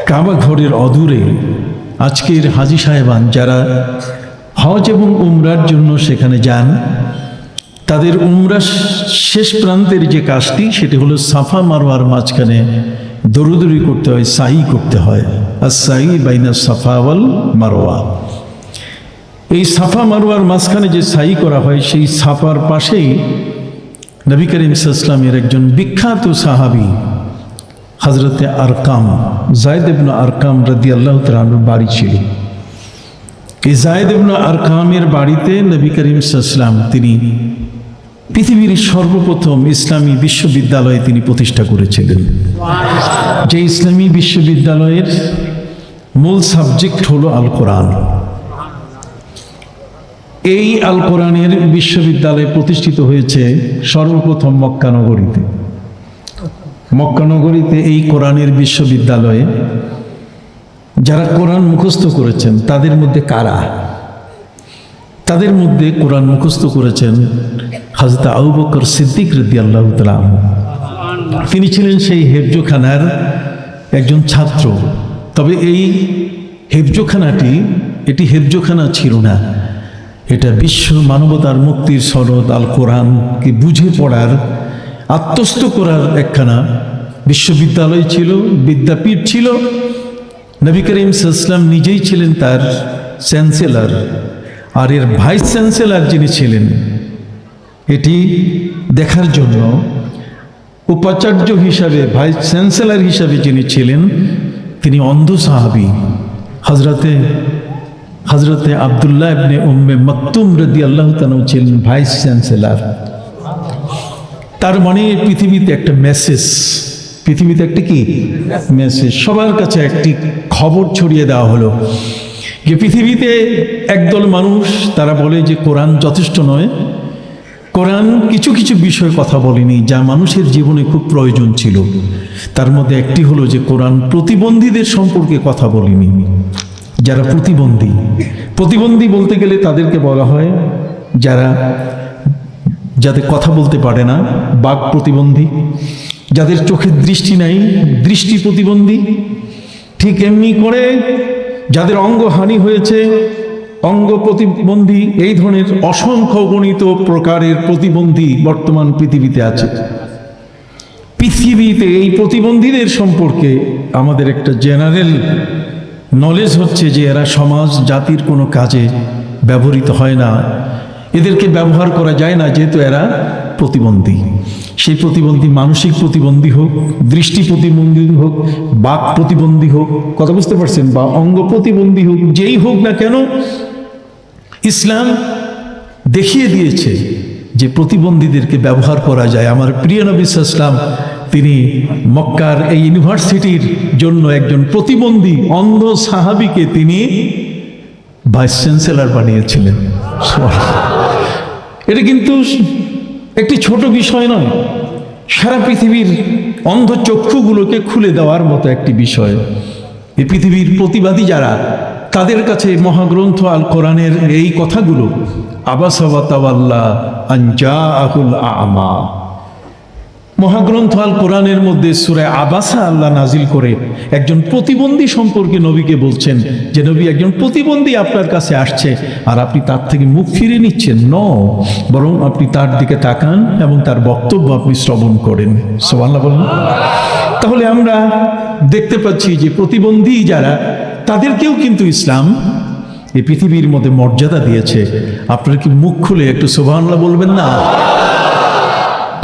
কাবা ঘরের অদূরে আজকের হাজী সাহেবান যারা হজ এবং উমরার জন্য সেখানে যান, তাদের উমরা শেষ প্রান্তের যে কাজটি সেটি হলো সাফা মারওয়ার মাঝখানে দৌড়দৌড়ি করতে হয়, সাই করতে হয়। আর সাই বাইনা সাফা ওয়াল মারওয়া, এই সাফা মারওয়ার মাঝখানে যে সাই করা হয় সেই সাফার পাশেই নবী করিম সাল্লাল্লাহু আলাইহি ওয়াসাল্লামের একজন বিখ্যাত সাহাবী হযরতে আরকাম, যায়েদ ইবনে আরকাম রাদিয়াল্লাহু তাআলা আনহুর বাড়ি ছিল। এই যায়েদ ইবনে আরকামের বাড়িতে নবী করিম সাল্লাল্লাহু আলাইহি ওয়াসাল্লাম তিনি পৃথিবীর সর্বপ্রথম ইসলামী বিশ্ববিদ্যালয় তিনি প্রতিষ্ঠা করেছিলেন। যে ইসলামী বিশ্ববিদ্যালয়ের মূল সাবজেক্ট হলো আল কোরআন। এই আল কোরআনের বিশ্ববিদ্যালয় প্রতিষ্ঠিত হয়েছে সর্বপ্রথম মক্কা নগরীতে। মক্কা নগরীতে এই কোরআনের বিশ্ববিদ্যালয়ে যারা কোরআন মুখস্থ করেছেন তাদের মধ্যে কারা? তাদের মধ্যে কোরআন মুখস্থ করেছেন হযরত আবু বকর সিদ্দিক রাদিয়াল্লাহু তাআলা আনহু। তিনি ছিলেন সেই হেফজখানার একজন ছাত্র। তবে এই হেফজখানাটি এটি হেফজখানা ছিল না, এটা বিশ্ব মানবতার মুক্তির সনদ আল কোরআনকে বুঝে পড়ার, আত্মস্থ করার একখানা বিশ্ববিদ্যালয় ছিল, বিদ্যাপীঠ ছিল। নবী করিম সাল্লাল্লাহু আলাইহি ওয়াসাল্লাম নিজেই ছিলেন তার চ্যান্সেলর, আর এর ভাইস চ্যান্সেলর যিনি ছিলেন, এটি দেখার জন্য উপাচার্য হিসাবে, ভাইস চ্যান্সেলর হিসাবে যিনি ছিলেন তিনি অন্ধ সাহাবী হজরতে আব্দুল্লাহ ইবনে উম্মে মাকতুম রাদিয়াল্লাহু তাআলা ছিলেন ভাইস চ্যান্সেলর। তার মানে পৃথিবীতে একটা মেসেজ, পৃথিবীতে একটা কি মেসেজ, সবার কাছে একটি খবর ছড়িয়ে দেওয়া হলো যে পৃথিবীতে একদল মানুষ তারা বলে যে কোরআন যথেষ্ট নয়, কোরআন কিছু কিছু বিষয়ে কথা বলেনি যা মানুষের জীবনে খুব প্রয়োজন ছিল। তার মধ্যে একটি হলো যে কোরআন প্রতিবন্ধীদের সম্পর্কে কথা বলেনি। যারা প্রতিবন্ধী বলতে গেলে তাদেরকে বলা হয় যাদের কথা বলতে পারে না, বাক প্রতিবন্ধী। যাদের চোখের দৃষ্টি নাই, দৃষ্টি প্রতিবন্ধী। ঠিক এমনি করে যাদের অঙ্গহানি হয়েছে, অঙ্গ প্রতিবন্ধী। এই ধরনের অসংখ্য গণিত প্রকারের প্রতিবন্ধী বর্তমান পৃথিবীতে আছে। পৃথিবীতে এই প্রতিবন্ধীদের সম্পর্কে আমাদের একটা জেনারেল নলেজ হচ্ছে যে এরা সমাজ জাতির কোনো কাজে ব্যবহৃত হয় না, এদেরকে ব্যবহার করা যায় না, যেহেতু এরা প্রতিবন্ধী। সেই প্রতিবন্ধী মানসিক প্রতিবন্ধী হোক, দৃষ্টি প্রতিবন্ধী হোক, বাক প্রতিবন্ধী হোক, কথা বুঝতে পারছেন, বা অঙ্গ প্রতিবন্ধী হোক, যেই হোক না কেন, ইসলাম দেখিয়ে দিয়েছে যে প্রতিবন্ধীদেরকে ব্যবহার করা যায়। আমার প্রিয় নবী সাল্লাল্লাহু আলাইহি ওয়াসাল্লাম তিনি মক্কার এই ইউনিভার্সিটির জন্য একজন প্রতিবন্ধী অন্ধ সাহাবীকে তিনি ভাইস চ্যান্সেলর বানিয়েছিলেন। এটা কিন্তু একটি ছোট বিষয় নয়, সারা পৃথিবীর অন্ধ চক্ষুগুলোকে খুলে দেওয়ার মতো একটি বিষয়। এই পৃথিবীর প্রতিবাদী যারা, তাদের কাছে মহাগ্রন্থ আল কোরআনের এই কথাগুলো, আবাসা ওয়া তাওয়াল্লা আন জাআহুল আ'মা, মহাগ্রন্থ আল কোরআনের মধ্যে সূরা আবাসা আল্লাহ নাজিল করে একজন প্রতিবন্ধী সম্পর্কে নবীকে বলছেন যে নবী, একজন প্রতিবন্ধী আপনার কাছে আসছে আর আপনি তার থেকে মুখ ফিরে নিচ্ছেন। বরং আপনি তার দিকে তাকান এবং তার বক্তব্য আপনি শ্রবণ করেন। সুবহানাল্লাহ বলেন। তাহলে আমরা দেখতে পাচ্ছি যে প্রতিবন্ধী যারা, তাদেরকেও কিন্তু ইসলাম এই পৃথিবীর মধ্যে মর্যাদা দিয়েছে। আপনারা কি মুখ খুলে একটু সুবহানাল্লাহ বলবেন না?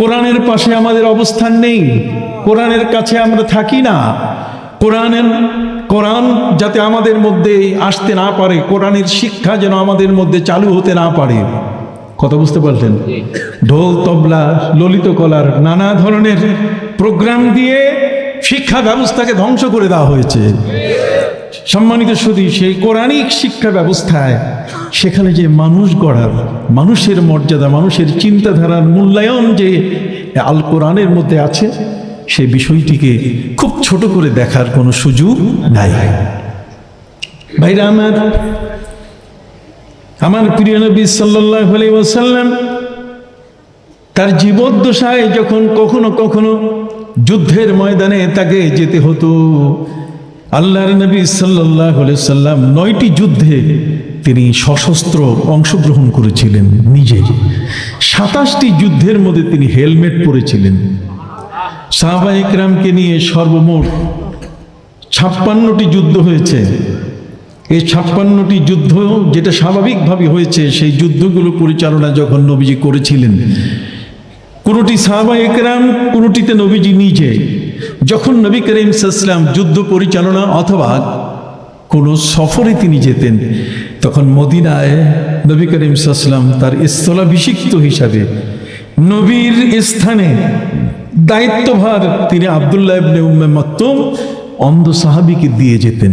কোরআনের পাশে আমাদের অবস্থান নেই, কোরআনের কাছে আমরা থাকি না। কোরআন যাতে আমাদের মধ্যে আসতে না পারে, কোরআনের শিক্ষা যেন আমাদের মধ্যে চালু হতে না পারে। কথা বুঝতে পারছেন? ঢোল, তবলা, ললিত কলার নানা ধরনের প্রোগ্রাম দিয়ে শিক্ষা ব্যবস্থাকে ধ্বংস করে দেওয়া হয়েছে। সম্মানিত সুধী, সেই কোরআনিক শিক্ষা ব্যবস্থায় সেখানে যে মানুষ গড়ার, মানুষের মর্যাদা, মানুষের চিন্তাধারার মূল্যায়ন যে আল কোরআনের মধ্যে আছে, সেই বিষয়টিকে খুব ছোট করে দেখার কোনো সুযোগ নাই। ভাইরা আমার প্রিয় নবী সাল্লাল্লাহু আলাইহি ওয়াসাল্লাম তার জীবদ্দশায় যখন কখনো কখনো যুদ্ধের ময়দানে তাকে যেতে হতো। আল্লাহর নবী সাল্লাল্লাহু আলাইহি সাল্লাম 9টি যুদ্ধে তিনি সশস্ত্র অংশগ্রহণ করেছিলেন নিজে। 27টি যুদ্ধের মধ্যে তিনি হেলমেট পরেছিলেন। সাহাবা ইকরামকে নিয়ে সর্বমোট 56টি যুদ্ধ হয়েছে। এই 56টি যুদ্ধ যেটা স্বাভাবিকভাবে হয়েছে, সেই যুদ্ধগুলো পরিচালনা যখন নবীজি করেছিলেন, কোনটি সাহাবা ইকরাম, কোনটিতে নবীজি নিজে। যখন নবী করিম সাল্লাল্লাহু আলাইহি ওয়াসাল্লাম যুদ্ধ পরিচালনা অথবা কোনো সফরে তিনি যেতেন, তখন মদিনায় নবী করিম সাল্লাল্লাহু আলাইহি ওয়াসাল্লাম তার স্থলাভিষিক্ত হিসাবে নবীর স্থানে দায়িত্বভার তিনি আব্দুল্লাহ ইবনে উম্মে মাকতুম অন্ধ সাহাবীকে দিয়ে যেতেন।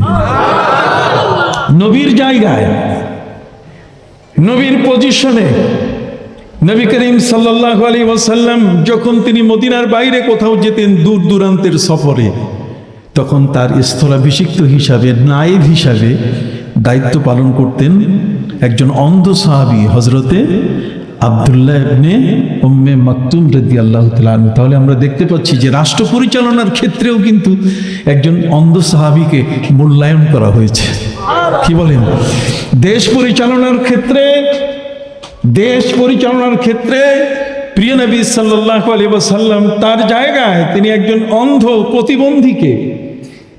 নবীর জায়গায়, নবীর পজিশনে নবী করিম সাল্লাল্লাহু আলাইহি ওয়াসাল্লাম যখন তিনি মদিনার বাইরে কোথাও যেতেন দূর দূরান্তের সফরে, তখন তার স্থলাভিষিক্ত হিসাবে, নায়েব হিসাবে দায়িত্ব পালন করতেন একজন অন্ধ সাহাবী হযরতে আব্দুল্লাহ ইবনে উম্মে মাকতুম রাদিয়াল্লাহু তাআলা আনহু। তাহলে আমরা দেখতে পাচ্ছি যে রাষ্ট্র পরিচালনার ক্ষেত্রেও কিন্তু একজন অন্ধ সাহাবীকে মূল্যায়ন করা হয়েছে। কি বলেন? দেশ পরিচালনার ক্ষেত্রে প্রিয় নবী সাল্লাল্লাহু আলাইহি ওয়াসাল্লাম তার জায়গায় তিনি একজন অন্ধ প্রতিবন্ধীকে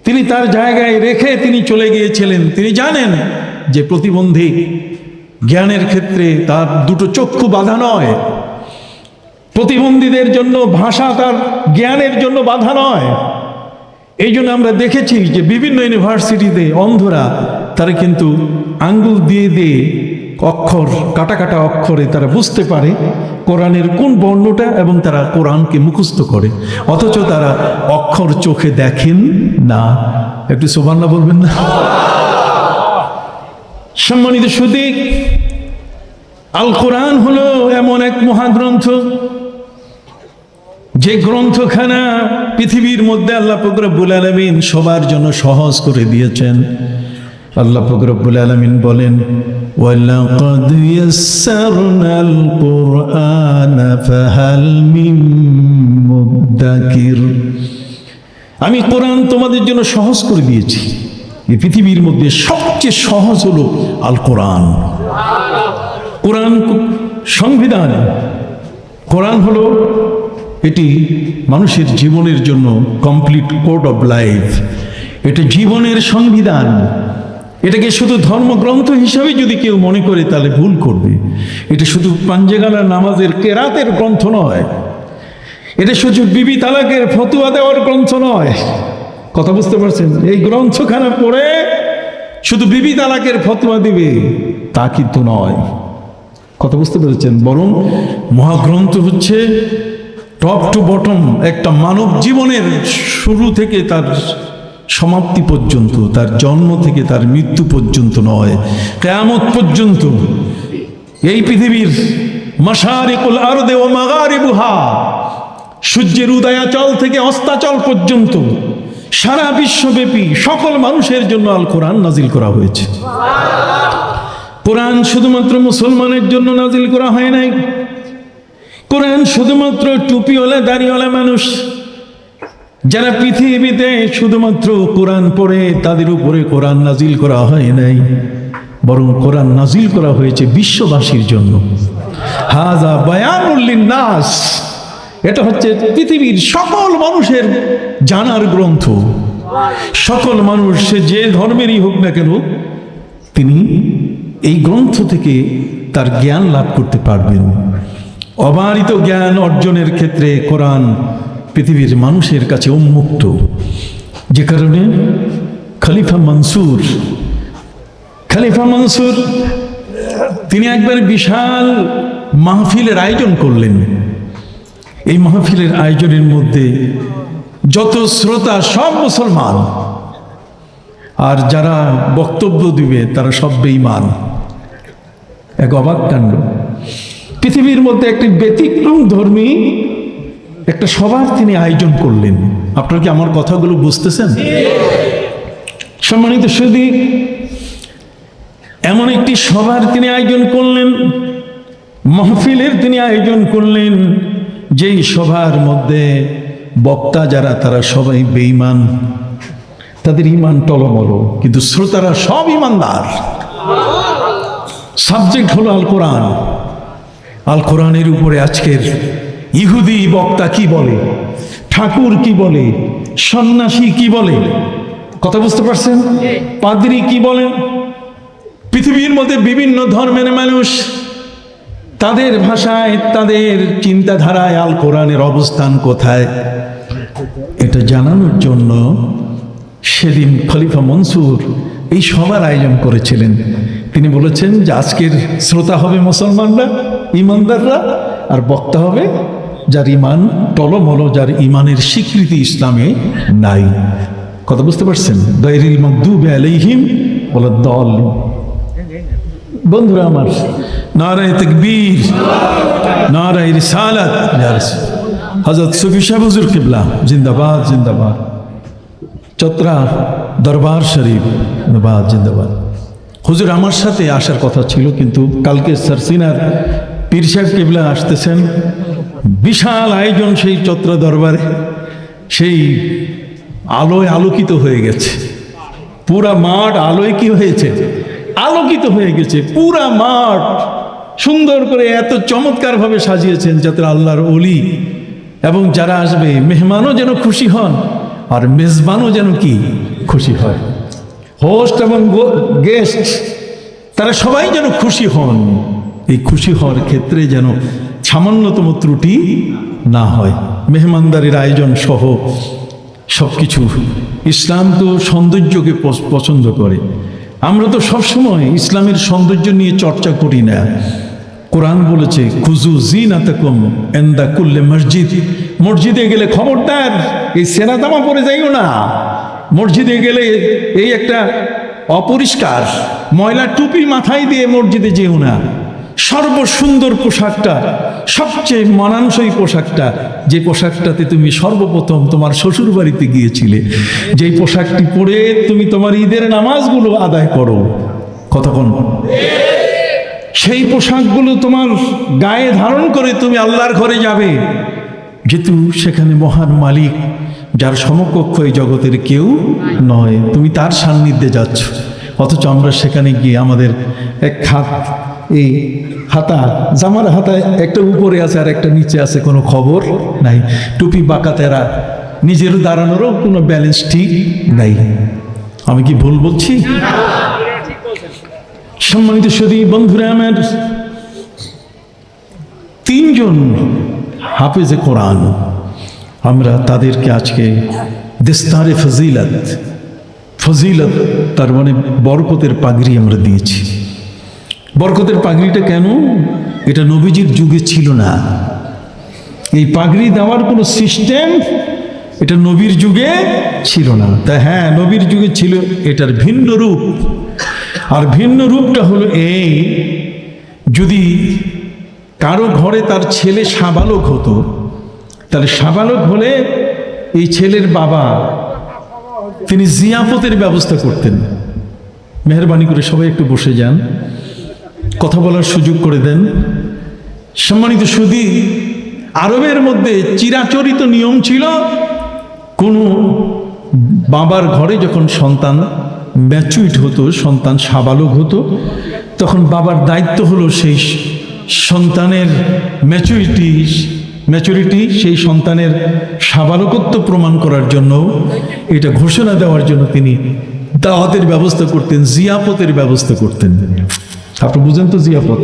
তিনি তার জায়গায় রেখে তিনি চলে গিয়েছিলেন। তিনি জানেন যে প্রতিবন্ধী জ্ঞানের ক্ষেত্রে তার দুটো চক্ষু বাধা নয়, প্রতিবন্ধীদের জন্য ভাষা তার জ্ঞানের জন্য বাধা নয়। এই জন্য আমরা দেখেছি যে বিভিন্ন ইউনিভার্সিটিতে অন্ধরা তারা কিন্তু আঙ্গুল দিয়ে দিয়ে অক্ষর, কাটা কাটা অক্ষরে তারা বুঝতে পারে কোরআনের কোন বর্ণটা, এবং তারা কোরআনকে মুখস্থ করে, অথচ তারা অক্ষর চোখে দেখেন না। একটু সুবহানাল্লাহ বলবেন না? সম্মানিত সুধী, আল কোরআন হলো এমন এক মহাগ্রন্থ, যে গ্রন্থখানা পৃথিবীর মধ্যে আল্লাহ পাক রব্বুল আলামিন সবার জন্য সহজ করে দিয়েছেন। আল্লাহ পাক রব্বুল আলামিন বলেন, ওয়ালাকাদ ইয়াসসারনাল কুরআনা ফাহাল মিন মুদ্দাকির। আমি কোরআন তোমাদের জন্য সহজ করে দিয়েছি। এই পৃথিবীর মধ্যে সবচেয়ে সহজ হলো আল কোরআন। কোরআন সংবিধান, কোরআন হলো এটি মানুষের জীবনের জন্য কমপ্লিট কোড অফ লাইফ। এটা জীবনের সংবিধান। এটাকে শুধু ধর্মগ্রন্থ হিসাবে যদি কেউ মনে করে তাহলে ভুল করবে। এটা শুধু পাঞ্জেগালা নামাজের কেরাতের গ্রন্থ নয়, এটা শুধু বিবি তালাকের ফতোয়া দেওয়ার গ্রন্থ নয়। কথা বুঝতে পারছেন? এই গ্রন্থখানা পড়ে শুধু বিবি তালাকের ফতোয়া দিবে তা কিন্তু নয়। কথা বুঝতে পেরেছেন? বরং মহাগ্রন্থ হচ্ছে টপ টু বটম একটা মানব জীবনের শুরু থেকে তার সমাপ্তি পর্যন্ত, তার জন্ম থেকে তার মৃত্যু পর্যন্ত নয়, কিয়ামত পর্যন্ত এই পৃথিবীর মাশারিকুল আরদে ওয়া মাগারিবুহা, সূর্যের উদয়াচল থেকে অস্তাচল পর্যন্ত সারা বিশ্বব্যাপী সকল মানুষের জন্য আল কোরআন নাজিল করা হয়েছে। কোরআন শুধুমাত্র মুসলমানের জন্য নাজিল করা হয় নাই। কোরআন শুধুমাত্র টুপিওয়ালা দাড়িওয়ালা মানুষ যারা পৃথিবীতে শুধুমাত্র কোরআন পড়ে তাদের উপরে কোরআন নাজিল করা হয় নাই, বরং কোরআন নাজিল করা হয়েছে বিশ্ববাসীর জন্য। হাযা বায়ানুল লিন্নাস, এটা হচ্ছে পৃথিবীর সকল মানুষের জানার গ্রন্থ। সকল মানুষ, সে যে ধর্মেরই হোক না কেন, তিনি এই গ্রন্থ থেকে তার জ্ঞান লাভ করতে পারবেন। অবারিত জ্ঞান অর্জনের ক্ষেত্রে কোরআন পৃথিবীর মানুষের কাছে উন্মুক্ত। যে কারণে খলিফা মনসুর তিনি একবার বিশাল মাহফিলের আয়োজন করলেন। এই মাহফিলের আয়োজনের মধ্যে যত শ্রোতা সব মুসলমান, আর যারা বক্তব্য দিবে তারা সব বেঈমান। এক অবাক কাণ্ড। পৃথিবীর মধ্যে একটি ব্যতিক্রম ধর্মী একটা সভার তিনি আয়োজন করলেন। আপনারা কি আমার কথাগুলো বুঝতেছেন? সম্মানিত সুধী, এমন একটি সভার তিনি আয়োজন করলেন, মাহফিলের তিনি আয়োজন করলেন, যেই সভার মধ্যে বক্তা যারা তারা সবাই বেঈমান, তাদের ইমান টলমল, কিন্তু শ্রোতারা সব ইমানদার। সাবজেক্ট হলো আল কোরআন। আল কোরআনের উপরে আজকের ইহুদি বক্তা কি বলে, ঠাকুর কি বলে, সন্ন্যাসী কি বলে, কথা বুঝতে পারছেন? পাদ্রী কি বলে, পৃথিবীর মধ্যে বিভিন্ন ধর্মের মানুষ তাদের ভাষায়, তাদের চিন্তাধারায় আল কোরআনের অবস্থান কোথায়, এটা জানানোর জন্য সেদিন খলিফা মনসুর এই সভার আয়োজন করেছিলেন। তিনি বলেছেন যে আজকের শ্রোতা হবে মুসলমানরা, ইমানদাররা, আর বক্তা হবে যার ইমান টলমল, যার ইমানের স্বীকৃতি ইসলামে নাই। কথা বুঝতে পারছেন? গায়রিল মাগদুবি আলাইহিম ওয়ালাদ-দাল্লিন। বন্ধুরা আমার, নারায়ে তাকবীর, নারায়ে রিসালাত, হযরত সুফি শাহ হুজুর কিবলা জিন্দাবাদ, জিন্দাবাদ। চত্রা দরবার শরীফ জিন্দাবাদ, জিন্দাবাদ। হুজুর আমার সাথে আসার কথা ছিল, কিন্তু কালকে সারসিনার পীর সাহেব কিবলা আসতেছেন, বিশাল আয়োজন সেই চত্রা দরবারে, সেই আলোয় আলোকিত হয়ে গেছে পুরা মাঠ। আলোয় কি হয়েছে? আলোকিত হয়ে গেছে পুরা মাঠ। সুন্দর করে এত চমৎকার ভাবে সাজিয়েছেন যাতে আল্লাহর ওলি এবং যারা আসবে মেহমানও যেন খুশি হন, আর মেজবানও যেন কি খুশি হয়। হোস্ট এবং গেস্ট তারা সবাই যেন খুশি হন। এই খুশি হওয়ার ক্ষেত্রে যেন সামান্যতম ত্রুটি না হয়। মেহমানদারির আয়োজন সহ সবকিছু। ইসলাম তো সৌন্দর্যকে পছন্দ করে। আমরা তো সবসময় ইসলামের সৌন্দর্য নিয়ে চর্চা করি না। কোরআন বলেছে খুজু জিনাতাকুম ইনদা কুল্লি মসজিদ। মসজিদে গেলে খবরদার এই সেনা জামা পরে যাইও না। মসজিদে গেলে এই একটা অপরিষ্কার ময়লা টুপি মাথায় দিয়ে মসজিদে যেও না। সর্বসুন্দর পোশাকটা, সবচেয়ে মানানসই পোশাকটা, যে পোশাকটাতে তুমি সর্বপ্রথম তোমার শ্বশুর বাড়িতে গিয়েছিলে, যেই পোশাকটি পরে তুমি তোমার ঈদের নামাজগুলো আদায় করো, কতক্ষণ সেই পোশাকগুলো তোমার গায়ে ধারণ করে তুমি আল্লাহর ঘরে যাবে, যেহেতু সেখানে মহান মালিক যার সমকক্ষ এই জগতের কেউ নয়, তুমি তার সান্নিধ্যে যাচ্ছ। অথচ আমরা সেখানে গিয়ে আমাদের এক হাত, এই হাতা, জামার হাতা একটা উপরে আছে আর একটা নিচে আছে, কোনো খবর নাই। টুপি বাঁকাতেরা, নিজের দাঁড়ানোরও কোনো ব্যালেন্স ঠিক নাই। আমি কি ভুল বলছি? সম্মানিত সুধী বন্ধুরা আমার, তিনজন হাফেজে কোরআন, আমরা তাদেরকে আজকে দেস্তারে ফজিলত, ফজিলত তার মানে বরকতের পাগড়ি আমরা দিয়েছি। বরকতের পাগড়িটা কেন? এটা নবীজির যুগে ছিল না। এই পাগড়ি দেওয়ার কোনো সিস্টেম এটা নবীর যুগে ছিল না। তা হ্যাঁ, নবীর যুগে ছিল এটার ভিন্ন রূপ। আর ভিন্ন রূপটা হলো এই, যদি কারো ঘরে তার ছেলে সাবালক হতো, তাহলে সাবালক হলে এই ছেলের বাবা তিনি জিয়াফতের ব্যবস্থা করতেন। মেহরবানি করে সবাই একটু বসে যান, কথা বলার সুযোগ করে দেন। সম্মানিত সুধী, আরবের মধ্যে চিরাচরিত নিয়ম ছিল, কোনো বাবার ঘরে যখন সন্তান ম্যাচুইড হতো, সন্তান সাবালক হতো, তখন বাবার দায়িত্ব হলো সেই সন্তানের ম্যাচুরিটি, সেই সন্তানের সাবালকত্ব প্রমাণ করার জন্য, এটা ঘোষণা দেওয়ার জন্য তিনি দাওয়াতের ব্যবস্থা করতেন, জিয়াফতের ব্যবস্থা করতেন। আপনি বুঝেন তো জিয়াফত?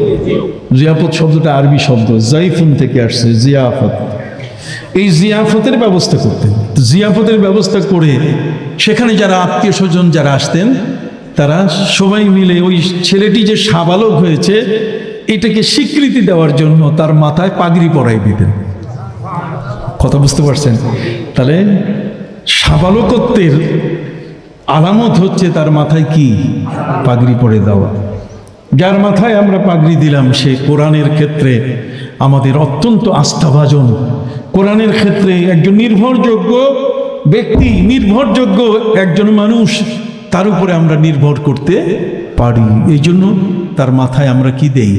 জিয়াফত শব্দটা আরবি শব্দ, জাইফুন থেকে আসছে, জিয়াফত। এই জিয়াফতের ব্যবস্থা করতেন। জিয়াফতের ব্যবস্থা করে সেখানে যারা আত্মীয় স্বজন যারা আসতেন, তারা সবাই মিলে ওই ছেলেটি যে সাবালক হয়েছে এটাকে স্বীকৃতি দেওয়ার জন্য তার মাথায় পাগড়ি পরাই দিতেন। কথা বুঝতে পারছেন? তাহলে সাবালকত্বের আলামত হচ্ছে তার মাথায় কি? পাগড়ি পরে দেওয়া। যার মাথায় আমরা পাগড়ি দিলাম সে কোরআনের ক্ষেত্রে আমাদের অত্যন্ত আস্থাভাজন, কোরআনের ক্ষেত্রে একজন নির্ভরযোগ্য ব্যক্তি, নির্ভরযোগ্য একজন মানুষ, তার উপরে আমরা নির্ভর করতে পারি। এই জন্য তার মাথায় আমরা কি দেই?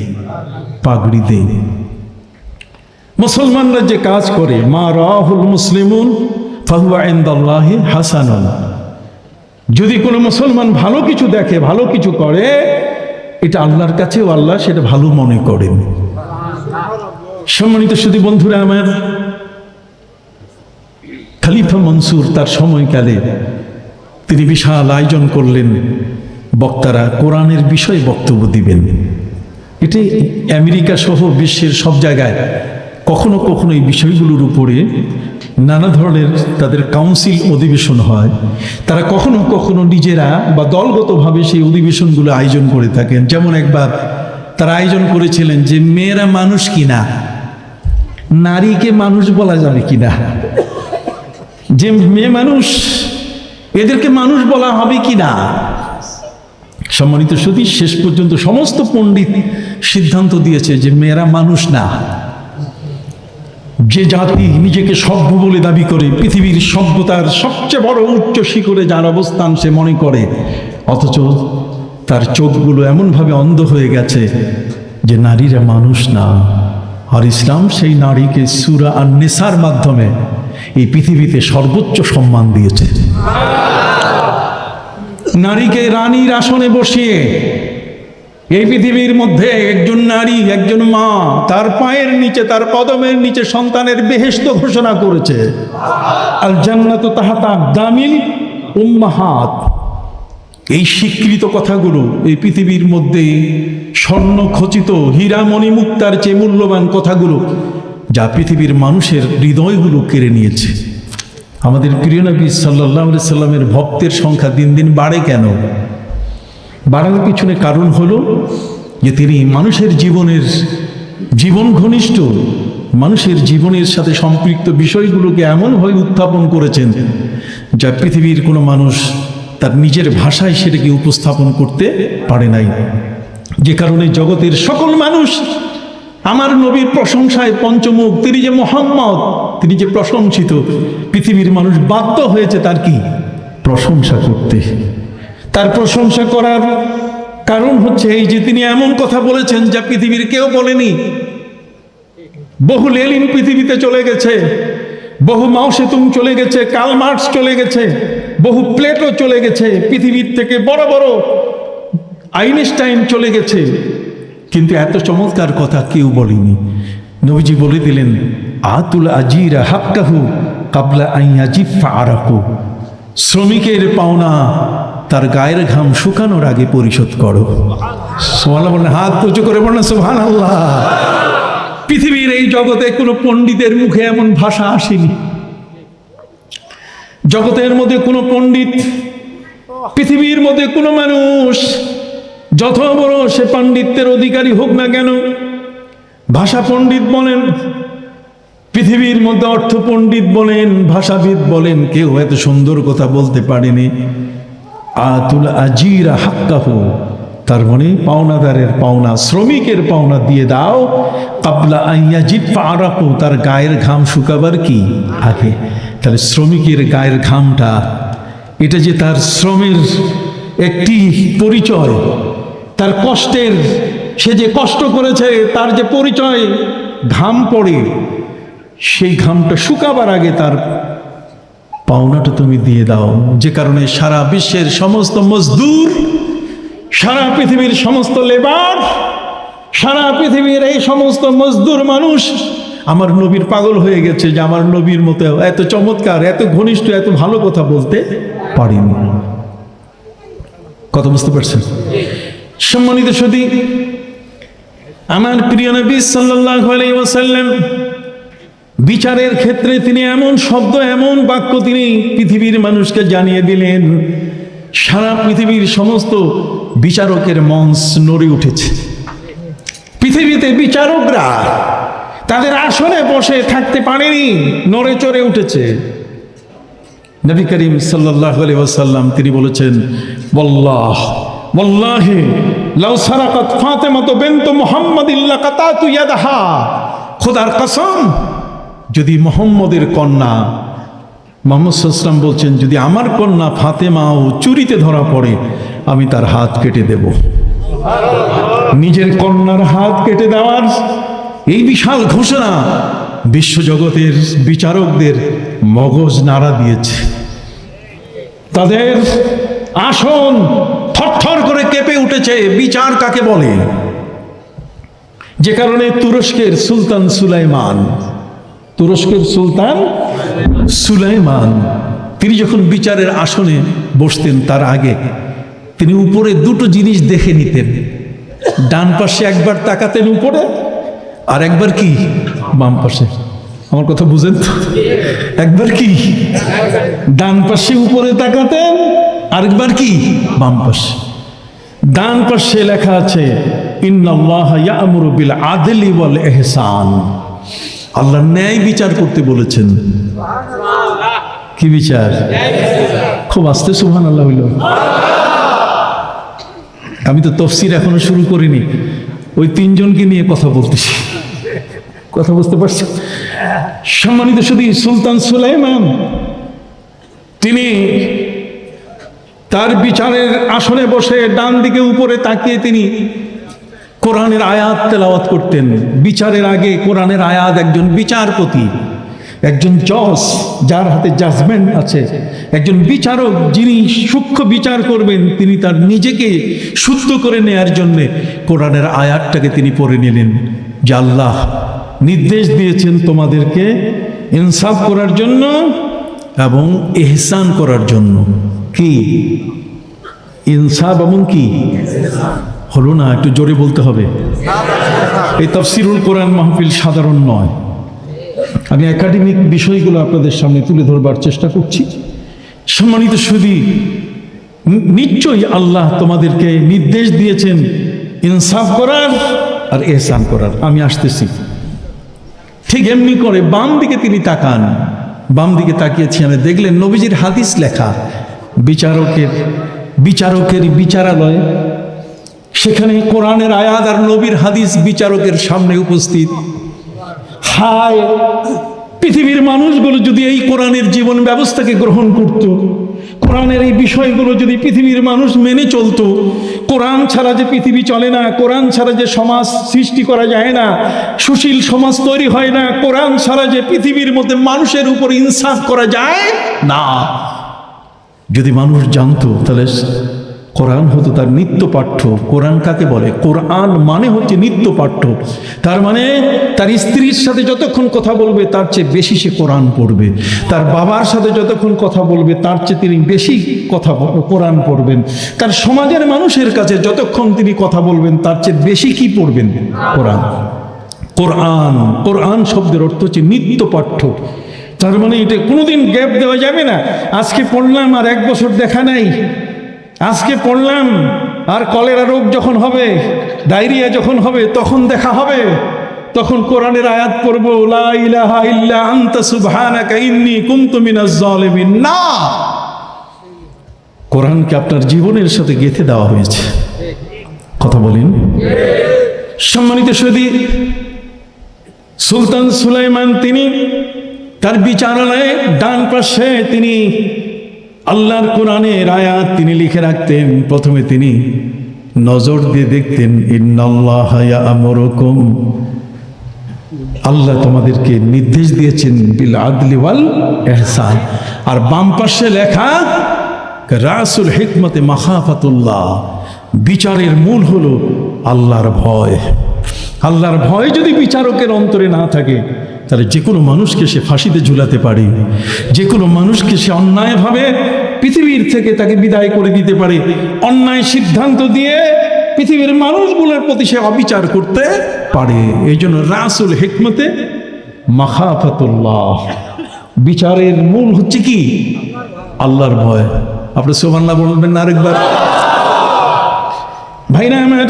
পাগড়ি দেই। মুসলমানরা যে কাজ করে, মা রাহুল মুসলিমুন ফাহুয়া ইনদাল্লাহি হাসানুন, যদি কোনো মুসলমান ভালো কিছু দেখে, ভালো কিছু করে, এটা আল্লাহর কাছেও আল্লাহ সেটা ভালো মনে করেন। সম্মানিত সুধী বন্ধুরা আমার, খলিফা মনসুর তার সময়কালে তিনি বিশাল আয়োজন করলেন, বক্তারা কোরআনের বিষয়ে বক্তব্য দিবেন। এটি আমেরিকা সহ বিশ্বের সব জায়গায় কখনো কখনো এই বিষয়গুলোর উপরে নানা ধরনের তাদের কাউন্সিল অধিবেশন হয়। তারা কখনো কখনো নিজেরা বা দলগতভাবে সেই অধিবেশনগুলো আয়োজন করে থাকেন। যেমন একবার তারা আয়োজন করেছিলেন যে মেয়েরা মানুষ কিনা, নারীকে মানুষ বলা যাবে কিনা, যে মেয়ে মানুষ এদেরকে মানুষ বলা হবে কিনা। সম্মানিত সুধী, শেষ পর্যন্ত সমস্ত পণ্ডিত সিদ্ধান্ত দিয়েছে যে মেয়েরা মানুষ না। যে জাতি নিজেকে সভ্য বলে দাবি করে, পৃথিবীর সভ্যতার সবচেয়ে বড় উচ্চ শিখরে যার অবস্থান সে মনে করে, অথচ তার চোখগুলো এমনভাবে অন্ধ হয়ে গেছে যে নারীরা মানুষ না। আর ইসলাম সেই নারীকে সূরা আন-নিসার মাধ্যমে এই পৃথিবীতে সর্বোচ্চ সম্মান দিয়েছে। নারীকে রানীর আসনে বসিয়ে এই পৃথিবীর মধ্যে একজন নারী, একজন মা, তার পায়ের নিচে, তার কদমের নিচে সন্তানের বেহেশত ঘোষণা করেছে। আল জান্নাতু তাহতা আকদামিল উম্মাহাত। এই স্বীকৃত কথাগুলো এই পৃথিবীর মধ্যে স্বর্ণ খচিত হীরা মণিমুক্তার চেয়ে মূল্যবান কথাগুলো, যা পৃথিবীর মানুষের হৃদয়গুলো কেড়ে নিয়েছে। আমাদের প্রিয় নবী সাল্লাল্লাহু আলাইহি সাল্লামের ভক্তের সংখ্যা দিন দিন বাড়ে কেন? বাড়ার পিছনে কারণ হলো যে তিনি মানুষের জীবন ঘনিষ্ঠ, মানুষের জীবনের সাথে সম্পৃক্ত বিষয়গুলোকে এমনভাবে উত্থাপন করেছেন যা পৃথিবীর কোনো মানুষ তার নিজের ভাষায় সেটাকে উপস্থাপন করতে পারে নাই। যে কারণে জগতের সকল মানুষ আমার নবীর প্রশংসায় পঞ্চমুখ, তিনি যে মুহাম্মদ, তিনি যে প্রশংসিত, পৃথিবীর মানুষ বাধ্য হয়েছে তার কি প্রশংসা করতে। তার প্রশংসা করার কারণ হচ্ছে এই যে তিনি এমন কথা বলেছেন যা পৃথিবীর কেউ বলেনি। বহু লেনিন পৃথিবীতে চলে গেছে, বহু মাও সেতুং চলে গেছে, কার্ল মার্কস চলে গেছে, বহু প্লেটো চলে গেছে, পৃথিবীর থেকে বড় বড় আইনস্টাইন চলে গেছে, কিন্তু এত চমৎকার কথা কেউ বলেনি। নবীজি বলে দিলেন, আতুল আজিরা হাক্কাহু কাবলা আইয়াজিফা আরাকু। শ্রমিকের পাওনা তার গায়ের ঘাম শুকানোর আগে পরিশোধ করো। সুবহানাল্লাহ বলেন, হাত উঁচু করে বলেন সুবহানাল্লাহ। পৃথিবীর এই জগতে কোনো পণ্ডিতের মুখে এমন ভাষা আসেনি। জগতের মধ্যে কোনো পণ্ডিত, পৃথিবীর মধ্যে কোনো মানুষ যত বড় সে পাণ্ডিত্যের অধিকারী হোক না কেন, ভাষা পণ্ডিত বলেন, পৃথিবীর মধ্যে অর্থ পণ্ডিত বলেন, ভাষাবিদ বলেন, কেউ এত সুন্দর কথা বলতে পারেনি। আতুল আজিরা হাক্কাহু, তার মানে পাওনাদারের পাওনা, শ্রমিকের পাওনা দিয়ে দাও, কাবলা আইয়াজিফা আরাকু, তার গায়ের ঘাম শুকাবার কি আগে। তাহলে শ্রমিকের গায়ের ঘামটা, এটা যে তার শ্রমের একটি পরিচয়, তার কষ্টের, সে যে কষ্ট করেছে তার যে পরিচয়, ঘাম পড়ে, সেই ঘামটা শুকাবার আগে তার পাওনাটা তুমি দিয়ে দাও। যে কারণে সারা বিশ্বের সমস্ত মজদুর, সারা পৃথিবীর সমস্ত লেবার, সারা পৃথিবীর এই সমস্ত মজদুর মানুষ আমার নবীর পাগল হয়ে গেছে যে আমার নবীর মতো এত চমৎকার, এত ঘনিষ্ঠ, এত ভালো কথা বলতে পারিনি। কথা বুঝতে পারছেন? সম্মানিত সুধী, আমার প্রিয় নবী সাল্লাল্লাহু আলাইহি ওয়াসাল্লাম বিচারের ক্ষেত্রে তিনি এমন শব্দ, এমন বাক্য তিনি পৃথিবীর মানুষকে জানিয়ে দিলেন, সারা পৃথিবীর সমস্ত বিচারকের মঞ্চ নড়ে উঠেছে। পৃথিবীতে বিচারকরা তাদের আসনে বসে থাকতে পারেনি, নড়ে চড়ে উঠেছে। নবী করিম সাল্লাল্লাহু আলাইহি ওয়াসাল্লাম তিনি বলেছেন, ওয়াল্লাহি লাউ সারাকাত ফাতিমা বিনত মুহাম্মাদিন লাকাতাতু ইয়াদাহা, খোদার কসম, যদি মুহাম্মদের কন্যা, মুহাম্মদ সাল্লাল্লাহু আলাইহি ওয়াসাল্লাম বলছেন, যদি আমার কন্যা ফাতেমাও চুরিতে ধরা পড়ে আমি তার হাত কেটে দেব। নিজের কন্যার হাত কেটে দেওয়ার এই বিশাল ঘোষণা বিশ্বজগতের বিচারকদের মগজ নাড়া দিয়েছে। তাদের আসন থরথর করে কেঁপে উঠেছে। বিচার কাকে বলে? যে কারণে তুরস্কের সুলতান সুলাইমান তিনি যখন বিচারের আসনে বসতেন তার আগে তিনি উপরে দুটো জিনিস দেখে নিতেন। ডান পাশে একবার তাকাতেন উপরে, আর একবার কি বাম পাশে। আমার কথা বুঝেন তো? একবার কি ডান পাশে উপরে তাকাতেন, আরেকবার কি বাম পাশে। ডান পাশে লেখা আছে ইন্নাল্লাহা ইয়া'মুরু বিল আদলি ওয়াল ইহসান। আল্লাহ ন্যায় বিচার করতে বলেছেন। কি বিচার? খুব আস্তে সুবহানাল্লাহ হইল। আমি তো তাফসীর এখনো শুরু করিনি, ওই তিনজনকে নিয়ে কথা বলতেছি। কথা বুঝতে পারছেন? সম্মানিত শুধু সুলতান সুলাইমান তিনি তার বিচারের আসনে বসে ডান দিকে উপরে তাকিয়ে তিনি কোরআনের আয়াত তেলাওয়াত করতেন। বিচারের আগে কোরআনের আয়াত, একজন বিচারপতি, একজন জজ যার হাতে জাজমেন্ট আছে, একজন বিচারক যিনি সূক্ষ্ম বিচার করবেন, তিনি তার নিজেকে শুদ্ধ করে নেয়ার জন্য কোরআনের আয়াতটাকে তিনি পড়ে নিলেন যে আল্লাহ নির্দেশ দিয়েছেন তোমাদেরকে ইনসাফ করার জন্য এবং ইহসান করার জন্য। কি ইনসাফ এবং কি হলো না? একটু জোরে বলতে হবে। এই তাফসিরুল কোরআন মাহফিল সাধারণ নয়। আমি একাডেমিক বিষয়গুলো আপনাদের সামনে তুলে ধরবার চেষ্টা করছি। সম্মানিত সুধী, নিশ্চয়ই আল্লাহ তোমাদেরকে নির্দেশ দিয়েছেন ইনসাফ করার আর ইহসান করার। আমি আসতেছি। ঠিক এমনি করে বাম দিকে তিনি তাকান। বাম দিকে তাকিয়েছি, আমি দেখলেন নবীজির হাদিস লেখা বিচারকের বিচারালয়, সেখানে কোরআনের আয়াত আর নবীর হাদিস বিচারকের সামনে উপস্থিত। হায়, পৃথিবীর মানুষগুলো যদি এই কোরআনের জীবন ব্যবস্থাকে গ্রহণ করত, কোরআনের এই বিষয়গুলো যদি পৃথিবীর মানুষ মেনে চলতো, কোরআন ছাড়া যে পৃথিবী চলে না, কোরআন ছাড়া যে সমাজ সৃষ্টি করা যায় না, সুশীল সমাজ তৈরি হয় না, কোরআন ছাড়া যে পৃথিবীর মধ্যে মানুষের উপর ইনসাফ করা যায় না, যদি মানুষ জানতো তাহলে কোরআন হতো তার নিত্য পাঠ্য। কোরআন কাকে বলে? কোরআন মানে হচ্ছে নিত্য পাঠ্য। তার মানে তার স্ত্রীর সাথে যতক্ষণ কথা বলবে তার চেয়ে বেশি সে কোরআন পড়বে। তার বাবার সাথে যতক্ষণ কথা বলবে তার চেয়ে তিনি বেশি কোরআন পড়বেন। তার সমাজের মানুষের কাছে যতক্ষণ তিনি কথা বলবেন তার চেয়ে বেশি কি পড়বেন? কোরআন। কোরআন কোরআন শব্দের অর্থ হচ্ছে নিত্য পাঠ্য। তার মানে এটা কোনোদিন গ্যাপ দেওয়া যাবে না। আজকে পড়লাম আর 1 বছর দেখা নাই, আজকে পড়লাম আর কলেরা রোগ যখন হবে, ডায়রিয়া যখন হবে তখন দেখা হবে, তখন কোরআনের আয়াত পড়বো, লা ইলাহা ইল্লা আনতা সুবহানাকা ইন্নী কুনতু মিনাজ জালিমিন। না, কোরআনকে আপনার জীবনের সাথে গেঁথে দেওয়া হয়েছে। কথা বলেন। সম্মানিত সুধী, সুলতান সুলাইমান তিনি তার বিচারালয়ে ডান পাশে তিনি আল্লাহর কোরআনের আয়াত তিনি লিখে রাখতেন। প্রথমে তিনি নজর দিয়ে দেখতেন ইন্নাল্লাহা ইয়া'মুরুকুম, আল্লাহ তোমাদেরকে নির্দেশ দিয়েছেন বিল আদলি ওয়াল ইহসান। আর বাম পাশে লেখা রাসুল হিকমতে মাখাফাতুল্লাহ, বিচারের মূল হলো আল্লাহর ভয়। আল্লাহর ভয় যদি বিচারকের অন্তরে না থাকে তাহলে যে কোনো মানুষকে সে ফাঁসিতে ঝুলাতে পারে, যে কোনো মানুষকে সে অন্যায়ভাবে পৃথিবীর থেকে তাকে বিদায় করে দিতে পারে, অন্যায় সিদ্ধান্ত দিয়ে পৃথিবীর মানুষগুলোর প্রতি সে অবিচার করতে পারে। এই জন্য রাসুল হিকমতে মাখাফাতুল্লাহ, বিচারের মূল হচ্ছে কি? আল্লাহর ভয়। আপনি সুবহানাল্লাহ বলবেন না আরেকবার? ভাইরা আমার,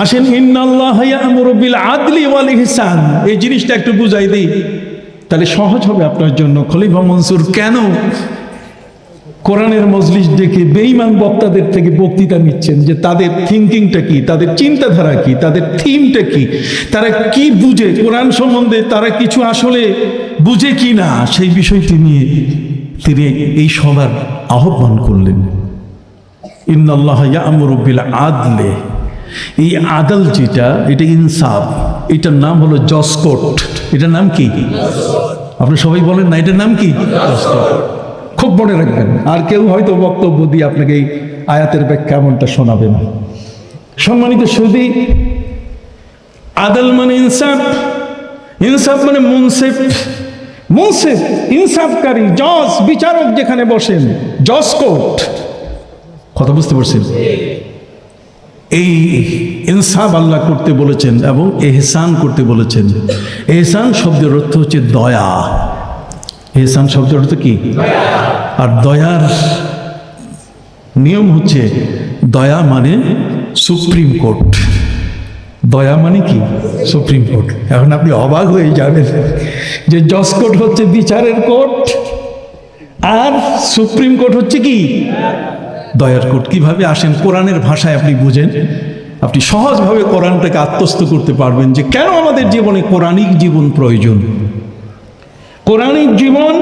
আসেন ইন্নাল্লাহা ইয়া'মুরু বিল আদলি ওয়াল ইহসান, এই জিনিসটা একটু বুঝাই দিই, তাহলে সহজ হবে আপনার জন্য। খলিফা মনসুর কেন কোরআনের মজলিস ডেকে বেঈমান বক্তাদের থেকে বক্তৃতা নিচ্ছেন, যে তাদের থিঙ্কিংটা কি, তাদের চিন্তাধারা কি, তাদের থিমটা কি, তারা কি বুঝে কোরআন সম্বন্ধে, তারা কিছু আসলে বুঝে কি না, সেই বিষয়টি নিয়ে তিনি এই সভার আহ্বান করলেন। ইন্নাল্লাহা ইয়া'মুরু বিল আদলি, এই আদল যেটা, এটা ইনসাফ। এটার নাম হলো জসকোট। এটার নাম কি? আপনি সবাই বলেন না, এটার নাম কি? জসকোট। খুব মনে রাখবেন, আর কেউ হয়তো বক্তব্য দিয়ে আপনাকে এই আয়াতের ব্যাখ্যা এমনটা শোনাবে না। সম্মানিত সুধী, আদল মানে ইনসাফ, ইনসাফ মানে মুনসিফ, মুনসিফ ইনসাফকারী, জজ বিচারক যেখানে বসেন, জসকোট। কথা বুঝতে পারছেন? এই ইনসাফ আল্লাহ করতে বলেছেন এবং এহসান করতে বলেছেন। এহসান শব্দের অর্থ হচ্ছে দয়া। এহসান শব্দের অর্থ কি? আর দয়ার নিয়ম হচ্ছে, দয়া মানে সুপ্রিম কোর্ট। দয়া মানে কি? Supreme court. এখন আপনি অবাক হয়ে যাবেন যে জজ কোর্ট হচ্ছে বিচারের কোর্ট, আর সুপ্রিম কোর্ট হচ্ছে কি? দয়ার কোর্ট। কিভাবে আসেন কোরআনের ভাষায় আপনি বুঝেন, আপনি সহজভাবে কোরআনটাকে আত্মস্থ করতে পারবেন যে কেন আমাদের জীবনে কোরআনিক জীবন প্রয়োজন। কোরআনিক জীবন,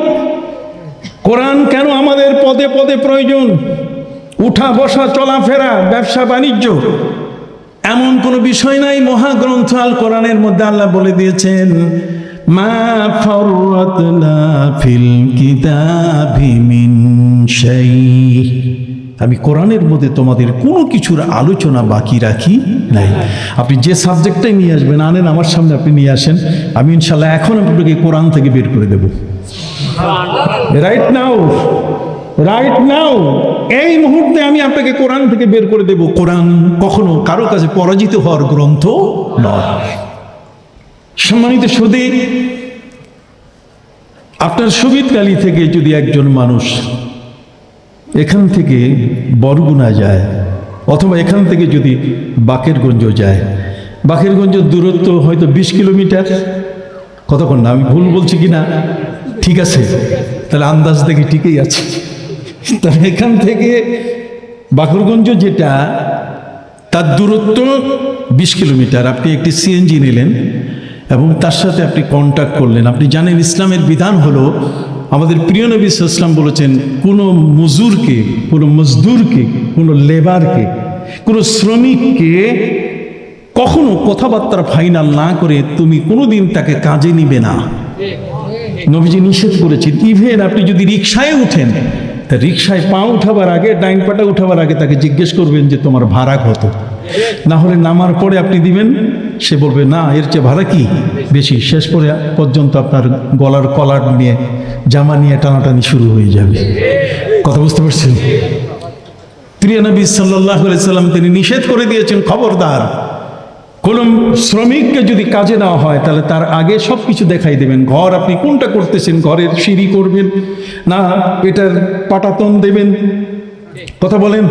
কোরআন কেন আমাদের পদে পদে প্রয়োজন। উঠা বসা চলাফেরা ব্যবসা বাণিজ্য এমন কোনো বিষয় নাই মহাগ্রন্থ আল কোরআনের মধ্যে আল্লাহ বলে দিয়েছেন, মা ফাররাতনা ফিল কিতাবি মিন শাই। আমি কোরআনের মধ্যে তোমাদের কোনো কিছুর আলোচনা বাকি রাখি নাই। আপনি যে সাবজেক্টটাই নিয়ে আসবেন, আনেন আমার সামনে, আপনি নিয়ে আসেন, আমি ইনশাল্লাহ এখন আপনাকে কোরআন থেকে বের করে দেব। রাইট নাও, রাইট নাও, এই মুহূর্তে আমি আপনাকে কোরআন থেকে বের করে দেব। কোরআন কখনো কারো কাছে পরাজিত হওয়ার গ্রন্থ নয়। সম্মানিত সুধী, আপনার সুবিদকালী থেকে যদি একজন মানুষ এখান থেকে বরগুনা যায়, অথবা এখান থেকে যদি বাকেরগঞ্জ যায়, বাকেরগঞ্জের দূরত্ব হয়তো 20 কিলোমিটার, কতক্ষণ না, আমি ভুল বলছি কিনা? ঠিক আছে, তাহলে আন্দাজ দেখি ঠিকই আছে। তাহলে এখান থেকে বাকেরগঞ্জ যেটা, তার দূরত্ব 20 কিলোমিটার। আপনি একটি সিএনজি নিলেন এবং তার সাথে আপনি কন্ট্যাক্ট করলেন। আপনি জানেন ইসলামের বিধান হলো, আমাদের প্রিয় নবী সাল্লাল্লাহু আলাইহি ওয়াসাল্লাম বলেছেন, কোনো মজুরকে, কোনো মজদুরকে, কোনো লেবারকে, কোনো শ্রমিককে কখনো কথাবার্তা ফাইনাল না করে তুমি কোনোদিন তাকে কাজে নিবে না। নবীজি নিষেধ করেছেন। ইভেন আপনি যদি রিকশায় উঠেন, তা রিকশায় পা উঠাবার আগে, ডাইন পাটা উঠাবার আগে তাকে জিজ্ঞেস করবেন যে তোমার ভাড়া কত। না হলে নামার পরে আপনি দিবেন, সে বলবে না, এর চেয়ে ভাড়া কি বেশি। শেষ পরে পর্যন্ত আপনার গলার কলার নিয়ে, জামা নিয়ে টানাটানি শুরু হয়ে যাবে। কথা বুঝতে পারছেন? প্রিয় নবী সাল্লাল্লাহু আলাইহি সাল্লাম তিনি নিষেধ করে দিয়েছেন, খবরদার, কোন শ্রমিককে যদি কাজে নেওয়া হয় তাহলে তার আগে সব কিছু দেখাই দেবেন। ঘর আপনি কোনটা করতেছেন, ঘরের সিঁড়ি করবেন না এটার পাটাতন দেবেন, কথা বলেন,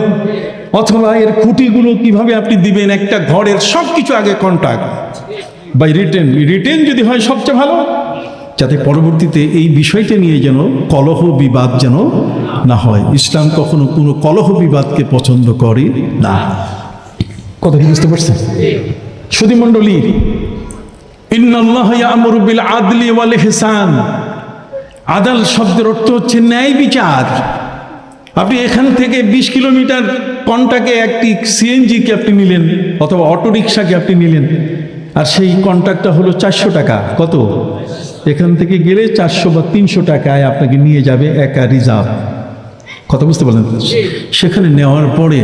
অথবা এর খুঁটিগুলো কিভাবে আপনি দিবেন, একটা ঘরের সব কিছু আগে কন্ট্যাক্ট বাই রিটেন। রিটেন যদি হয় সবচেয়ে ভালো, যাতে পরবর্তীতে এই বিষয়টা নিয়ে যেন কলহ বিবাদ যেন না হয়। ইসলাম কখনো কোনো কলহ বিবাদকে পছন্দ করে না। কথা কি বুঝতে পারছেন? সুধী মণ্ডলী, ইন্নাল্লাহা ইয়া'মুরু বিল আদলি ওয়াল ইহসান। আদাল শব্দের অর্থ হচ্ছে ন্যায় বিচার। আপনি এখান থেকে 20 কিলোমিটার কন্টাকে একটি সিএনজিকে আপনি নিলেন, অথবা অটোরিকশাকে আপনি নিলেন, আর সেই কন্ট্রাক্টটা হলো 400 টাকা। কত? এখান থেকে গেলে 400 বা 300 টাকায় আপনাকে নিয়ে যাবে একা রিজার্ভ। কথা বুঝতে পারলেন? সেখানে নেওয়ার পরে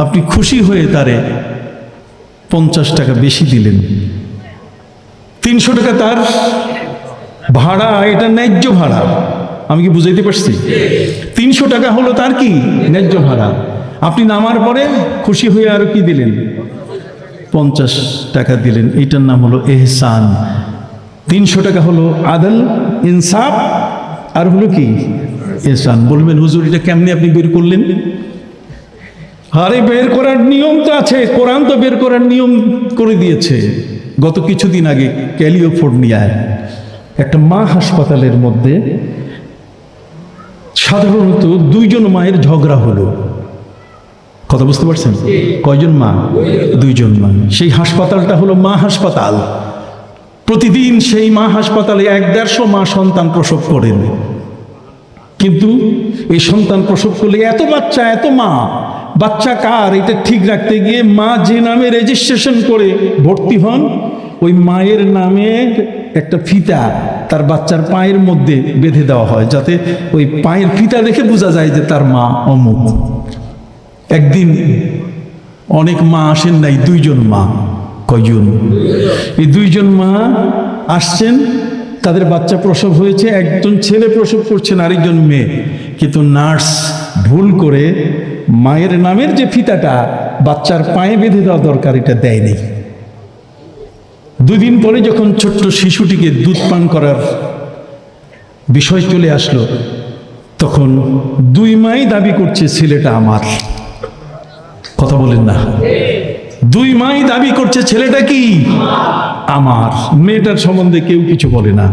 আপনি খুশি হয়ে তারে 50 টাকা বেশি দিলেন, 300 টাকা তার ভাড়া, এটা ন্যায্য ভাড়া। আমি কি বুঝাইতে পারছি? 300 টাকা হলো তার কি ন্যায্য ভাড়া। আপনি নামার পরে খুশি হয়ে আরো কি দিলেন? 50 টাকা দিলেন। এটার নাম হলো এহসান। 300 টাকা হলো আদল, ইনসাফ, আর হলো কি এহসান। বলবেন হুজুর এটা কেমনে আপনি বের করলেন? আরে বের করার নিয়ম তো আছে, কোরআন তো বের করার নিয়ম করে দিয়েছে। গত কিছুদিন আগে ক্যালিফোর্নিয়ায় একটা মা হাসপাতালের মধ্যে সাধারণত 2 জন মায়ের ঝগড়া হলো। কথা বুঝতে পারছেন? কয়জন মা? 2 জন মা। সেই হাসপাতালটা হলো মা হাসপাতাল। প্রতিদিন সেই মা হাসপাতালে 150 মা সন্তান প্রসব করেন। কিন্তু এই সন্তান প্রসব করলে এত বাচ্চা, এত মা, বাচ্চা কার এটা ঠিক রাখতে গিয়ে মা যে নামে রেজিস্ট্রেশন করে ভর্তি হন, ওই মায়ের নামের একটা ফিতা তার বাচ্চার পায়ের মধ্যে বেঁধে দেওয়া হয়, যাতে ওই পায়ের ফিতা দেখে বোঝা যায় যে তার মা অমুক। একদিন অনেক মা আসেন নাই, দুইজন মা। কয়জন? এই দুইজন মা আসছেন, তাদের বাচ্চা প্রসব হয়েছে, একজন ছেলে প্রসব করছেন, আরেকজন মেয়ে। কিন্তু নার্স ভুল করে মায়ের নামের যে ফিতাটা বাচ্চার পায়ে বেঁধে দেওয়া দরকার এটা দেয়নি। 2 দিন পরে যখন ছোট্ট শিশুটিকে দুধ পান করার বিষয় চলে আসলো, তখন 2 মাই দাবি করছে ছেলেটা আমার। কথা বলেন না? 2 মাই দাবি করছে ছেলেটা কি আমার। মেয়েটার সম্বন্ধে কেউ কিছু বলে না,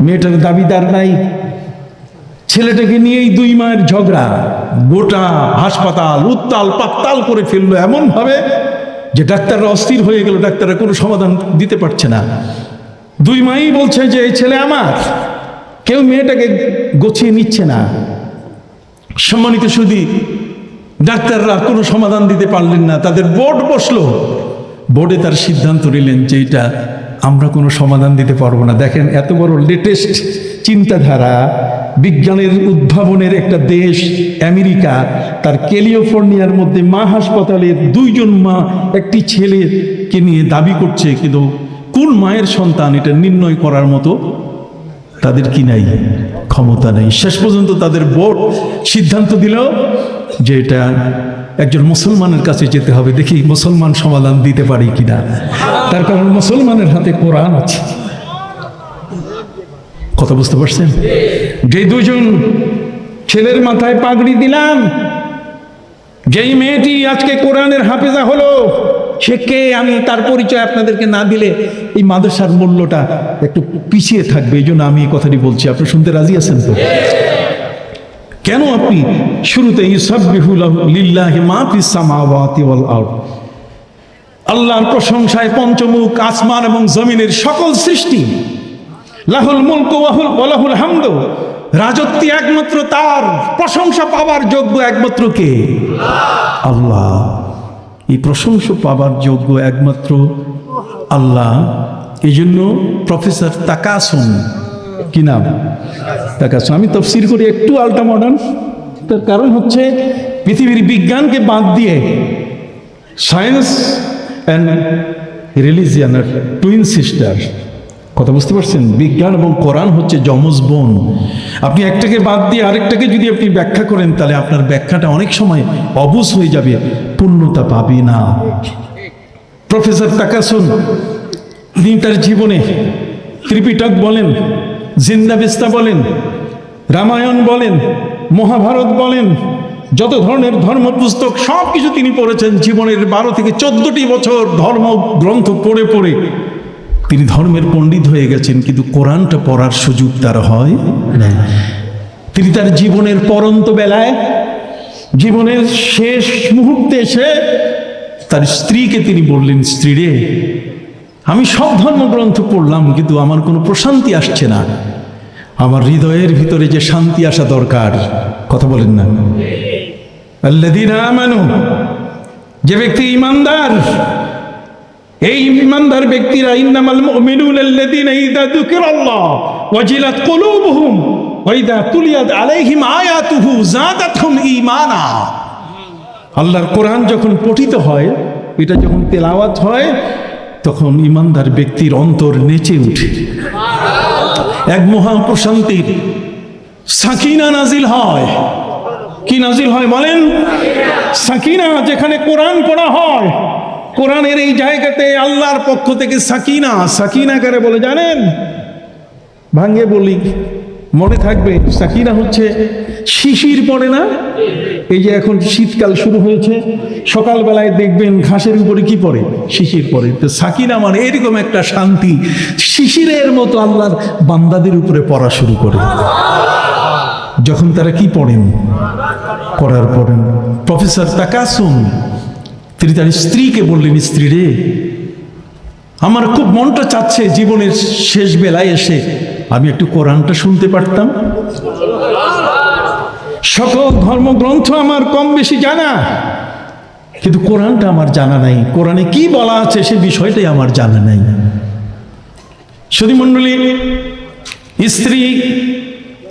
মেয়েটার দাবিদার নাই। ছেলেটাকে নিয়েই 2 মায়ের ঝগড়া, গোটা হাসপাতাল উত্তাল পাত্তাল করে ফেললো এমন ভাবে যে ডাক্তাররা অস্থির হয়ে গেল, ডাক্তাররা কোনো সমাধান দিতে পারছে না। 2 মাই বলছে যে এই ছেলে আমার, কেউ মেয়েটাকে গোছিয়ে নিচ্ছে না। সম্মানিত সুধী, ডাক্তাররা কোনো সমাধান দিতে পারলেন না, তাদের বোর্ড বসলো, বোর্ডে তার সিদ্ধান্ত নিলেন যে এটা আমরা কোনো সমাধান দিতে পারবো না। দেখেন এত বড় লেটেস্ট চিন্তাধারা, বিজ্ঞানের উদ্ভাবনের একটা দেশ আমেরিকা, তার ক্যালিফোর্নিয়ার মধ্যে মা হাসপাতালে 2 জন মা একটি ছেলেকে নিয়ে দাবি করছে, কিন্তু কোন মায়ের সন্তান এটা নির্ণয় করার মতো তাদের কি নাই, ক্ষমতা নেই। শেষ পর্যন্ত তাদের বোর্ড সিদ্ধান্ত দিল যে এটা একজন মুসলমানের কাছে যেতে হবে, দেখি মুসলমান সমাধান দিতে পারি কিনা। তার কারণ মুসলমানের হাতে কোরআন আছে। কথা বুঝতে পারছেন? যে 2 জন ছেলের মাথায় পাগড়ি দিলাম, যেই মেয়েটি আজকে কোরআনের হাফেজা হলো, সে কে আমি তার পরিচয় আপনাদেরকে না দিলে এই মাদ্রাসার মূল্যটা একটু পিছিয়ে থাকবে। এই জন্য আমি এই কথাটি বলছি, আপনি শুনতে রাজি আছেন তো? কেন আপনি শুরুতে ইউসাব্বিহু লিল্লাহি মা ফিস সামাওয়াতি ওয়াল আরদ, আল্লাহর প্রশংসায় পঞ্চমুখ আসমান এবং জমিনের সকল সৃষ্টি, লাহুল মুলকু ওয়া লাহুল হামদু, রাজত্ব একমাত্র তার, প্রশংসা পাওয়ার যোগ্য একমাত্র কে? আল্লাহ। এই প্রশংসা পাওয়ার যোগ্য একমাত্র আল্লাহ। এই জন্য প্রফেসর তাকাসুন, কি নাম? তাকাসুন। আমি তফসির করি একটু আল্টা মডার্ন, তার কারণ হচ্ছে পৃথিবীর বিজ্ঞানকে বাদ দিয়ে সায়েন্স অ্যান্ড রিলিজিয়ান আর টুইন সিস্টার। কথা বুঝতে পারছেন? বিজ্ঞান এবং কোরআন হচ্ছে যমজ বোন। আপনি একটাকে বাদ দিয়ে আরেকটাকে যদি আপনি ব্যাখ্যা করেন, তাহলে আপনার ব্যাখ্যাটা অনেক সময় অবুঝ হয়ে যাবে, পূর্ণতা পাবে না। প্রফেসর তাকাসুন তিনি তার জীবনে ত্রিপিটক বলেন, জিন্দাবিস্তা বলেন, রামায়ণ বলেন, মহাভারত বলেন, যত ধরনের ধর্ম পুস্তক সব কিছু তিনি পড়েছেন। জীবনের 12 থেকে 14টি বছর ধর্ম গ্রন্থ পড়ে পড়ে তিনি ধর্মের পণ্ডিত হয়ে গেছেন, কিন্তু কোরআনটা পড়ার সুযোগ তার হয় না। তিনি তার জীবনের পরন্ত বেলায়, জীবনের শেষ মুহূর্তে এসে তার স্ত্রীকে তিনি বললেন, স্ত্রী রে, আমি সব ধর্মগ্রন্থ পড়লাম, কিন্তু আমার কোনো প্রশান্তি আসছে না। আমার হৃদয়ের ভিতরে যে শান্তি আসা দরকার, কথা বলেন না? আল্লাযীনা আমানু, যে ব্যক্তি ঈমানদার, এই ঈমানদার ব্যক্তিরা, ইন্নামাল মুমিনুনা আল্লাযীনা ইযা যুকিরাল্লাহ ওয়াজিলাত কুলুবুহুম ওয়া ইযা তুলিয়াত আলাইহিম আয়াতুহু যাদাতহুম ঈমানা। আল্লাহর কোরআন যখন পঠিত হয়, এটা যখন তেলাওয়াত হয়, তখন ঈমানদার ব্যক্তির অন্তর নেচে ওঠে, এক মহা প্রশান্তির সাকিনা নাজিল হয়। কি নাজিল হয় বলেন? সাকিনা। যেখানে কোরআন পড়া হয়, কোরআনের এই জায়গাতে আল্লাহর পক্ষ থেকে সাকিনা। সাকিনা কারে বলে জানেন? ভাঙ্গে বলি, মনে থাকবে। সাকিনা হচ্ছে শিশির পড়ে না, এই যে এখন শীতকাল শুরু হয়েছে, সকালবেলায় দেখবেন ঘাসের উপরে কি পড়ে? শিশির পড়ে। তো সাকিনা মানে এরকম একটা শান্তি, শিশিরের মতো আল্লাহর বান্দাদের উপরে পড়া শুরু করে যখন তারা কি পড়েন? পড়ার পড়েন। প্রফেসর তাকাসুন তিনি তার স্ত্রীকে বললেন, স্ত্রী রে, আমার খুব মনটা চাচ্ছে জীবনের শেষ বেলায় এসে আমি একটু কোরআনটা শুনতে পারতাম। সকল ধর্মগ্রন্থ আমার কম বেশি জানা, কিন্তু কোরআনটা আমার জানা নাই। কোরআনে কি বলা আছে সে বিষয়টাই আমার জানা নাই। সুধীমণ্ডলী, স্ত্রী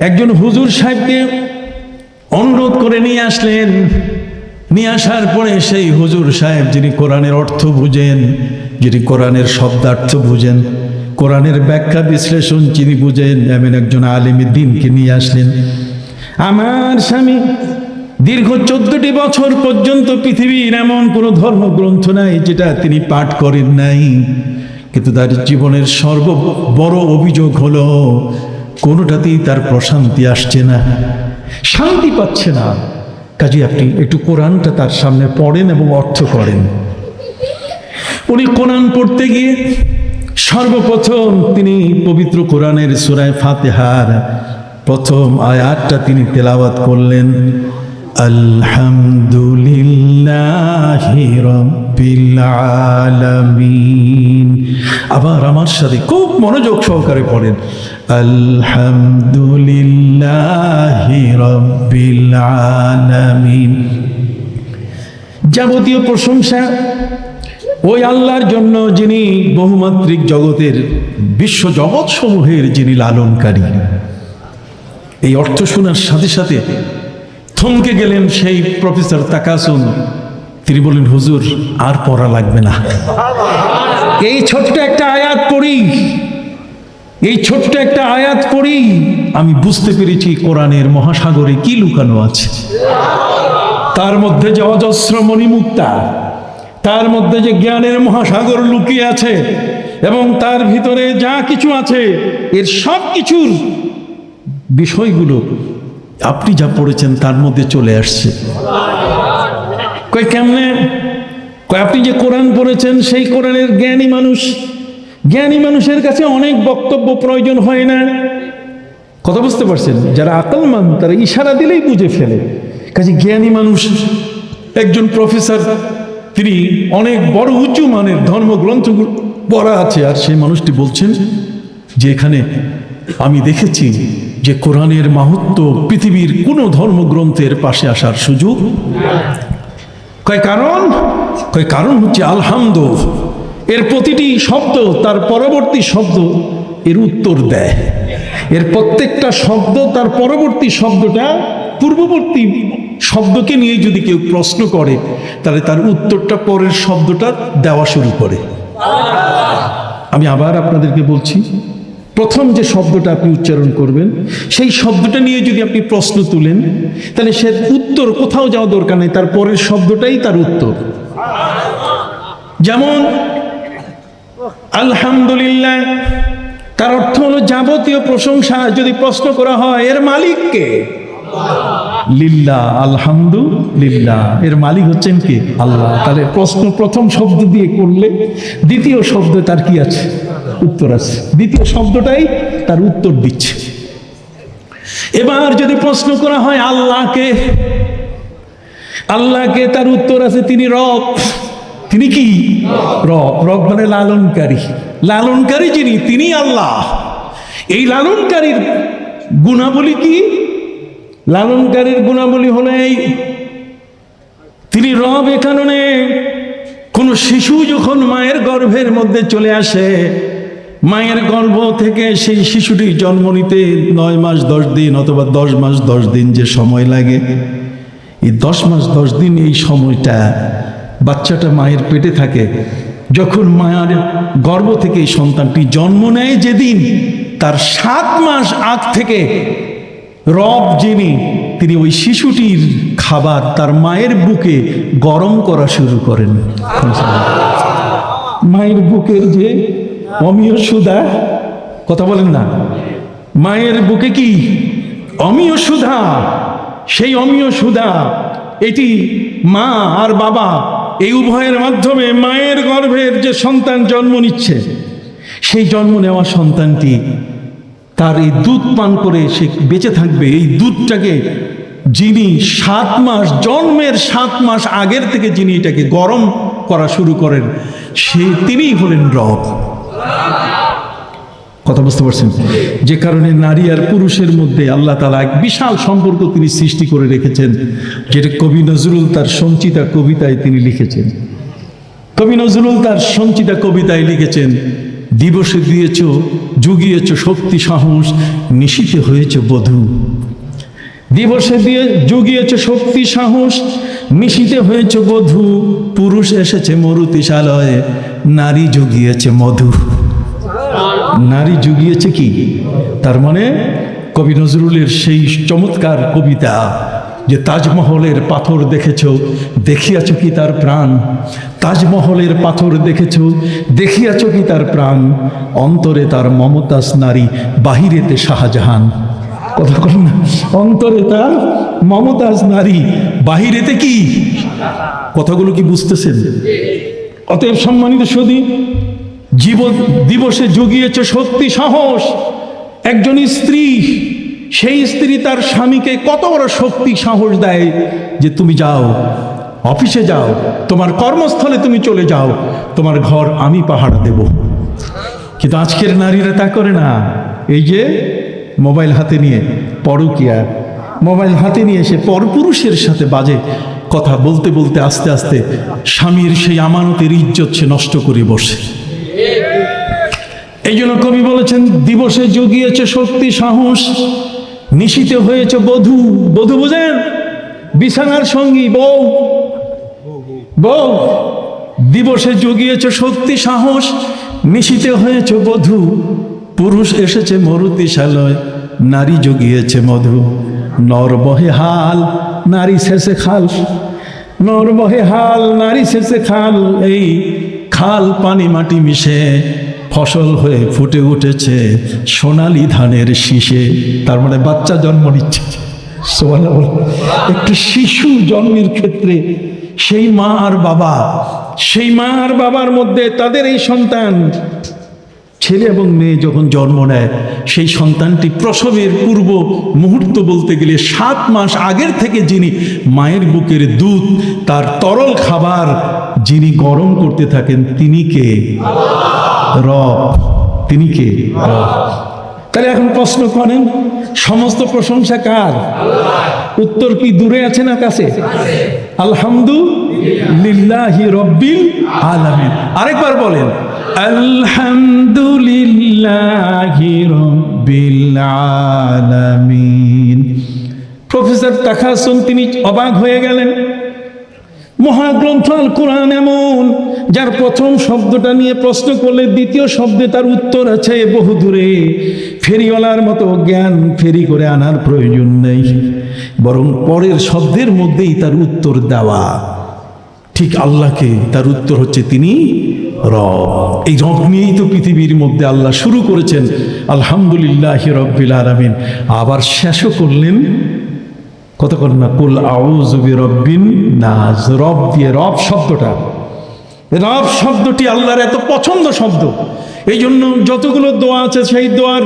একজন হুজুর সাহেবকে অনুরোধ করে নিয়ে আসলেন। নিয়ে আসার পরে সেই হুজুর সাহেব, যিনি কোরআনের অর্থ বুঝেন, যিনি কোরআনের শব্দার্থ বুঝেন, কোরআনের ব্যাখ্যা বিশ্লেষণ যিনি বুঝেন, এমন একজন আলেমের দিনকে নিয়ে আসলেন। আমার স্বামী দীর্ঘ 14টি বছর পর্যন্ত পৃথিবীর এমন কোনো ধর্মগ্রন্থ নাই যেটা তিনি পাঠ করেন নাই, কিন্তু তার জীবনের বড় অভিযোগ হলো কোনোটাতেই তার প্রশান্তি আসছে না, শান্তি পাচ্ছে না। কাজে আপনি একটু কোরআনটা তার সামনে পড়েন এবং অর্থ করেন। উনি কোরআন পড়তে গিয়ে সর্বপ্রথম তিনি পবিত্র কোরআনের সূরা ফাতিহার প্রথম আয়াতটা তিনি তেলাওয়াত করলেন, আলহামদুলিল্লাহি রাব্বিল আলামিন। আবার আমার সাথে খুব মনোযোগ সহকারে পড়েন, আলহামদুলিল্লাহি রাব্বিল আলামিন। যাবতীয় প্রশংসা ওই আল্লাহর জন্য, যিনি বহুমাত্রিক জগতের বিশ্ব জগৎ সমূহের যিনি লালনকারী। এই অর্থ শোনার সাথে সাথে থমকে গেলেন সেই প্রফেসর তাকাসুম। তিনি বললেন, হুজুর আর পড়া লাগবে না, এই ছোট্ট একটা আয়াত পড়ি, এই ছোট্ট একটা আয়াত পড়ি আমি বুঝতে পেরেছি কোরআনের মহাসাগরে কি লুকানো আছে। তার মধ্যে যে অজস্র মণিমুক্তা, তার মধ্যে যে জ্ঞানের মহাসাগর লুকিয়ে আছে, এবং তার ভিতরে যা কিছু আছে এর সব কিছুর বিষয়গুলো আপনি যা পড়েছেন তার মধ্যে চলে আসছে। কই কেমনে? কই আপনি যে কোরআন পড়েছেন সেই কোরআনের জ্ঞানী মানুষ, জ্ঞানী মানুষের কাছে অনেক বক্তব্য প্রয়োজন হয় না। কথা বুঝতে পারছেন? যারা আকলমান তারা ইশারা দিলেই বুঝে ফেলে। কাজে জ্ঞানী মানুষ, একজন প্রফেসর, তিনি অনেক বড় উঁচু মানের ধর্মগ্রন্থগুলো পড়া আছে, আর সেই মানুষটি বলছেন যে এখানে আমি দেখেছি যে কোরআনের মাহাত্ম্য পৃথিবীর কোনো ধর্মগ্রন্থের পাশে আসার সুযোগ। কারণ হচ্ছে আলহামদু, এর প্রতিটি শব্দ তার পরবর্তী শব্দ এর উত্তর দেয়। এর প্রত্যেকটা শব্দ তার পরবর্তী শব্দটা পূর্ববর্তী শব্দকে নিয়ে যদি কেউ প্রশ্ন করে, তাহলে তার উত্তরটা পরের শব্দটা দেওয়া শুরু করে। আমি আবার আপনাদেরকে বলছি, প্রথম যে শব্দটা আপনি উচ্চারণ করবেন সেই শব্দটা নিয়ে যদি আপনি প্রশ্ন তুলেন, তাহলে সে উত্তর কোথাও যাওয়া দরকার নেই, তার পরের শব্দটাই তার উত্তর। যেমন আলহামদুলিল্লাহ, তার অর্থ হলো যাবতীয় প্রশংসা। যদি প্রশ্ন করা হয় এর মালিক কে? লিল্লাহ, আলহামদুলিল্লাহ, এর মালিক হচ্ছেন কে? আল্লাহ। তাহলে প্রশ্ন প্রথম শব্দ দিয়ে করলে দ্বিতীয় শব্দ তার কি আছে? উত্তর আছে। দ্বিতীয় শব্দটাই তার উত্তর দিচ্ছে। এবার যদি প্রশ্ন করা হয় আল্লাহকে, আল্লাহকে, তার উত্তর আছে তিনি রব। তিনি কি? রব। রব মানে লালনকারী। লালনকারী যিনি, তিনি আল্লাহ। এই লালনকারীর গুণাবলী কি? লালনকারীর গুণাবলী হলো এই, তিনি রব এ কারণে কোন শিশু যখন মায়ের গর্ভের মধ্যে চলে আসে, মায়ের গর্ভ থেকে সেই শিশুটি জন্ম নিতে 9 মাস 10 দিন অথবা 10 মাস 10 দিন যে সময় লাগে, এই 10 মাস 10 দিন এই সময়টা বাচ্চাটা মায়ের পেটে থাকে। যখন মায়ের গর্ভ থেকে এই সন্তানটি জন্ম নেয়, যেদিন তার 7 মাস আগ থেকে রব যিনি, তিনি ওই শিশুটির খাবার তার মায়ের বুকে গরম করা শুরু করেন। মায়ের বুকের যে অমীয় সুধা, কথা বলেন না, মায়ের বুকে কি অমীয় সুধা, সেই অমীয় সুধা এটি মা আর বাবা এই উভয়ের মাধ্যমে মায়ের গর্ভের যে সন্তান জন্ম নিচ্ছে, সেই জন্ম নেওয়া সন্তানটি তার এই দুধ পান করে সে বেঁচে থাকবে। এই দুধটাকে যিনি 7 মাস, জন্মের 7 মাস আগের থেকে যিনি এটাকে গরম করা শুরু করেন, তিনিই হলেন রব। কথা বুঝতে পারছেন? যে কারণে নারী আর পুরুষের মধ্যে আল্লাহ তাআলা এক বিশাল সম্পর্ক তিনি সৃষ্টি করে রেখেছেন, যেটা কবি নজরুল তার সঞ্চিতা কবিতায় তিনি লিখেছেন। কবি নজরুল তার সঞ্চিতা কবিতায় লিখেছেন দিবসে দিয়েছ জুগিয়েছ শক্তি সাহস, নিশীথে হয়েছে বধূ। দিবসে দিয়ে জুগিয়েছ শক্তি সাহস, নিশীথে হয়েছে বধূ। পুরুষ এসেছে মরুতিশালয়ে, নারী জুগিয়েছে মধু। নারী জুগিয়েছে কি? তার মানে কবি নজরুলের সেই চমৎকার কবিতা যে তাজমহলের পাথর দেখেছ, দেখিয়াছ কি তার প্রাণ। তাজমহলের পাথর দেখেছ, দেখিয়াছ কি তার প্রাণ। অন্তরে তার মমতাজ নারী, বাহিরেতে শাহজাহান। কথা বল না, অন্তরে তার মমতাজ নারী, বাহিরেতে কি? কথাগুলো কি বুঝতেছেন? অতএব সম্মানিত সুধী, দিবসে জুগিয়েছে শক্তি সাহস। একজন স্ত্রী, সেই স্ত্রী তার স্বামীকে কত বড় শক্তি সাহস দেয় যে তুমি যাও, অফিসে যাও, তোমার কর্মস্থলে তুমি চলে যাও, তোমার ঘর আমি পাহারা দেব। কিন্তু আজকের নারীরা তা করে না। এই যে মোবাইল হাতে নিয়ে পরকীয়া, মোবাইল হাতে নিয়ে এসে পরপুরুষের সাথে বাজে কথা বলতে বলতে আস্তে আস্তে স্বামীর সেই আমানতের ইজ্জত সে নষ্ট করে বসে। এই জন্য কবি বলেছেন, দিবসে জুগিয়েছে শক্তি সাহস, নিশীথে হয়েছে বধূ। বধূ বোঝেন? বিছানার সঙ্গী, বউ। বউ দিবসে জুগিয়েছে শক্তি সাহস, নিশীথে হয়েছে বধূ। পুরুষ এসেছে মরুতিশালয়, নারী জুগিয়েছে মধু। নর বহে হাল, নারী শেষে খাল। নর বহে হাল, নারী শেষে খাল। এই খাল পানি মাটি মিশে ফসল হয়ে ফুটে উঠেছে সোনালি ধানের শীষে। তার মানে বাচ্চা জন্ম নিচ্ছে। একটু শিশু জন্মের ক্ষেত্রে সেই মা আর বাবা, সেই মা আর বাবার মধ্যে তাদের এই সন্তান, ছেলে এবং মেয়ে যখন জন্ম নেয়, সেই সন্তানটি প্রসবের পূর্ব মুহূর্ত বলতে গেলে 7 মাস আগের থেকে যিনি মায়ের বুকের দুধ, তার তরল খাবার যিনি গরম করতে থাকেন, তিনি কে? রব। তিনি কে? রব। তাহলে এখন প্রশ্ন করেন, সমস্ত প্রশংসা কার? উত্তর কি দূরে আছে না কাছে? আলহামদুলিল্লাহি রব্বিল আলামিন। আরেকবার বলেন, আলহামদুলিল্লাহি রব্বিল আলামিন। প্রফেসর তাকাসুম তিনি অবাক হয়ে গেলেন। মহাগ্রন্থ আল কোরআন এমন, যার প্রথম শব্দটা নিয়ে প্রশ্ন করলে দ্বিতীয় শব্দে তার উত্তর আছে বহু দূরে। ফেরিওয়ালার মতো জ্ঞান ফেরি করে আনার প্রয়োজন নেই, বরং পরের শব্দের মধ্যেই তার উত্তর দেওয়া। ঠিক আল্লাহকে তার উত্তর হচ্ছে তিনি রব। এই রব নিয়েই তো পৃথিবীর মধ্যে আল্লাহ শুরু করেছেন আলহামদুলিল্লাহি রব্বিল আলামিন, আবার শেষও করলেন কতক্ষণ না, কুল আউযু বিরব্বিন নাস। রব দিয়ে, রব শব্দটা, রব শব্দটি আল্লাহর এত পছন্দ শব্দ। এই জন্য যতগুলো দোয়া আছে, সেই দোয়ার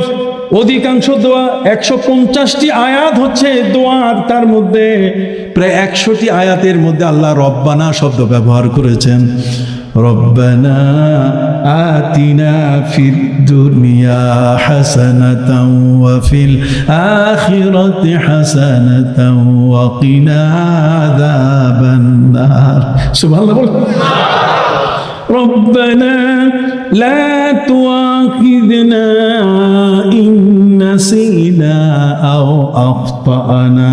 অধিকাংশ দোয়া, 150টি আয়াত হচ্ছে দোয়ার, তার মধ্যে প্রায় 100টি আয়াতের মধ্যে আল্লাহ রব্বানা শব্দ ব্যবহার করেছেন। রব্বানা আতিনা ফিদ দুনিয়া হাসানাতাও ওয়া ফিল আখিরাতি হাসানাতাও ওয়া কিনা আযাবান নার। সুবহানাল্লাহ বল। রব্বানা লা তুআখিযনা ইন নাসিনা আও আখতানা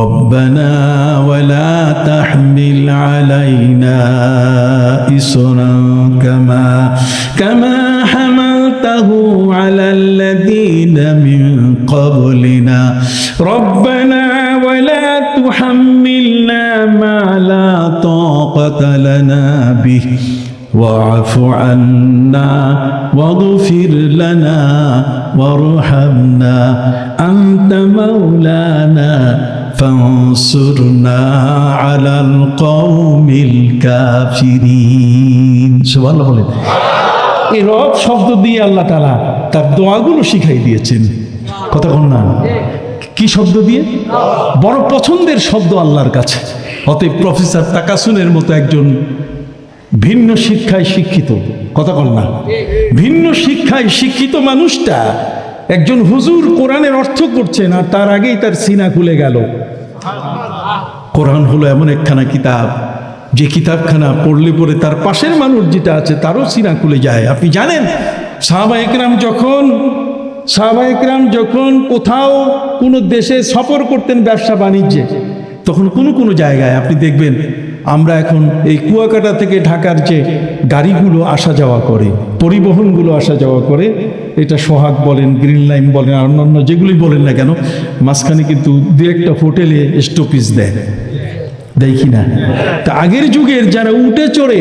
ربنا ولا تحمل علينا إصرا كما حملته على الذين من قبلنا ربنا ولا تحملنا ما لا طاقة لنا به واعف عنا واغفر لنا وارحمنا أنت مولانا فانصرنا على القوم الكافرين। সুবহানাল্লাহ বলেন। এই রব শব্দ দিয়ে আল্লাহ তাআলা তার দোয়াগুলো শিখাই দিয়েছেন। কথা বল না, কি শব্দ দিয়ে? বড় পছন্দের শব্দ আল্লাহর কাছে। অতএব প্রফেসর তাকাসুনের মতো একজন ভিন্ন শিক্ষায় শিক্ষিত, কথা বল না, ভিন্ন শিক্ষায় শিক্ষিত মানুষটা, একজন হুজুর কোরআনের অর্থ করছেন আর তার আগেই তার সিনা খুলে গেল। কোরআন হলো এমন একখানা কিতাব, যে কিতাবখানা পড়লে পরে তার পাশের মানুষ যেটা আছে তারও সিনা খুলে যায়। আপনি জানেন সাহাবা একরাম যখন কোথাও কোনো দেশে সফর করতেন ব্যবসা বাণিজ্যে, তখন কোনো জায়গায় আপনি দেখবেন, আমরা এখন এই কুয়াকাটা থেকে ঢাকার যে গাড়িগুলো আসা যাওয়া করে, পরিবহনগুলো আসা যাওয়া করে, এটা সোহাগ বলেন, গ্রিন লাইন বলেন, আর অন্যান্য যেগুলি বলেন না কেন, মাঝখানে কিন্তু দু একটা হোটেলে স্টপেজ দেয় কি না? তা আগের যুগের যারা উটে চড়ে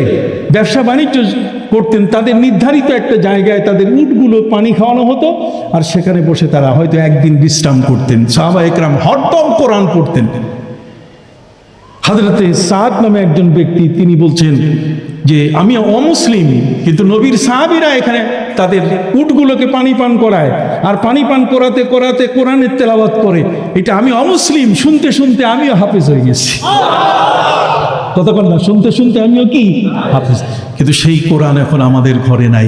ব্যবসা বাণিজ্য করতেন, তাদের নির্ধারিত একটা জায়গায় তাদের উটগুলো পানি খাওয়ানো হতো, আর সেখানে বসে তারা হয়তো একদিন বিশ্রাম করতেন। সাহাবা একরাম হরদম কোরআন পড়তেন। হযরতে সাদ নামে একজন ব্যক্তি, তিনি বলছেন যে আমি অমুসলিম, কিন্তু নবীর সাহাবীরা এখানে তাদের উটগুলোকে পানি পান করায়, আর পানি পান করাতে করাতে কোরআনের তেলাওয়াত করে। এটা আমি অমুসলিম, শুনতে শুনতে আমিও হাফেজ হয়ে গেছি। কতক্ষণ না, শুনতে শুনতে আমিও কি হাফেজ। কিন্তু সেই কোরআন এখন আমাদের ঘরে নাই।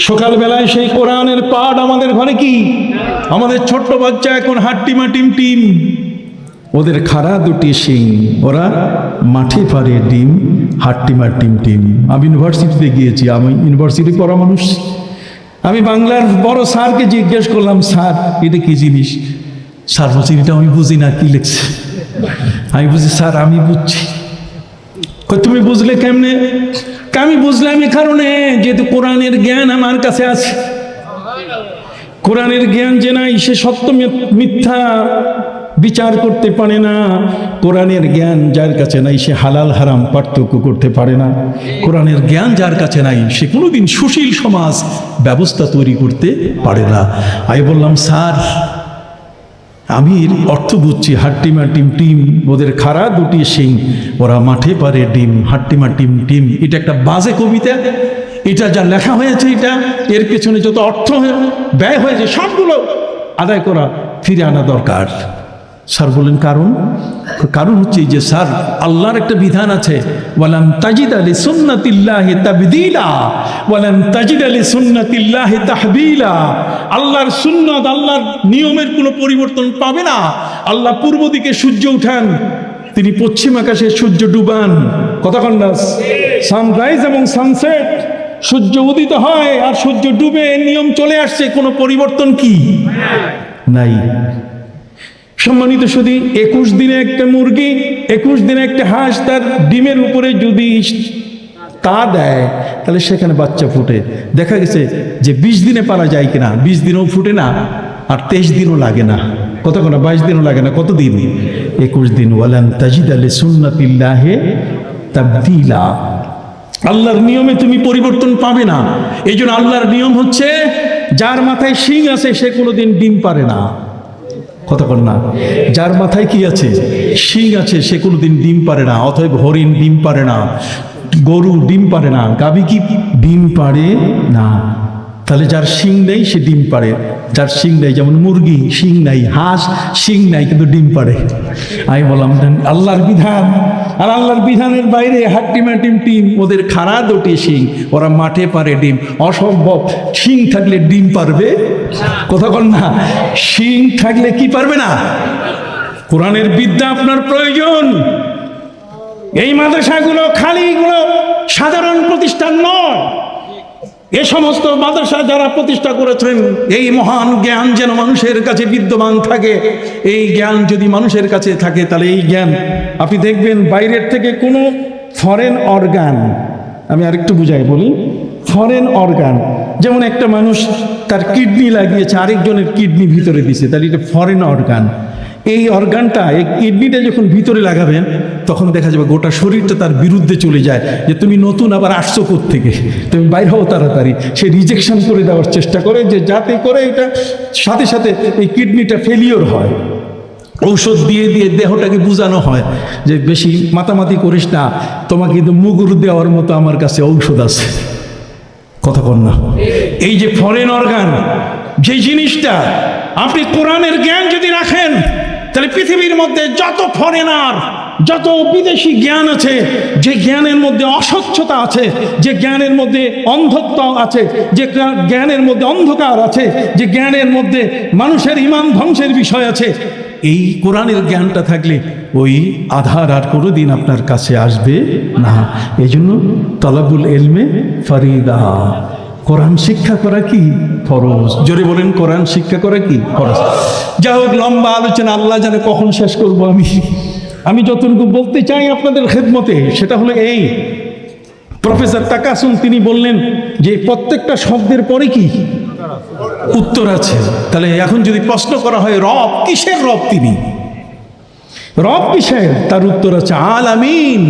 সকালবেলায় সেই কোরআনের পাঠ আমাদের ঘরে কি? আমাদের ছোট্ট বাচ্চা এখন হাট্টিমা টিম টিম, ওদের খাড়া দুটি শিং, ওরা মাঠে পারে ডিম, হাট্টিমা টিম টিম। আমি ইউনিভার্সিটিতে গিয়েছি, আমি ইউনিভার্সিটি পড়া মানুষ। আমি বাংলার বড় স্যারকে জিজ্ঞেস করলাম, স্যার এটা কি জিনিস? স্যার বলছি এটা আমি বুঝি না, কি লিখছে? আমি বুঝি স্যার, আমি বুঝছি। তুমি বুঝলে কেমনে? আমি বুঝলাম এই কারণে, যেহেতু কোরআনের জ্ঞান আমার কাছে আছে। কোরআনের জ্ঞান যে নাই, সে সত্য মিথ্যা বিচার করতে পারে না। কোরআনের জ্ঞান যার কাছে নাই, সে হালাল হারাম পার্থক্য করতে পারে না। কোরআনের জ্ঞান যার কাছে নাই, সে কোনোদিন সুশীল সমাজ ব্যবস্থা তৈরি করতে পারে না। আমি বললাম, স্যার আমি অর্থ বুঝছি, হাট্টিমা টিম টিম, ওদের খাড়া দুটি শিং, ওরা মাঠে পারে ডিম, হাট্টিমা টিম টিম। এটা একটা বাজে কবিতা। এটা যা লেখা হয়েছে, এটা এর পেছনে যত অর্থ ব্যয় হয়েছে সবগুলো আদায় করা, ফিরে আনা দরকার। স্যার বলেন কারণ হচ্ছে যে স্যার, আল্লাহর একটা বিধান আছে, ওয়ালান তাজিদ আলি সুন্নাতিল্লাহি তাবদীলা ওয়ালান তাজিদ আলি সুন্নাতিল্লাহি তাহবিলা। আল্লাহর সুন্নাত, আল্লাহর নিয়মের কোনো পরিবর্তন পাবে না। আল্লাহ পূর্ব দিকে সূর্য উঠান, তিনি পশ্চিম আকাশে সূর্য ডুবান। কতক্ষণ না? সানরাইজ এবং সানসেট, সূর্য উদিত হয় আর সূর্য ডুবে, নিয়ম চলে আসছে, কোনো পরিবর্তন কি নাই। সম্মানিত শুধু 21 দিনে একটা মুরগি, 21 দিনে একটা হাঁস তার ডিমের উপরে যদি তা দেয়, তাহলে সেখানে বাচ্চা ফুটে। দেখা গেছে যে 20 দিনে পারা যায় কিনা, 20 দিনও ফুটে না, আর 23 দিনও লাগে না। কতক্ষণ? 22 দিনও লাগে না। কত দিন? 21 দিন। ওয়ালান তাজিদা লিসুন্নাতিল্লাহি তাবদীলা। আল্লাহর নিয়মে তুমি পরিবর্তন পাবে না। এই জন্য আল্লাহর নিয়ম হচ্ছে, যার মাথায় শিং আছে সে কোনোদিন ডিম পারে না। কতক্ষণ না? যার মাথায় কি আছে? শিং আছে, সে কোনোদিন ডিম পারে না। অতএব হরিণ ডিম পারে না, গরু ডিম পারে না, গাভী কি ডিম পারে না। তাহলে যার শিং নেই সে ডিম পারে, যার শিং নেই, যেমন মুরগি শিং নাই, হাঁস শিং নাই, কিন্তু ডিম পারে। আমি বললাম আল্লাহর বিধান, আর আল্লাহর বিধানের বাইরে হাট্টিমা টিম টিম, ওদের খাড়া দুটি শিং, ওরা মাঠে পারে ডিম। অসম্ভব। শিং থাকলে ডিম পারবে? কতক্ষণ না? শিং থাকলে কি পারবে না? কোরআনের বিদ্যা আপনার প্রয়োজন। এই মাদ্রাসাগুলো খালিগুলো সাধারণ প্রতিষ্ঠান নয়। এ সমস্ত মাদ্রাসা যারা প্রতিষ্ঠা করেছেন, এই মহান জ্ঞান যেন মানুষের কাছে বিদ্যমান থাকে। এই জ্ঞান যদি মানুষের কাছে থাকে, তাহলে এই জ্ঞান আপনি দেখবেন বাইরের থেকে কোনো ফরেন অর্গান, আমি আরেকটু বুঝাই বলি, ফরেন অর্গান, যেমন একটা মানুষ তার কিডনি লাগিয়েছে, আরেকজনের কিডনি ভিতরে দিছে, তাহলে এটা ফরেন অর্গান। এই অর্গানটা, এই কিডনিটা যখন ভিতরে লাগাবেন, তখন দেখা যাবে গোটা শরীরটা তার বিরুদ্ধে চলে যায়, যে তুমি নতুন আবার আসছো কোত্থেকে, তুমি বাইর হও তাড়াতাড়ি। সে রিজেকশন করে দেওয়ার চেষ্টা করে, যে যাতে করে এটা সাথে সাথে এই কিডনিটা ফেলিওর হয়। ঔষধ দিয়ে দিয়ে দেহটাকে বুঝানো হয় যে বেশি মাতামাতি করিস না, তোমাকে কিন্তু মুগুর দেওয়ার মতো আমার কাছে ঔষধ আছে। কতক্ষণ না? এই যে ফরেন অর্গান, যে জিনিসটা, আপনি কোরআনের জ্ঞান যদি রাখেন, তাহলে পৃথিবীর মধ্যে যত ফরেনার, যত বিদেশি জ্ঞান আছে, যে জ্ঞানের মধ্যে অস্বচ্ছতা আছে, যে জ্ঞানের মধ্যে অন্ধত্ব আছে, যে জ্ঞানের মধ্যে অন্ধকার আছে, যে জ্ঞানের মধ্যে মানুষের ঈমান ধ্বংসের বিষয় আছে, এই কোরআনের জ্ঞানটা থাকলে ওই আধার আর কোনোদিন আপনার কাছে আসবে না। এই জন্য তলাবুল ইলমে ফরিদা, কোরআন শিক্ষা করা কি ফরজ? জোরে বলেন, কোরআন শিক্ষা করা কি ফরজ? যা হোক, লম্বা আলোচনা, আল্লাহ জানে কখন শেষ করব। আমি যতটুকু বলতে চাই আপনাদের খেদমতে, সেটা হলো এই, প্রফেসর তাকাসুম তিনি বললেন যে প্রত্যেকটা শব্দের পরে কি উত্তর আছে। তাহলে এখন যদি প্রশ্ন করা হয় রব কিসের রব, তিনি রব কিসের, তার উত্তর আছে আলামিন।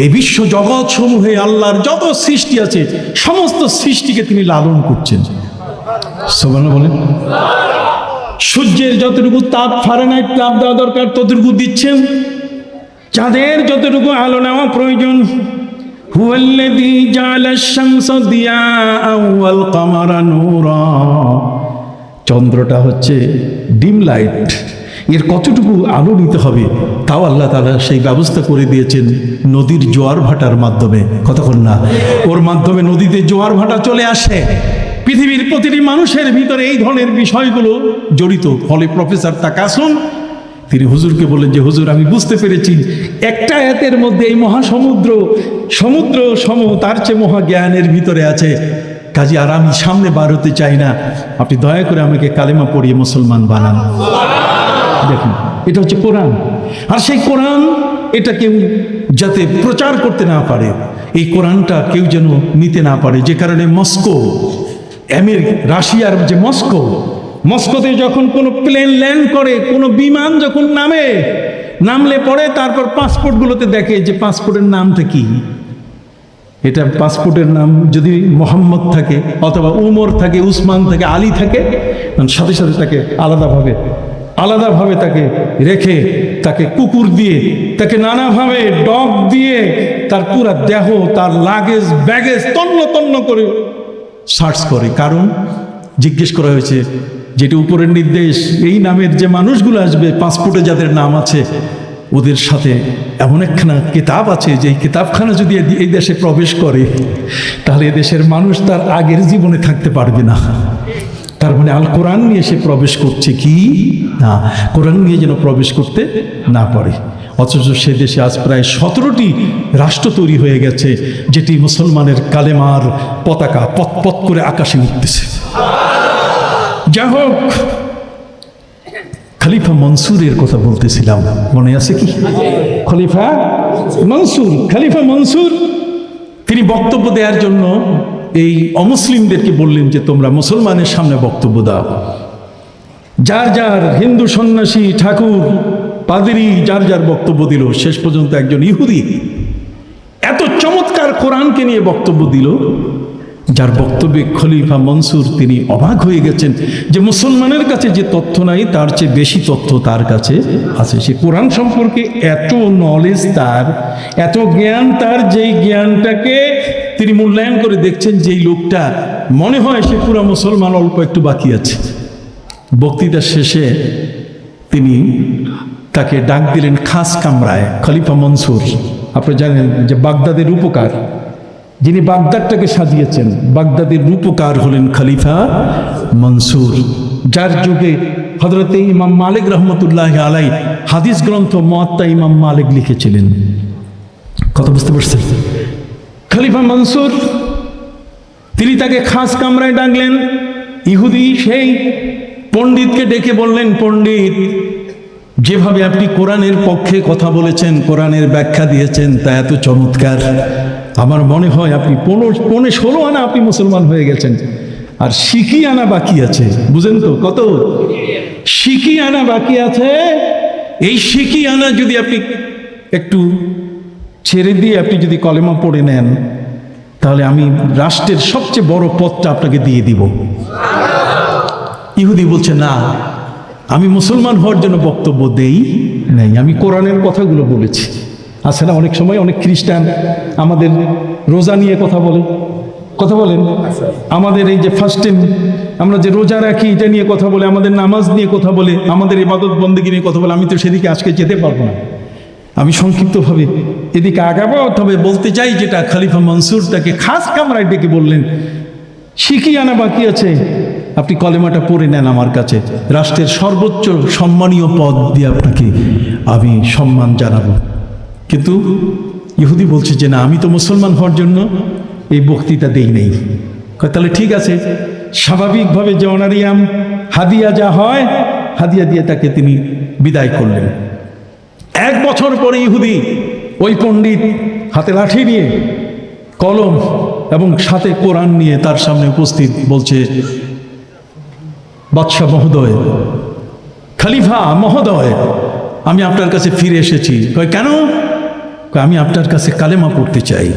এই বিশ্ব জগৎ সমূহে আল্লাহর যত সৃষ্টি আছে সমস্ত সৃষ্টিকে তিনি লালন করছেন। সুবহানাল্লাহ বলেন। সূর্যের যতটুকু তাপ ফারেনহাইট তাপ দেওয়া দরকার ততটুকু দিচ্ছেন, চাঁদের যতটুকু আলো নেওয়া প্রয়োজন। হুয়াল্লাযী জাআলাশ শামসা দিয়াআন ওয়াল কামারা নূরা, চন্দ্রটা হচ্ছে ডিম লাইট, এর কতটুকু আলো নিতে হবে তাও আল্লাহ তাআলা সেই ব্যবস্থা করে দিয়েছেন নদীর জোয়ার ভাটার মাধ্যমে। কতক্ষণ না, ওর মাধ্যমে নদীতে জোয়ার ভাটা চলে আসে। পৃথিবীর প্রতিটি মানুষের ভিতরে এই ধরনের বিষয়গুলো জড়িত। ফলে প্রফেসর তাকাসুম তিনি হুজুরকে বললেন যে হুজুর, আমি বুঝতে পেরেছি একটা আয়াতের মধ্যে এই মহাসমুদ্র সমুদ্র সম তার চেয়ে মহাজ্ঞানের ভিতরে আছে, কাজে আর আমি সামনে বার হতে চাই না, আপনি দয়া করে আমাকে কালেমা পড়িয়ে মুসলমান বানান। দেখুন, এটা হচ্ছে কোরআন। আর সেই কোরআন এটা কেউ যাতে প্রচার করতে না পারে, এই কোরআনটা কেউ যেন নিতে না পারে, যে কারণে মস্কো, রাশিয়ার যে মস্কোতে যখন কোনো প্লেন ল্যান্ড করে, কোনো বিমান যখন নামলে পরে তারপর পাসপোর্টগুলোতে দেখে যে পাসপোর্টের নামটা কি। এটা পাসপোর্টের নাম যদি মোহাম্মদ থাকে অথবা উমর থাকে, উসমান থাকে, আলী থাকে, সাথে সাথে তাকে আলাদাভাবে তাকে রেখে, তাকে কুকুর দিয়ে, তাকে নানাভাবে ডগ দিয়ে তার পুরা দেহ, তার লাগেজ ব্যাগেজ তন্ন তন্ন করে সার্চ করে। কারণ জিজ্ঞেস করা হয়েছে যেটা উপরের নির্দেশ, এই নামের যে মানুষগুলো আসবে পাসপোর্টে যাদের নাম আছে ওদের সাথে এমন একখানা কিতাব আছে যে এই কিতাবখানা যদি এই দেশে প্রবেশ করে তাহলে এদেশের মানুষ তার আগের জীবনে থাকতে পারবে না। তার মানে আল কোরআন নিয়ে সে প্রবেশ করছে কি না, কোরআন নিয়ে যেন প্রবেশ করতে না পারে। অথচ সে দেশে আজ প্রায় 17টি রাষ্ট্র তৈরি হয়ে গেছে, যেটি মুসলমানের কালেমার পতাকা পথ পথ করে আকাশে উঠতেছে। যা হোক, খলিফা মনসুরের কথা বলতেছিলাম, মনে আছে কি? খলিফা মনসুর তিনি বক্তব্য দেওয়ার জন্য এই অমুসলিমদেরকে বললেন যে তোমরা মুসলমানের সামনে বক্তব্য দাও। যার যার হিন্দু সন্ন্যাসী, ঠাকুর, পাদ্রী যার যার বক্তব্য দিল। শেষ পর্যন্ত একজন ইহুদি এত চমৎকার কোরআনকে নিয়ে বক্তব্য দিল, যার বক্তব্যে খলিফা মনসুর তিনি অবাক হয়ে গেছেন যে মুসলমানের কাছে যে তথ্য নাই তার চেয়ে বেশি তথ্য তার কাছে আছে। সে কোরআন সম্পর্কে এত নলেজ তার, এত জ্ঞান তার, যেই জ্ঞানটাকে তিনি মূল্যায়ন করে দেখছেন যেই লোকটা মনে হয় সে পুরো মুসলমান, অল্প একটু বাকি আছে। বক্তৃতার শেষে তিনি তাকে ডাক দিলেন খাস কামরায়। খলিফা মনসুর, আপনি জানেন যে বাগদাদের রূপকার, যিনি বাগদাদটাকে সাজিয়েছেন, বাগদাদের রূপকার হলেন খলিফা মনসুর, যার যুগে হযরতে ইমাম মালিক রহমতুল্লাহ আলাই হাদিস গ্রন্থ মুয়াত্তা ইমাম মালিক লিখেছিলেন। কথা বুঝতে পারছেন? খলিফা মনসুর তিনি তাকে খাস কামরায় ডাকলেন। ইহুদি সেই পণ্ডিতকে ডেকে বললেন, পণ্ডিত, যেভাবে আপনি কোরআনের পক্ষে কথা বলেছেন, কোরআনের ব্যাখ্যা দিয়েছেন তা এত চমৎকার, আমার মনে হয় আপনি 16 আনা আপনি মুসলমান হয়ে গেছেন, আর শিকি আনা বাকি আছে। বুঝেন তো কত শিকি আনা বাকি আছে? এই শিকি আনা যদি আপনি একটু ছেড়ে দিয়ে আপনি যদি কলেমা পড়ে নেন তাহলে আমি রাষ্ট্রের সবচেয়ে বড় পদটা আপনাকে দিয়ে দিব। ইহুদি বলছে, না, আমি মুসলমান হওয়ার জন্য বক্তব্য দেই নাই, আমি কোরআনের কথাগুলো বলেছি। আছে না অনেক সময় অনেক খ্রিস্টান আমাদের রোজা নিয়ে কথা বলেন, আমাদের এই যে ফাস্টিং আমরা যে রোজা রাখি এটা নিয়ে কথা বলে, আমাদের নামাজ নিয়ে কথা বলে, আমাদের ইবাদত বন্দেগী নিয়ে কথা বলে। আমি তো সেদিকে আজকে যেতে পারবো না, আমি সংক্ষিপ্তভাবে এদিকে আগাবো। তবে বলতে চাই যেটা খলিফা মনসুর তাকে খাস কামরায় ডেকে বললেন, শিখি আনা বাকি আছে, আপনি কলেমাটা পড়ে নেন আমার কাছে, রাষ্ট্রের সর্বোচ্চ সম্মানীয় পদ দিয়ে আপনাকে আমি সম্মান জানাবো। কিন্তু ইহুদি বলছে যে না, আমি তো মুসলমান হওয়ার জন্য এই বক্তৃতা দেই নেই, তাহলে ঠিক আছে, স্বাভাবিকভাবে যে অনারিয়াম হাদিয়া যা হয়, হাদিয়া দিয়ে তাকে তিনি বিদায় করলেন। 1 বছর পরে ইহুদি ওই পণ্ডিত হাতে লাঠি নিয়ে, কলম এবং সাথে কোরআন নিয়ে তার সামনে উপস্থিত, বলছে, বাদশাহ মহোদয়, খলিফা মহোদয়, আমি আপনার কাছে ফিরে এসেছি। কয় কেন? আমি আপনার কাছে কালেমা পড়তে চাই।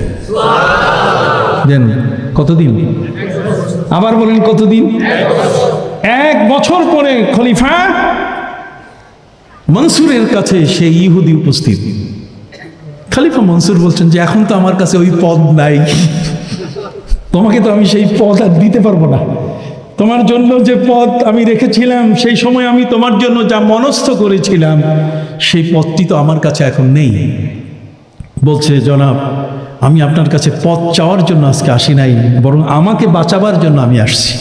দেন কতদিন? আবার বলেন কতদিন? 1 বছর পরে খলিফা মনসুরের কাছে সেই ইহুদি উপস্থিত। খলিফা মনসুর বলছেন যে এখন তো আমার কাছে ওই পদ নাই, তোমাকে তো আমি সেই পদ আর দিতে পারবো না। তোমার জন্য যে পদ আমি রেখেছিলাম, সেই সময় আমি তোমার জন্য যা মনস্থ করেছিলাম, সেই পদটি তো আমার কাছে এখন নেই। বলছে, জনাব, আমি আপনার কাছে পদ চাওয়ার জন্য আজকে আসি নাই, বরং আমাকে বাঁচাবার জন্য আমি আসছি,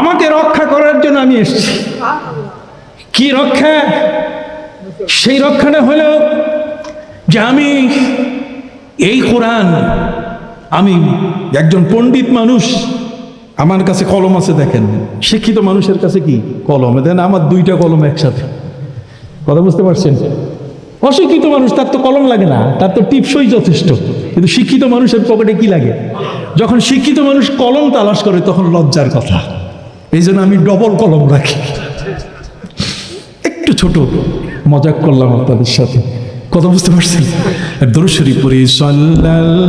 আমাকে রক্ষা করার জন্য আমি এসেছি। কি রক্ষা? সেই রক্ষাটা হলো যে আমি এই কোরআন, আমি একজন পণ্ডিত মানুষ, আমার কাছে কলম আছে। দেখেন, শিক্ষিত মানুষের কাছে কি কলম, দেন আমার 2টা কলম একসাথে। কথা বুঝতে পারছেন? অশিক্ষিত মানুষ, তার তো কলম লাগে না, তার তো টিপসই যথেষ্ট। কিন্তু শিক্ষিত মানুষের পকেটে কি লাগে? যখন শিক্ষিত মানুষ কলম তালাশ করে তখন লজ্জার কথা। এই জন্য আমি ডবল কলম রাখি। একটু ছোট মজাক করলাম আপনাদের সাথে, কথা বুঝতে পারছেন? দরুদ শরীফ পড়ি, সাল্লাল্লাহু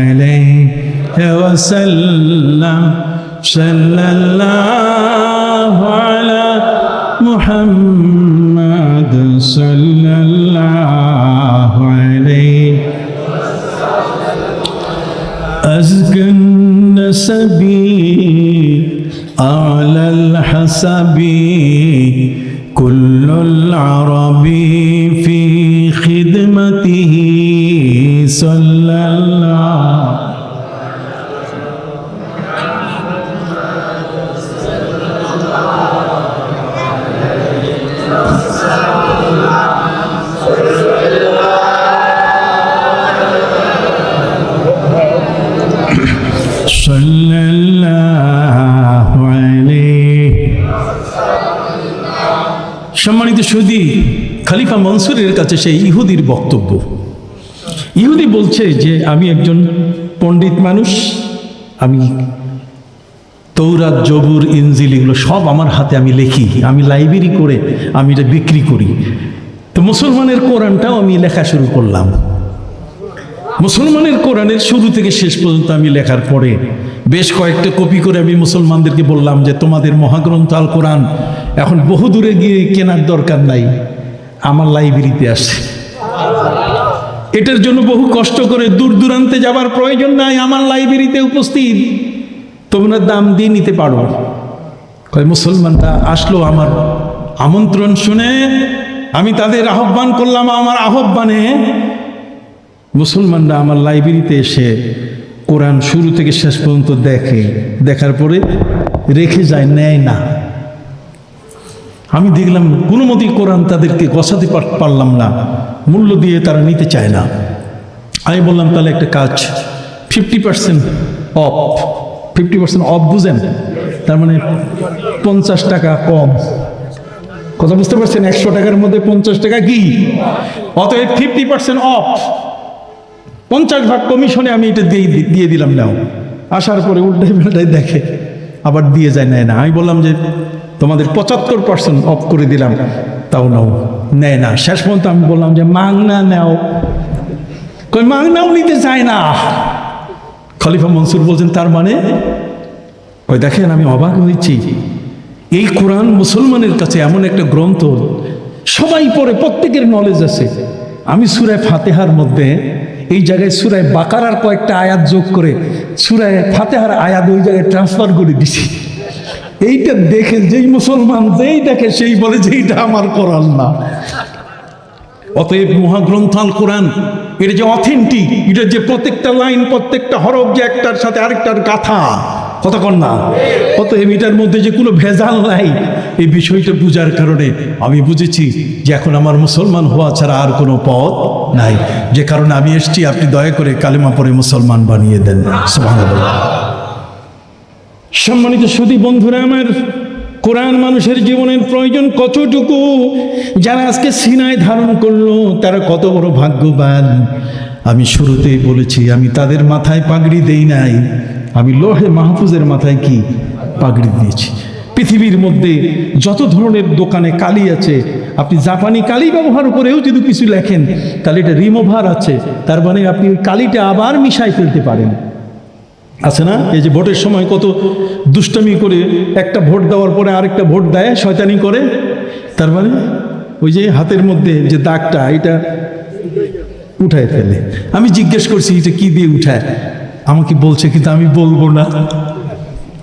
আলাইহি ওয়াসাল্লাম, সাল্লাল্লাহু আলা মুহাম্মাদ, সাল্লাল্লাহু আলাইহি أزكى النسب أعلى الحسب كل العرب في خدمته صلى الله সম্মানিত সুধী, খলিফা মনসুরের কাছে সেই ইহুদির বক্তব্য। ইহুদি বলছে যে আমি একজন পণ্ডিত মানুষ, আমি তৌরাত, জবুর, ইনজিল এগুলো সব আমার হাতে আমি লিখি, আমি লাইব্রেরি করে আমি এটা বিক্রি করি। তো মুসলমানের কোরআনটাও আমি লেখা শুরু করলাম। মুসলমানের কোরআনের শুরু থেকে শেষ পর্যন্ত আমি লেখার পরে বেশ কয়েকটা কপি করে আমি মুসলমানদেরকে বললাম যে তোমাদের মহাগ্রন্থ আল কোরআন এখন বহু দূরে গিয়ে কেনার দরকার নাই, আমার লাইব্রেরিতে আসে। এটার জন্য বহু কষ্ট করে দূর দূরান্তে যাবার প্রয়োজন নাই, আমার লাইব্রেরিতে উপস্থিত, তোমরা দাম দিয়ে নিতে পারো। মুসলমানরা আসলো আমার আমন্ত্রণ শুনে, আমি তাদের আহ্বান করলাম। আমার আহ্বানে মুসলমানরা আমার লাইব্রেরিতে এসে কোরআন শুরু থেকে শেষ পর্যন্ত দেখে, দেখার পরে রেখে যায়, নেয় না। আমি দেখলাম কোনো মতেই কোরআন তাদেরকে গছাতে পারলাম না, মূল্য দিয়ে তারা নিতে চায় না। আমি বললাম তাহলে একটা কাজ, 50% অফ। 50% অফ বুঝেন? তার মানে 50 টাকা কম। কথা বুঝতে পারছেন? 100 টাকার মধ্যে 50 টাকা কি? অতএব 50% অফ, 50 ভাগ কমিশনে আমি এটা দিয়ে দিলাম। নাও। আসার পরে উল্টাই পাল্টাই দেখে, আবার দিয়ে যায়, নেয় না। আমি বললাম যে তোমাদের 75% অফ করে দিলাম, তাও নাও, নেয় না। শেষ পর্যন্ত আমি বললাম যে মাংনা নাও, কই মাংনাও নিতে চায় না। খলিফা মনসুর বলছেন তার মানে? ওই দেখেন, আমি অবাক হয়েছি। এই কোরআন মুসলমানের কাছে এমন একটা গ্রন্থ, সবাই পড়ে, প্রত্যেকের নলেজ আছে। আমি সূরা ফাতিহার মধ্যে এই জায়গায় সূরা বাকারার কয়েকটা আয়াত যোগ করে সূরা ফাতিহার আয়াত ওই জায়গায় ট্রান্সফার করে দিছি। এইটা দেখে যেই মুসলমান যেই দেখে সেই বলে যে এইটা আমার কোরআন না। অতএব মহাগ্রন্থ আল কোরআন, এটা যে অথেন্টিক, এটা যে প্রত্যেকটা লাইন, প্রত্যেকটা হরফ যে একটার সাথে আরেকটার গাথা, কতক্ষণ না কত এটার মধ্যে যে কোনো ভেজাল নাই, এই বিষয়টা বুঝার কারণে আমি বুঝেছি যে এখন আমার মুসলমান হওয়া ছাড়া আর কোনো পথ নাই, যে কারণে আমি এসেছি। আপনি দয়া করে কালেমা পড়ে মুসলমান বানিয়ে দেন। সুবহানাল্লাহ। সম্মানিত সুধী বন্ধুরা আমার, কোরআন মানুষের জীবনের প্রয়োজন কতটুকু, যারা আজকে সিনায় ধারণ করলো তারা কত বড় ভাগ্যবান। আমি শুরুতেই বলেছি, আমি তাদের মাথায় পাগড়ি দেই নাই, আমি লোহে মাহফুজের মাথায় কি পাগড়ি দিয়েছি। পৃথিবীর মধ্যে যত ধরনের দোকানে কালি আছে, আপনি জাপানি কালি ব্যবহার করেও যদি কিছু লেখেন তাহলে এটা রিমুভার আছে, তার মানে আপনি ওই কালিটা আবার মিশাই ফেলতে পারেন। আছে না? এই যে ভোটের সময় কত দুষ্টামি করে একটা ভোট দেওয়ার পরে আরেকটা ভোট দেয়, শয়তানি করে, তার মানে ওই যে হাতের মধ্যে যে দাগটা এটা উঠায় ফেলে। আমি জিজ্ঞেস করছি এটা কি দিয়ে উঠায়, আমাকে বলছে কিন্তু আমি বলবো না।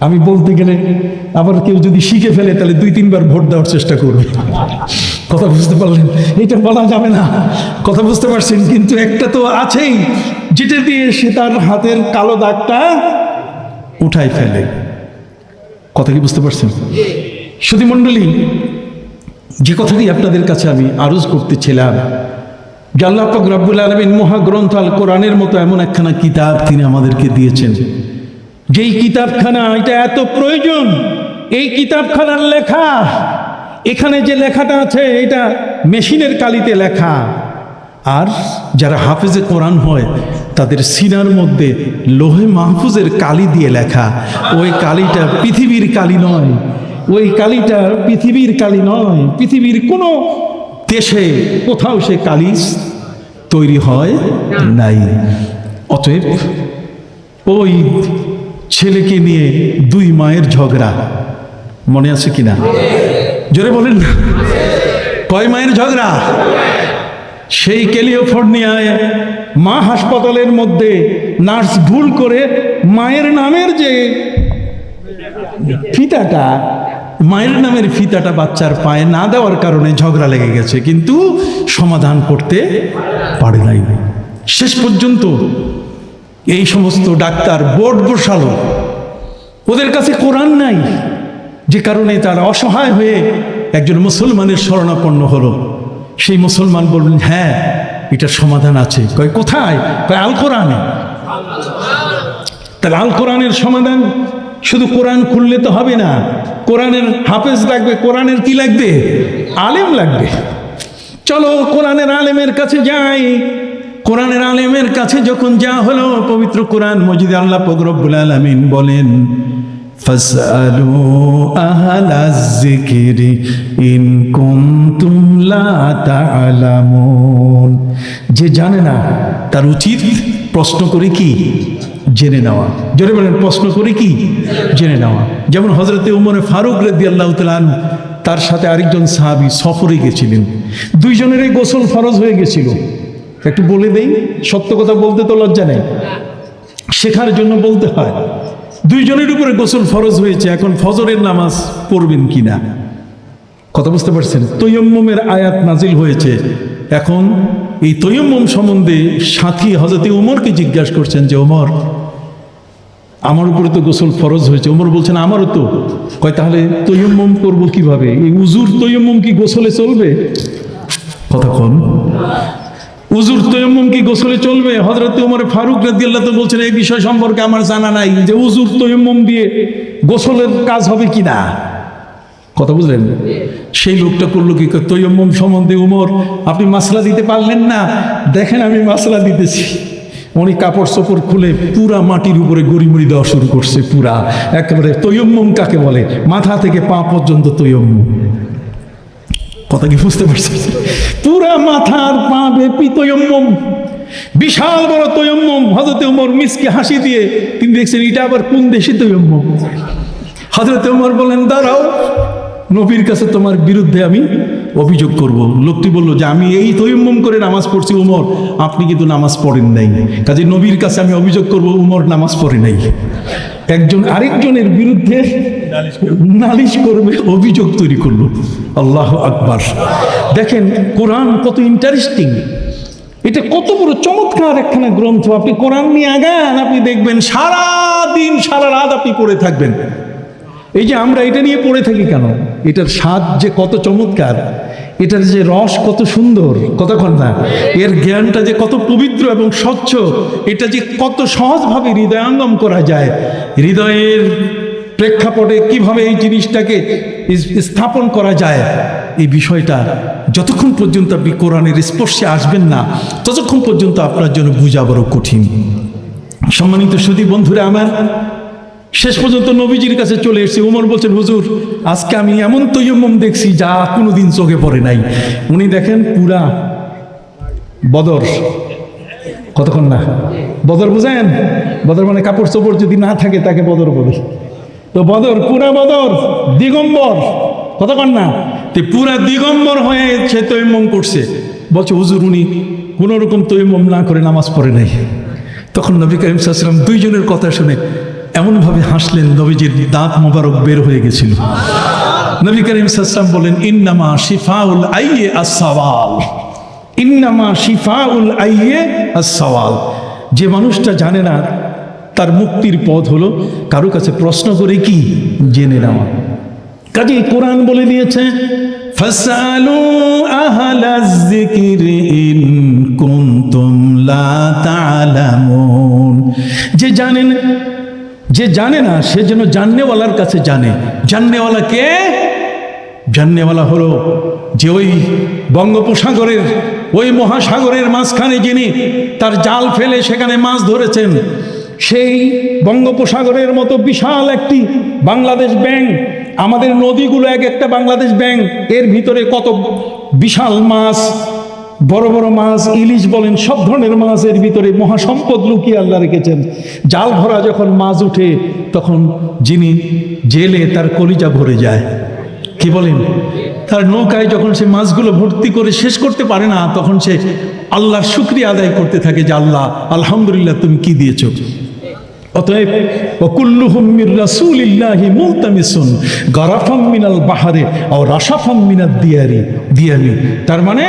আমি বলতে গেলে আবার কেউ যদি শিখে ফেলে তাহলে 2-3 বার ভোট দেওয়ার চেষ্টা করবে। কথা বুঝতে পারলেন? এটা বলা যাবে না, কথা বুঝতে পারছেন? কিন্তু একটা তো আছেই যেটা দিয়ে সে তার হাতের কালো দাগটা উঠাই ফেলে। কথা কি বুঝতে পারছেন? সুধী মণ্ডলী, যে কথাটি আপনাদের কাছে আমি আরজ করতেছিলাম, যে আল্লাহ পাক রব্বুল আলামিন মহাগ্রন্থ আল কোরআনের মতো এমন একখানা কিতাব তিনি আমাদেরকে দিয়েছেন, যেই কিতাবখানা এটা এত প্রয়োজন। এই কিতাবখানার লেখা, এখানে যে লেখাটা আছে এটা মেশিনের কালিতে লেখা, আর যারা হাফেজে কোরআন হয় তাদের সিনার মধ্যে লোহে মাহফুজের কালি দিয়ে লেখা। ওই কালিটা পৃথিবীর কালি নয়, ওই কালিটা পৃথিবীর কালি নয়, পৃথিবীর কোনো দেশে কোথাও সে কালি তৈরি হয় নাই। অতএব ওই ছেলেকে নিয়ে 2 মায়ের ঝগড়া, মনে আছে কিনা? জোরে বলেন না। কয় মায়ের ঝগড়া? সেই ক্যালিফোর্নিয়ায় মা হাসপাতালের মধ্যে নার্স ভুল করে মায়ের নামের যে ফিতাটা, মায়ের নামের ফিতাটা বাচ্চার পায়ে না দেওয়ার কারণে ঝগড়া লেগে গেছে, কিন্তু সমাধান করতে পারে নাই। শেষ পর্যন্ত এই সমস্ত ডাক্তার বোর্ড বসালো, ওদের কাছে কোরআন নাই, যে কারণে তারা অসহায় হয়ে একজন মুসলমানের শরণাপন্ন হলো। সেই মুসলমান বললেন, হ্যাঁ এটার সমাধান আছে। কয় কোথায়? কয় আল কোরআনে। তাহলে আল কোরআনের সমাধান শুধু কোরআন খুললে তো হবে না, কোরআনের হাফেজ লাগবে, কোরআনের কি লাগবে? আলেম লাগবে। চলো কোরআনের আলেমের কাছে যাই। কোরআনের আলেমের কাছে যখন যা হলো, পবিত্র কোরআন মজিদে আল্লাহ পাক রব্বুল আলামিন বলেন, ফাসআলু আহলাজ যিকরি ইন কুনতুম লা তা'লামুন। যে জানে না তার উচিত প্রশ্ন করে কি জেনে নেওয়া। জোরে বলেন, প্রশ্ন করে কি জেনে নেওয়া। যেমন হযরতে উমরে ফারুক রাদিয়াল্লাহু তাআলা আনহু, তার সাথে আরেকজন সাহাবী সফরে গেছিলেন, দুইজনেরই গোসল ফরজ হয়ে গেছিল। একটু বলে দেই, সত্য কথা বলতে তো লজ্জা নেই, শেখার জন্য বলতে হয়। দুইজনের উপরে গোসল ফরজ হয়েছে, এখন ফজরের নামাজ পড়বেন কিনা। কথা বুঝতে পারছেন? তায়াম্মুমের আয়াত নাজিল হয়েছে। এখন এই তায়াম্মুম সম্বন্ধে সাথী হযরতে উমরকে জিজ্ঞাসা করছেন যে, ওমর আমার উপরে তো গোসল ফরজ হয়েছে। ওমর বলছেন আমারও তো। কয় তাহলে তায়াম্মুম করবো কিভাবে? এই উজুর তায়াম্মুম কি গোসলে চলবে? কথা কোন? উজুর তায়াম্মুম কি গোসলে চলবে? হযরত ওমর ফারুক রাদিয়াল্লাহু তাআলা বলছেন, এই বিষয় সম্পর্কে আমার জানা নাই যে উজুর তায়াম্মুম দিয়ে গোসলের কাজ হবে কিনা। কথা বুঝলেন? সেই লোকটা করলো কি, তায়াম্মুম সম্বন্ধে উমর আপনি মাসলা দিতে পারলেন না? দেখেন আমি মাসলা দিতেছি। উনি কাপড় চোপড় খুলে পুরা মাটির উপরে গড়িমড়ি দেওয়া শুরু করছে, পুরা একেবারে। তায়াম্মুম কাকে বলে? মাথা থেকে পা পর্যন্ত তায়াম্মুম। কথা কি বুঝতে পারছেন? পুরা মাথার পা ব্যাপী তায়াম্মুম, বিশাল বড় তায়াম্মুম। হযরত ওমর মিসকে হাসি দিয়ে তিনি দেখছেন এটা আবার কোন দেশে তায়াম্মুম। হযরত ওমর বলেন, দাঁড়াও, নবীর কাছে তোমার বিরুদ্ধে আমি অভিযোগ করব। লোকটি বলল যে আমি এই তায়াম্মুম করে নামাজ পড়ছি ওমর, আপনি কিন্তু নামাজ পড়েন নাই, কাজে নবীর কাছে আমি অভিযোগ করব ওমর নামাজ পড়ে নাই। একজন আরেকজনের বিরুদ্ধে নালিশ করবে, অভিযোগ তৈরি করলো। আল্লাহু আকবার। দেখেন কোরআন কত ইন্টারেস্টিং। এটা কত বড় চমৎকার একখানা গ্রন্থ। আপনি কোরআন নিয়ে আগান, আপনি দেখবেন সারা দিন সারা রাত আপনি পড়ে থাকবেন। এই যে আমরা এটা নিয়ে পড়ে থাকি কেন? এটার স্বাদ যে কত চমৎকার, এটার যে রস কত সুন্দর, কতক্ষণ না, এর জ্ঞানটা যে কত পবিত্র এবং স্বচ্ছ, এটা যে কত সহজভাবে হৃদয়ঙ্গম করা যায়, হৃদয়ের প্রেক্ষাপটে কিভাবে এই জিনিসটাকে স্থাপন করা যায়, এই বিষয়টা যতক্ষণ পর্যন্ত আপনি কোরআনের স্পর্শে আসবেন না, ততক্ষণ পর্যন্ত আপনার জন্য বোঝা বড় কঠিন। সম্মানিত সুধী বন্ধুরা আমার, শেষ পর্যন্ত নবীজির কাছে চলে এসেছে। উমর বলছেন, হুজুর আজকে আমি এমন তৈয়ম্মম দেখছি যা কোনোদিন চোখে পড়ে নাই। উনি দেখেন পুরা বদর, কতক্ষণ না, বদর বুঝেন? বদর মানে কাপড় চোপড় যদি না থাকে তাকে বদর বলে। তো বদর, পুরা বদর দিগম্বর, কতক্ষণ না, পুরা দিগম্বর হয়ে সে তৈয়ম্মম করছে। বলছে হুজুর উনি কোনো রকম তৈয়ম্মম না করে নামাজ পড়ে নাই। তখন নবী করিম সাল্লাল্লাহু আলাইহি ওয়াসাল্লাম দুইজনের কথা শুনে এমনভাবে হাসলেন, নবীজির দাঁত মোবারক বের হয়ে গেছিল। নবী করিম সাল্লাল্লাহু আলাইহি ওয়াসাল্লাম বলেন, ইন্নামা শিফাউল আইয়ে আস-সাওয়াল, ইন্নামা শিফাউল আইয়ে আস-সাওয়াল। যে মানুষটা জানে না তার মুক্তির পথ হলো কারো কাছে প্রশ্ন করে কি জেনে নেওয়া। কাজেই কোরআন বলে দিয়েছে, ফাসআলু আহলাজ যিকরি ইন কুনতুম লা তা'লামুন। যে জানেন, যে জানে না সে যেন জাননেওয়ালার কাছে জানে। জাননেওয়ালা কে? জাননেওয়ালা হলো যে ওই বঙ্গোপসাগরের, ওই মহাসাগরের মাঝখানে যিনি তার জাল ফেলে সেখানে মাছ ধরেছেন, সেই বঙ্গোপসাগরের মতো বিশাল একটি বাংলাদেশ ব্যাংক, আমাদের নদীগুলো এক একটা বাংলাদেশ ব্যাংক, এর ভিতরে কত বিশাল মাছ, বড় বড় মাছ, ইলিশ বলেন, সব ধরনের মাছের ভিতরে মহাসম্পদ লুকিয়ে আল্লাহ রেখেছেন। জাল ভরা যখন মাছ উঠে তখন যিনি জেলে তার কলিজা ভরে যায়। কি বলেন? তার নৌকায় যখন সে মাছগুলো ভর্তি করে শেষ করতে পারে না, তখন সে আল্লাহর শুকরিয়া আদায় করতে থাকে যে আল্লাহ আলহামদুলিল্লাহ তুমি কি দিয়েছো। অতএব ওয়াকুল্লুহুম মির রাসূলিল্লাহি মুলতামিসুন গারাফাম মিনাল বাহরে আও রাশাফাম মিনাদ দিয়ারি। তার মানে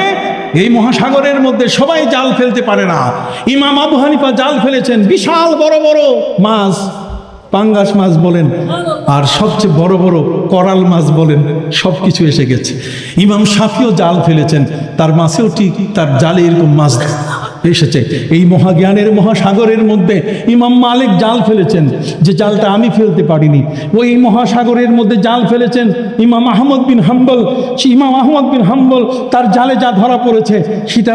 এই মহাসাগরের মধ্যে সবাই জাল ফেলতে পারে না। ইমাম আবু হানিফা জাল ফেলেছেন, বিশাল বড় বড় মাছ, পাঙ্গাস মাছ বলেন আর সবচেয়ে বড় বড় করাল মাছ বলেন, সব কিছু এসে গেছে। ইমাম শাফিও জাল ফেলেছেন, তার মাছেও ঠিক তার জালে এরকম মাছ এসেছে। এই মহাজ্ঞানের মহাসাগরের মধ্যে ইমাম মালিক জাল ফেলেছেন, যে জালটা আমি ফেলতে পারিনি। ওই মহাসাগরের মধ্যে জাল ফেলেছেন ইমাম আহমদ বিন হাম্বল। ইমাম আহমদ বিন হাম্বল তার জালে যা ধরা পড়েছে সেটা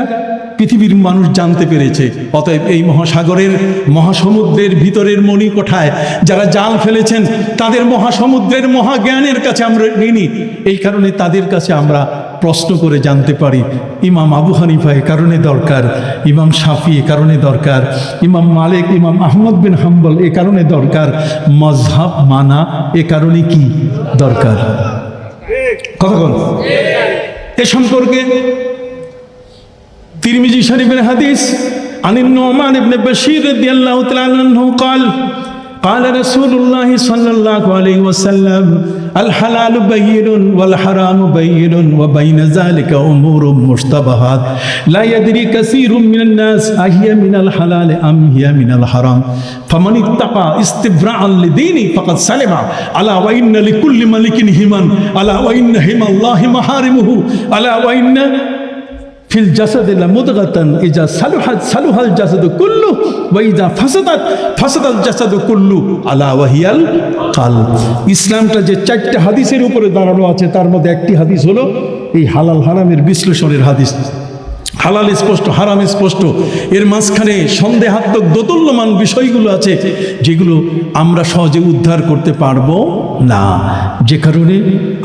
পৃথিবীর মানুষ জানতে পেরেছে। অতএব এই মহাসাগরের, মহাসমুদ্রের ভিতরের মণিকোঠায় যারা জাল ফেলেছেন তাদের মহাসমুদ্রের মহাজ্ঞানের কাছে আমরা ঋণী। এই কারণে তাদের কাছে আমরা প্রশ্ন করে জানতে পারি। ইমাম আবু হানিফা এ কারণে দরকার, ইমাম শাফি এ কারণে দরকার, ইমাম মালিক, ইমাম আহমদ বিন হাম্বল এ কারণে দরকার, মজহাব মানা এ কারণে কি দরকার। কথা বল। এ সম্পর্কে তিরমিজি শরীফের হাদিস, আনিন নুমান ইবনে বশীর রাদিয়াল্লাহু তাআলা আনহু قال قال رسول الله صلى الله عليه وسلم الحلال بين والحرام بين وبين ذلك امور مشتبهات لا يدري كثير من الناس اهي من الحلال ام هي من الحرام فمن اتقى استبراء لدينه فقد سلم الا وان لكل ملك هما الا وان هما الله محارمه الا وان ফিল জাসাদি লামুদগাতান ইজা সালুহাত সালুহাল জাসাদু কুল্লু ওয়া ইজা ফাসাদাত ফাসাদাল জাসাদু কুল্লু আলা ওয়াহিয়াল কালব। ইসলামটা যে চারটি হাদিসের উপরে দাঁড়ানো আছে তার মধ্যে একটি হাদিস হলো এই হালাল হারামের বিশ্লেষণের হাদিস। হালাল স্পষ্ট, হারাম স্পষ্ট, এর মাঝখানে সন্দেহাত্মক দোদুল্যমান বিষয়গুলো আছে যেগুলো আমরা সহজে উদ্ধার করতে পারবো না। যে কারণে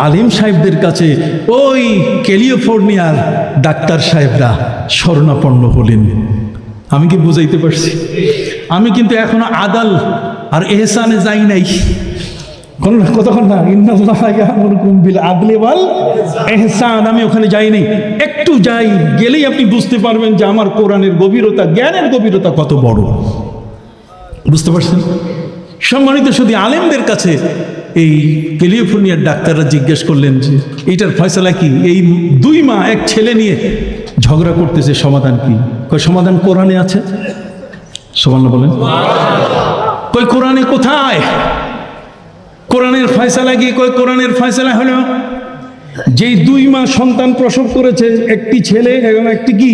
আলিম সাহেবদের কাছে ওই ক্যালিফোর্নিয়ার ডাক্তার সাহেবরা শরণাপন্ন হলেন। আমি কি বুঝাইতে পারছি? আমি কিন্তু এখনো আদাল আর এহসানে যাই নাই। কতক্ষণ না, ইন্নাল্লাহা ইয়া'মুরুকুম বিল আদলি ওয়াল ইহসান, আমি ওখানে যাই নাই। একটু যাই, গেলেই আপনি বুঝতে পারবেন যে আমার কোরআনের গভীরতা, জ্ঞানের গভীরতা কত বড়। বুঝতে পারছেন? সম্মানিত শুধু আলেমদের কাছে এই ক্যালিফোর্নিয়ার ডাক্তাররা জিজ্ঞেস করলেন যে এইটার ফয়সালা কি। এই 2 মা এক ছেলে নিয়ে ঝগড়া করতেছে, সমাধান কি? কই সমাধান কোরআনে আছে। সুবহানাল্লাহ বলেন। কই কোরআনে কোথায়? কোরআনের ফয়সালা কি? কই কোরআনের ফয়সালা হলো যেই 2 মা সন্তান প্রসব করেছে, একটি ছেলে এবং একটি কি,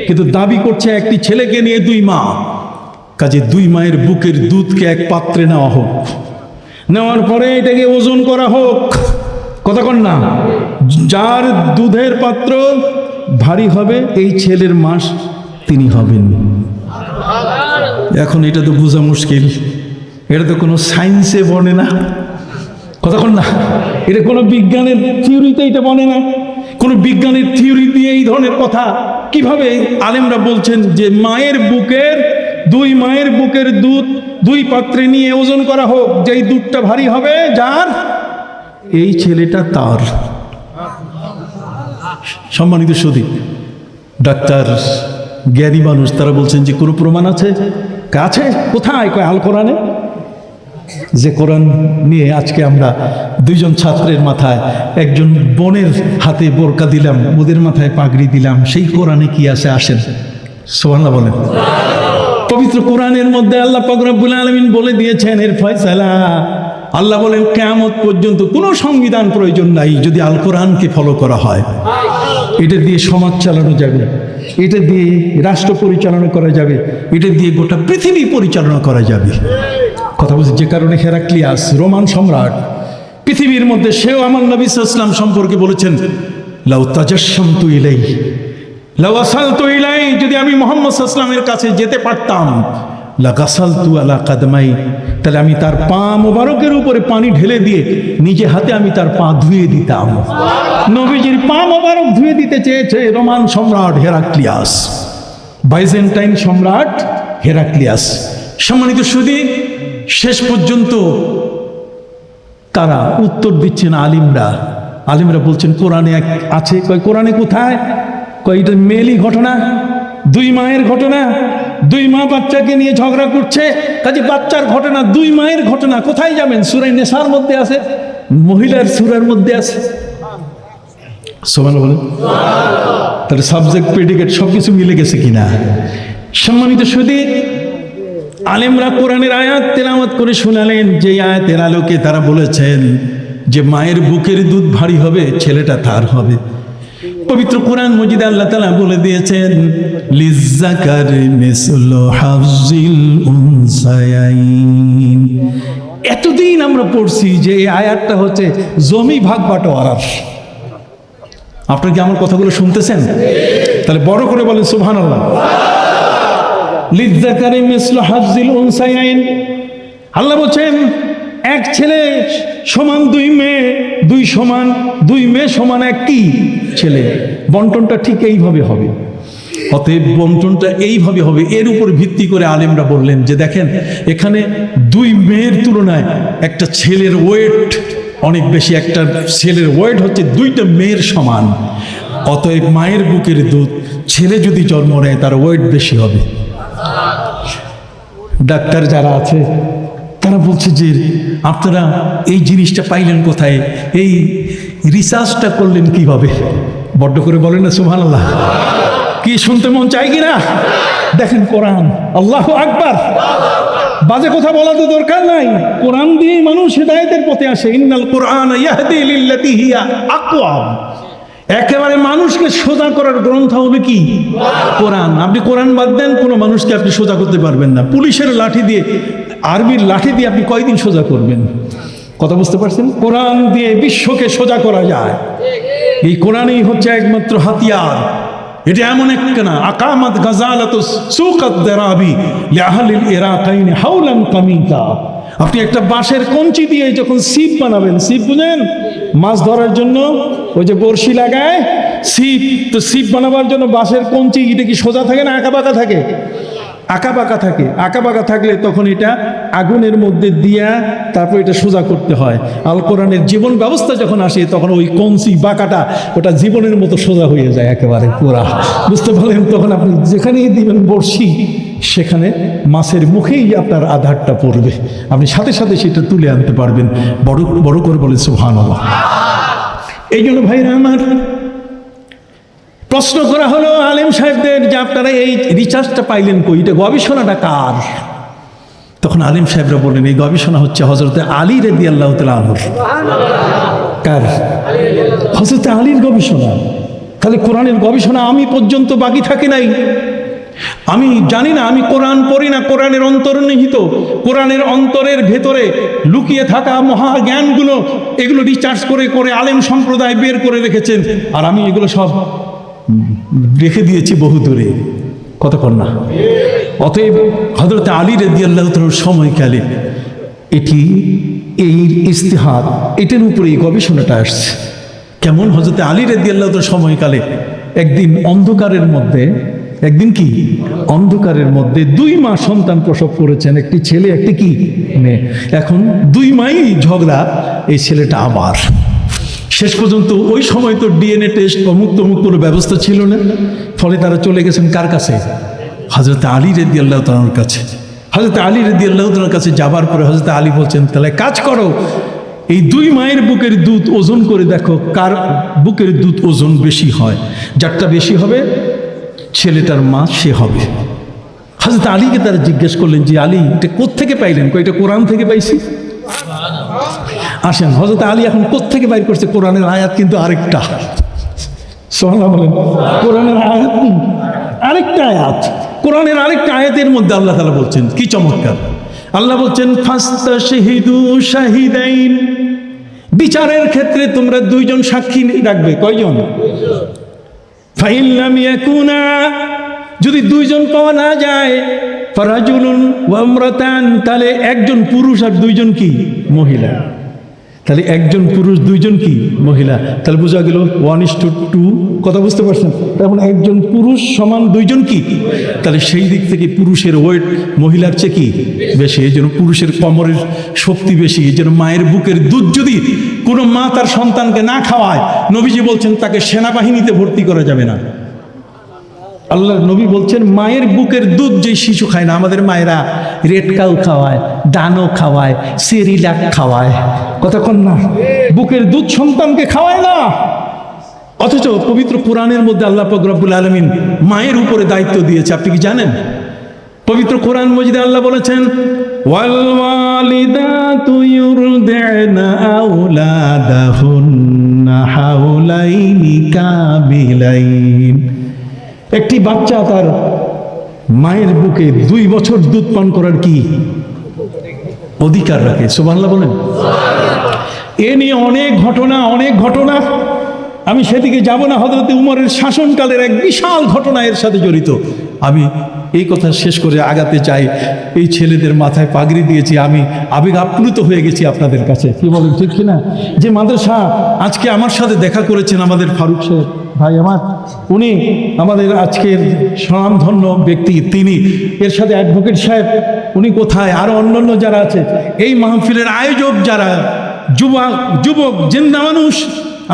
কিন্তু দাবি করছে একটি ছেলেকে নিয়ে 2 মা। কাজে 2 মায়ের বুকের দুধকে এক পাত্রে নেওয়া হোক, নেওয়ার পরে এটাকে ওজন করা হোক। কথা কন না? যার দুধের পাত্র ভারী হবে এই ছেলের মাস তিনি হবেন। এখন এটা তো বোঝা মুশকিল, এটা তো কোনো সায়েন্সে বনে না। কথা কন না? এটা কোনো বিজ্ঞানের থিওরিতে এটা বনে না। কোনো বিজ্ঞানের থিওরি দিয়ে এই ধরনের কথা কিভাবে আলেমরা বলছেন যে মায়ের বুকের 2 মায়ের বুকের দুধ 2 পাত্রে নিয়ে ওজন করা হোক, যেই দুধটা ভারী হবে যার, এই ছেলেটা তার। সম্মানিত সুধী, ডাক্তার জ্ঞানী মানুষ তারা বলছেন যে কোনো প্রমাণ আছে? আছে। কোথায়? কয় আল কোরআনে। যে কোরআন নিয়ে আজকে আমরা 2 জন ছাত্রের মাথায়, একজন বোনের হাতে বোরকা দিলাম, ওদের মাথায় পাগড়ি দিলাম, সেই কোরআনে কি আছে? আসেন। সুবহানাল্লাহ বলেন। পবিত্র কোরআনের মধ্যে আল্লাহ পাক রব্বুল আলামিন বলে দিয়েছেন এর ফয়সালা। আল্লাহ বলেন কিয়ামত পর্যন্ত কোনো সংবিধান প্রয়োজন নাই যদি আল কোরআনকে ফলো করা হয়। এটা দিয়ে সমাজ চালানো যাবে, এটা দিয়ে রাষ্ট্র পরিচালনা করা যাবে, এটা দিয়ে গোটা পৃথিবী পরিচালনা করা যাবে। কথা বলছি, যে কারণে হেরাক্লিয়াস রোমান সম্রাট পৃথিবীর মধ্যে, সেও আমার নবী সাল্লাল্লাহু আলাইহি ওয়াসাল্লাম সম্পর্কে বলেছেন লাউ তাজাশশামতু ইলাইহি লাউ আসালতু ইলাইহি, যদি আমি মুহাম্মদ সাল্লাল্লাহু আলাইহি ওয়াসাল্লামের কাছে যেতে পারতাম, লা গাসালতু আলা কাদমাই, তাহলে আমি তার পা মোবারকের উপরে পানি ঢেলে দিয়ে নিজে হাতে আমি তার পা ধুয়ে দিতাম। নবীজির পা মোবারক ধুয়ে দিতে চেয়েছে রোমান সম্রাট হেরাক্লিয়াস, বাইজেন্টাইন সম্রাট হেরাক্লিয়াস। সম্মানিত সুধী, শেষ পর্যন্ত তারা উত্তর দিচ্ছেন আলিমরা বলছেন কোরআনে আছে। কয় কোরআনে কোথায়? কয় এটা মেলি ঘটনা, 2 মায়ের ঘটনা। 2 মা বাচ্চাকে নিয়ে ঝগড়া করছে, কাজে বাচ্চার ঘটনা, 2 মায়ের ঘটনা। কোথায় যাবেন? সূরা নিসার মধ্যে আছে, মহিলার সূরার মধ্যে আছে। সুবহানাল্লাহ বলেন। তাহলে সাবজেক্ট প্রেডিকেট সবকিছু মিলে গেছে কিনা? সম্মানিত সুধী, আলেমরা কোরআনের আয়াত তেলাওয়াত করে শোনালেন, যে আয়াতের আলোকে তারা বলেছেন যে মায়ের বুকের দুধ ভারী হবে, ছেলেটা তার হবে। পবিত্র কোরআন মজিদে আল্লাহ তাআলা বলে দিয়েছেন লিজ্জাকারি মিসলু হাযিল উনসায়াইন। এতদিন আমরা পড়ছি যে এই আয়াতটা হচ্ছে জমি ভাগ বাটোয়ারার। আপনারা কি আমার কথাগুলো শুনতেছেন? তাহলে বড় করে বলেন সুবহানাল্লাহ। লিজ্জাকারি মিসলু হাযিল উনসায়াইন, আল্লাহ বলেন এক ছেলে সমান 2 মেয়ে, 2 মেয়ে সমান 1 কি ছেলে। বন্টনটা ঠিক এইভাবে হবে। অতএব বন্টনটা এইভাবে হবে। এর উপর ভিত্তি করে আলেমরা বললেন যে দেখেন, এখানে 2 মেয়ের তুলনায় একটা ছেলের ওয়েট অনেক বেশি। একটা ছেলের ওয়েট হচ্ছে 2টা মেয়ের সমান। অতএব মায়ের বুকের দুধ, ছেলে যদি জন্ম নেয় তার ওয়েট বেশি হবে। ডাক্তার যারা আছে তারা বলছে যে আপনারা এই জিনিসটা পাইলেন কোথায়? এই রিসার্চটা করলেন কিভাবে? বড্ড করে বলেন না সুবহানাল্লাহ। কি শুনতে মন চায় কিনা? দেখেন কোরআন, আল্লাহু আকবার। বাজে কথা বলা তো দরকার নাই, কোরআন দিয়ে মানুষ হেদায়েতের পথে আসে। ইন্নাল কোরআন ইয়াহদি লিল্লাতি হিয়া আকওয়াম। একেবারে মানুষকে সোজা করার গ্রন্থ হবে কি? কোরআন। আপনি কোরআন বাদ দেন, কোনো মানুষকে আপনি সোজা করতে পারবেন না। পুলিশের লাঠি দিয়ে, আর্মির লাঠি দিয়ে আপনি কয়দিন সোজা করবেন? কথা বুঝতে পারছেন? কোরআন দিয়ে বিশ্বকে সোজা করা যায়। এই কোরআনই হচ্ছে একমাত্র হাতিয়ার। এটা এমন একটা আকামাত গাজালাতুস সুকাত দারাবি লিআহলিল ইরাকাইন হাওলান কামিতা। আপনি একটা বাঁশের কঞ্চি দিয়ে যখন ছিপ বানাবেন, ছিপ বুঝেন মাছ ধরার জন্য ওই যে বড়শি লাগায় ছিপ, তো ছিপ বানাবার জন্য বাঁশের কঞ্চি, এটা কি সোজা থাকে না আঁকা বাঁকা থাকে? আঁকা বাঁকা থাকে। আঁকা বাঁকা থাকলে তখন এটা আগুনের মধ্যে দিয়া তারপর এটা সোজা করতে হয়। আল কোরআনের জীবন ব্যবস্থা যখন আসে তখন ওই কঞ্চি বাঁকাটা ওটা জীবনের মতো সোজা হয়ে যায় একেবারে পুরা। বুঝতে পারলেন? তখন আপনি যেখানেই দিবেন বড়শি, সেখানে মাছের মুখেই আপনার আধারটা পড়বে, আপনি সাথে সাথে সেটা তুলে আনতে পারবেন। বড় বড় করে বলে সুবহানাল্লাহ। এই জন্য ভাইরা আমার, প্রশ্ন করা হলো আলেম সাহেবদের যে আপনারা এই রিসার্চটা পাইলেন কই, এটা গবেষণাটা কার? তখন আলেম সাহেবরা বললেন এই গবেষণা হচ্ছে হযরতে আলী রাদিয়াল্লাহু তাআলা আনহুর। কার? হযরতে আলীর গবেষণা। তাহলে কোরআনের গবেষণা আমি পর্যন্ত বাকি থাকে নাই। আমি জানি না, আমি কোরআন পড়ি না, কোরআনের অন্তর্নিহিত, কোরআনের অন্তরের ভেতরে লুকিয়ে থাকা মহা জ্ঞানগুলো এগুলো রিসার্চ করে করে আলেম সম্প্রদায় বের করে রেখেছেন, আর আমি এগুলো সব রেখে দিয়েছি বহু দূরে। কতক্ষণ না? অতএব হযরত আলী রাদিয়াল্লাহু তাআলার সময়কালে এটি এই ইস্তিহাদ, এটার উপরে এই গবেষণাটা আসছে। কেমন? হযরত আলী রাদিয়াল্লাহু তাআলার সময়কালে একদিন অন্ধকারের মধ্যে, একদিন কি অন্ধকারের মধ্যে 2 মা সন্তান প্রসব করেছেন, একটি ছেলে একটি কি মেয়ে। এখন 2 মাই ঝগড়া, এই ছেলেটা আবার শেষ পর্যন্ত ওই সময় তো ডিএনএ টেস্ট অমুক তমুক কোনো ব্যবস্থা ছিল না, ফলে তারা চলে গেছেন কার কাছে? হযরত আলী রাদিয়াল্লাহু তাআলার কাছে। হযরত আলী রাদিয়াল্লাহু তাআলার কাছে যাবার পরে হযরত আলী বলছেন, তাহলে কাজ করো, এই 2 মায়ের বুকের দুধ ওজন করে দেখো কার বুকের দুধ ওজন বেশি হয়, যারটা বেশি হবে ছেলেটার মা সে হবে। হযরত আলীকে তারা জিজ্ঞেস করলেন যে আলী এটা কোত্থেকে পাইলেন? এটা কোরআন থেকে পাইছি। আসেন, হযরত আলী এখন কোত্থেকে বাইর করছে? কোরআনের আয়াত কিন্তু আরেকটা। সুবহানাল্লাহ বলেন। কোরআনের আয়াত আরেকটা আয়াত, কোরআনের আরেকটা আয়াতের মধ্যে আল্লাহ তাআলা বলছেন কি চমৎকার! আল্লাহ বলছেন ফাস্তাশহিদু শাহিদাইন, বিচারের ক্ষেত্রে তোমরা 2 জন সাক্ষী রাখবে। কয়জন? ফাইন লাম ইয়াকুনা, যদি 2 জন পাওয়া না যায়, ফারাজুলুন ওয়া ইমরাতান, তাহলে 1 জন পুরুষ আর 2 জন কি মহিলা। তাহলে 1 জন পুরুষ 2 জন কি মহিলা, তাহলে বোঝা গেল 1:2। কথা বুঝতে পারছেন? তেমন 1 জন পুরুষ সমান 2 জন কি। তাহলে সেই দিক থেকে পুরুষের ওয়েট মহিলার চেয়ে কি বেশি, এই জন্য পুরুষের কোমরের শক্তি বেশি। এই জন্য মায়ের বুকের দুধ যদি কোনো মা তার সন্তানকে না খাওয়ায়, নবীজি বলছেন তাকে সেনাবাহিনীতে ভর্তি করা যাবে না। আল্লাহর নবী বলছেন মায়ের বুকের দুধ যে শিশু খায় না, আমাদের মায়েরা রেড কাউ খাওয়ায়, দানো খাওয়ায়, সেরিলাক খাওয়ায়, কতক্ষণ না, বুকের দুধ সন্তানকে খাওয়ায় না। অথচ পবিত্র কোরআনের মধ্যে আল্লাহ পাক রব্বুল আলামিন মায়ের উপরে দায়িত্ব দিয়েছে। আপনি কি জানেন? পবিত্র কোরআন মজিদে আল্লাহ বলেছেন ওয়াল ওয়ালিদাতু ইউরদি'না আওলাদাহুন্না হাওলাইনি কাবিলাইন। একটি বাচ্চা তার মায়ের বুকে 2 বছর দুধ পান করার কি অধিকার রাখে। সুবহানাল্লাহ বলেন। এ নিয়ে অনেক ঘটনা, আমি সেদিকে যাব না। হযরত উমরের শাসনকালের এক বিশাল ঘটনা এর সাথে জড়িত। আমি এই কথা শেষ করে আগাতে চাই। এই ছেলেদের মাথায় পাগড়ি দিয়েছি, আমি আবেগ আপ্লুত হয়ে গেছি আপনাদের কাছে। কি বলেন, ঠিক কিনা? যে মাদ্রাসা আজকে আমার সাথে দেখা করেছেন আমাদের ফারুক সাহেব ভাই আমার, উনি আমাদের আজকের স্বনামধন্য ব্যক্তি, তিনি এর সাথে অ্যাডভোকেট সাহেব, উনি কোথায়, আরো অন্যান্য যারা আছে, এই মাহফিলের আয়োজক যারা, যুবক জিন্দা মানুষ।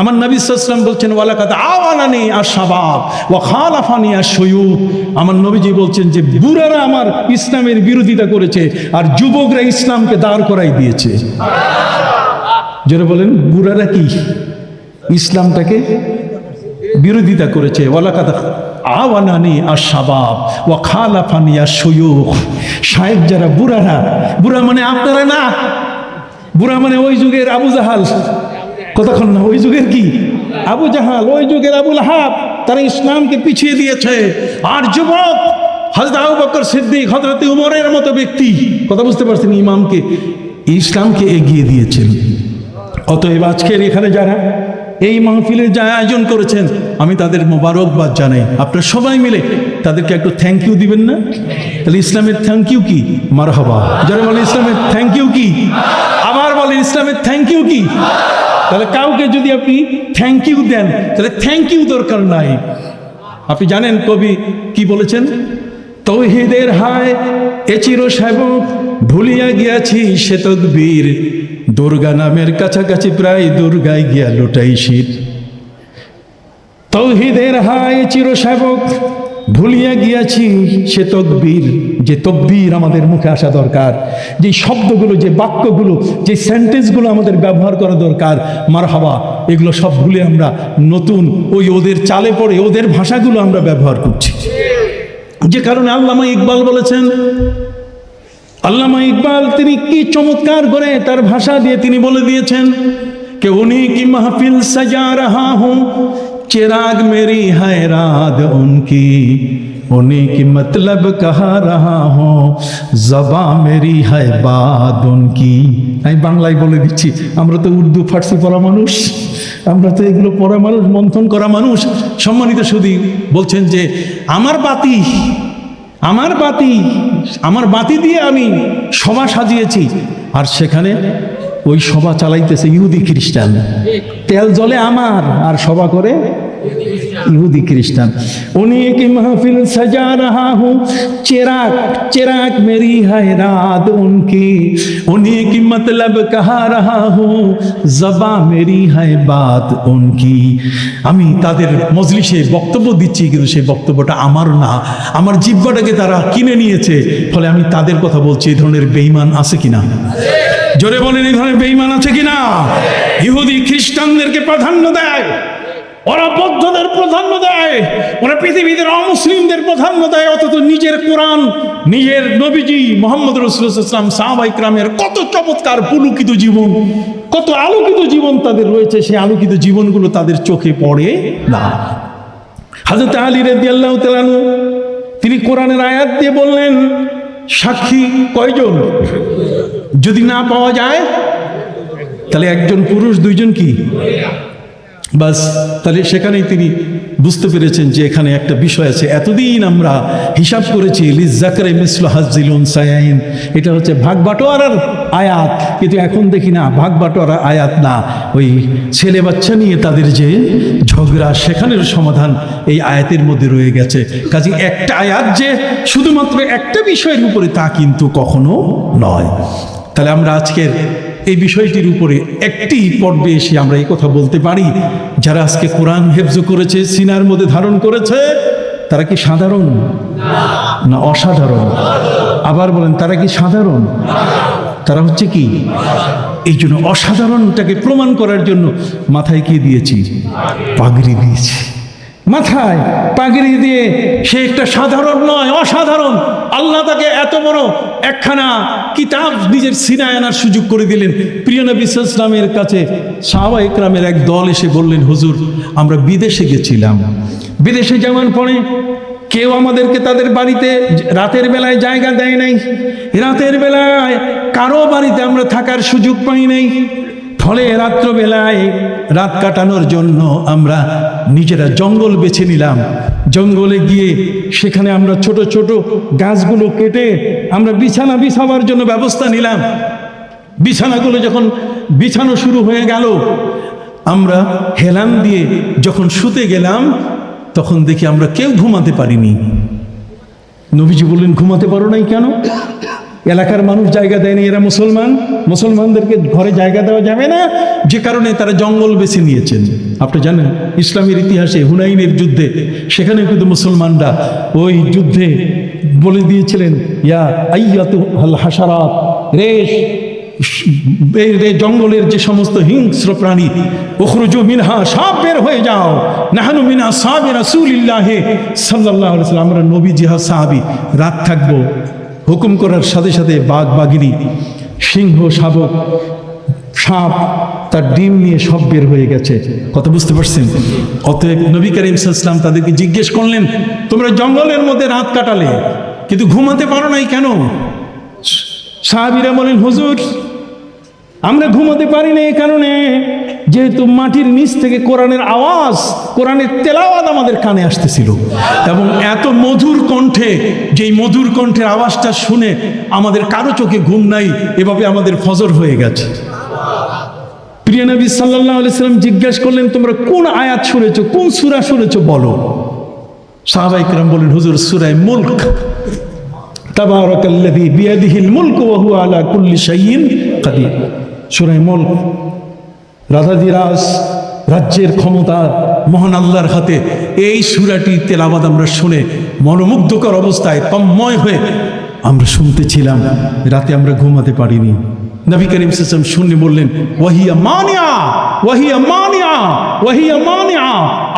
আমার নবী সাল্লাল্লাহু আলাইহি ওয়াসাল্লাম বলছেন ওয়ালাকাদ আওয়ানানি আশ-শাবাব ওয়া খালাফানি আশ-শুয়ুখ। আমার নবীজি বলছেন যে বুড়ারা আমার ইসলামের বিরোধিতা করেছে আর যুবকরা ইসলামকে দাঁড় করাই দিয়েছে। যারা বলেন বুড়ারা কি ইসলামটাকে বিরোধিতা করেছে। ওয়ালাকাদ আওয়ানানি আশ-শাবাব ওয়া খালাফানি আশ-শুয়ুখ। সাহেব যারা, বুড়ারা, বুড়া মানে আপনারা না, বুড়া মানে ওই যুগের আবু জাহাল, কতক্ষণ না, ওই যুগের কি আবু জাহাল, ওই যুগের আবু লাহাব, তারা ইসলামকে পিছিয়ে দিয়েছে। আর যুবক হযরত আবু বকর সিদ্দিক, হযরত উমরের মতো ব্যক্তি, কথা বুঝতে পারছেন, ইমামকে, ইসলামকে এগিয়ে দিয়েছেন। অতএব আজকের এখানে যারা এই মাহফিলের যা আয়োজন করেছেন, আমি তাদের মোবারকবাদ জানাই। আপনারা সবাই মিলে তাদেরকে একটু থ্যাংক ইউ দিবেন না? তাহলে ইসলামের থ্যাংক ইউ কি? মারহাবা। যারা বলে ইসলামের থ্যাংক ইউ কি? আবার বলে ইসলামের থ্যাংক ইউ কি? তাহলে কাউকে যদি আপনি থ্যাংক ইউ দেন, তাহলে থ্যাংক ইউ দরকার নাই। আপনি জানেন কবি কি বলেছেন? তৌহিদের হায় এ চির সেবক, ভুলিয়া গিয়াছি সে তদবীর, দুর্গা নামের কাছাকাছি প্রায় দুর্গায় গিয়া লুটাই শীত। তৌহিদের হায় চির সেবক, ভুলিয়া গিয়াছি সে তকবীর, যে তকবীর আমাদের মুখে আসা দরকার, যে শব্দগুলো, যে বাক্যগুলো, যে সেন্টেন্সগুলো আমাদের ব্যবহার করা দরকার, মারহাবা, এগুলো সব ভুলে আমরা নতুন ওদের চালে পড়ে ওদের ভাষাগুলো আমরা ব্যবহার করছি। যে কারণে আল্লামা ইকবাল বলেছেন, আল্লামা ইকবাল তিনি কি চমৎকার করে তার ভাষা দিয়ে তিনি বলে দিয়েছেন कि उन्हीं की महफिल सजा रहा हूँ, चिराग मेरी है रात उनकी, उन्हीं की मतलब कहा रहा हूँ, जबा मेरी है बात उनकी। আমি বাংলায় বলে দিচ্ছি, আমরা তো উর্দু ফার্সি পড়া মানুষ, আমরা তো এগুলো পড়া মানুষ, মন্থন করা মানুষ। সম্মানিত সুধী বলছেন যে আমার বাতি, আমার বাতি, আমার বাতি দিয়ে আমি সভা সাজিয়েছি, আর সেখানে ওই সভা চালাইতেছে ইহুদি খ্রিস্টান। তেল জ্বলে আমার, আর সভা করে ইহুদি খ্রিস্টান। उन्हीं की महफिल सजा रहा हूँ, चिराग चिराग मेरी है रात उनकी, उन्हीं की मतलब कहा रहा हूँ, जबा मेरी है बात उनकी। আমি তাদের মজলিসে বক্তব্য দিচ্ছি, কিন্তু সেই বক্তব্যটা আমার না, আমার জিহ্বাটাকে তারা কিনে নিয়েছে, ফলে আমি তাদের কথা বলছি। এই ধরনের বেঈমান আছে কিনা? জোরে বলেন, এই ধরনের বেঈমান আছে কিনা? ইহুদি খ্রিস্টানদেরকে প্রাধান্য দেয়, ওরা বৌদ্ধদের প্রাধান্য দেয়, ওরা পৃথিবীতে অমুসলিমদের প্রাধান্য দেয়, অথচ নিজের কোরআন, নিজের নবীজি মুহাম্মদ রাসূলুল্লাহ সাল্লাল্লাহু আলাইহি ওয়াসাল্লাম, সাহাবায়ে কেরামের কত চমৎকার পুলকিত জীবন, কত আলোকিত জীবন তাদের রয়েছে, সেই আলোকিত জীবনগুলো তাদের চোখে পড়ে না। হযরত আলী রাদিয়াল্লাহু তাআলা আনহু তিনি কোরআনের আয়াত দিয়ে বললেন, সাক্ষী কয়জন? যদি না পাওয়া যায় তাহলে একজন পুরুষ, দুইজন কি? বাস, তাহলে সেখানেই তিনি বুঝতে পেরেছেন যে এখানে একটা বিষয় আছে। এতদিন আমরা হিসাব করেছি লিজ্জাকরি মিসলু হাজ্জিল উনসায়াইন, এটা হচ্ছে ভাগ বাটোয়ারার আয়াত, কিন্তু এখন দেখি না ভাগ বাটোয়ারার আয়াত না, ওই ছেলে বাচ্চা নিয়ে তাদের যে ঝগড়া, সেখানের সমাধান এই আয়াতের মধ্যে রয়ে গেছে। কাজে একটা আয়াত যে শুধুমাত্র একটা বিষয়ের উপরে, তা কিন্তু কখনো নয়। তাহলে আমরা আজকের এই বিষয়টির উপরে একটি পর্বে এসে আমরা এই কথা বলতে পারি, যারা আজকে কোরআন হেফজ করেছে, সিনার মধ্যে ধারণ করেছে, তারা কি সাধারণ না অসাধারণ? আবার বলেন, তারা কি সাধারণ? তারা হচ্ছে কি? এই জন্য অসাধারণটাকে প্রমাণ করার জন্য মাথায় কি দিয়েছি? পাগড়ি দিয়েছি। মাথায় পাগড়ি দিয়ে সে একটা সাধারণ নয়, অসাধারণ। আল্লাহ তাকে এত বড় একখানা কিতাব নিজের সিনায় আনার সুযোগ করে দিলেন। প্রিয় নবী সাল্লাল্লাহু আলাইহি ওয়াসাল্লামের কাছে সাহাবায়ে কেরামের এক দল এসে বললেন, হুজুর, আমরা বিদেশে গেছিলাম, বিদেশে যাওয়ার পরে কেউ আমাদেরকে তাদের বাড়িতে রাতের বেলায় জায়গা দেয় নাই, রাতের বেলায় কারো বাড়িতে আমরা থাকার সুযোগ পাই নাই, ফলে রাত্রবেলায় রাত কাটানোর জন্য আমরা নিজেরা জঙ্গল বেছে নিলাম। জঙ্গলে গিয়ে সেখানে আমরা ছোট ছোট গাছগুলো কেটে আমরা বিছানা বিছাবার জন্য ব্যবস্থা নিলাম। বিছানাগুলো যখন বিছানো শুরু হয়ে গেল, আমরা হেলান দিয়ে যখন শুতে গেলাম, তখন দেখি আমরা কেউ ঘুমাতে পারিনি। নবীজি বললেন, ঘুমাতে পারো নাই কেন? এলাকার মানুষ জায়গা দেয়নি, এরা মুসলমান, মুসলমানদেরকে ঘরে জায়গা দেওয়া যাবে না, যে কারণে তারা জঙ্গল বেছে নিয়েছেন। আপনি জানেন ইসলামের ইতিহাসে হুনাইনের যুদ্ধে, সেখানে কিন্তু মুসলমানরা ওই যুদ্ধে বলে দিয়েছিলেন, ইয়া আইয়াতুল হাশারাত, রে জঙ্গলের যে সমস্ত হিংস্র প্রাণী, উখরুজু মিনহা, সব বের হয়ে যাও, নাহনু মিন আসহাবি রাসূলিল্লাহ সাল্লাল্লাহু আলাইহি ওয়াসাল্লাম, আমরা নবীজি সাহাবী রাত থাকবো। হুকুম করার সাথে সাথে বাঘ বাঘিনী, সিংহ, শাবক, সাপ তার ডিম নিয়ে সব বের হয়ে গেছে। কথা বুঝতে পারছেন? অতএব নবী করিম সাল্লাল্লাহু আলাইহি ওয়াসাল্লাম তাদেরকে জিজ্ঞেস করলেন, তোমরা জঙ্গলের মধ্যে রাত কাটালে, কিন্তু ঘুমাতে পারো নাই কেন? সাহাবীরা বলেন, হুজুর, আমরা ঘুমাতে পারি না এই কারণে, যেহেতু মাটির নিচ থেকে কোরআনের আওয়াজ, কোরআনের তেলাওয়াত আমাদের কানে আসতেছিল, এবং এত মধুর কণ্ঠে, যেই মধুর কণ্ঠের আওয়াজটা শুনে আমাদের কারো চোখে ঘুম নাই, এভাবে আমাদের ফজর হয়ে গেছে। প্রিয় নবী সাল্লাল্লাহু আলাইহি ওয়াসাল্লাম জিজ্ঞাসা করলেন, তোমরা কোন আয়াত শুনেছো, কোন সূরা শুনেছো বলো। সাহাবায়ে কেরাম বলেন, হুজুর, সূরা মুলক, তাবারাকাল্লাযী বিয়াদিহিল মুলকু ওয়া হুয়া আলা কুল্লি শাইইন কাদির। সূরা মুলক, রাধাধিরাজ রাজ্যের ক্ষমতা মহান আল্লাহর হাতে। এই সূরাটি তেলাওয়াত আমরা শুনে মনোমুগ্ধকর অবস্থায় তন্ময় হয়ে আমরা শুনতেছিলাম। রাতে আমরা ঘুমাতে পারিনি। নবী করিম সাল্লাল্লাহু আলাইহি ওয়াসাল্লাম শুনে বললেন, ওয়াহিয়া মানিয়া, ওয়াহিয়া মানিয়া, ওয়াহিয়া মানিয়া।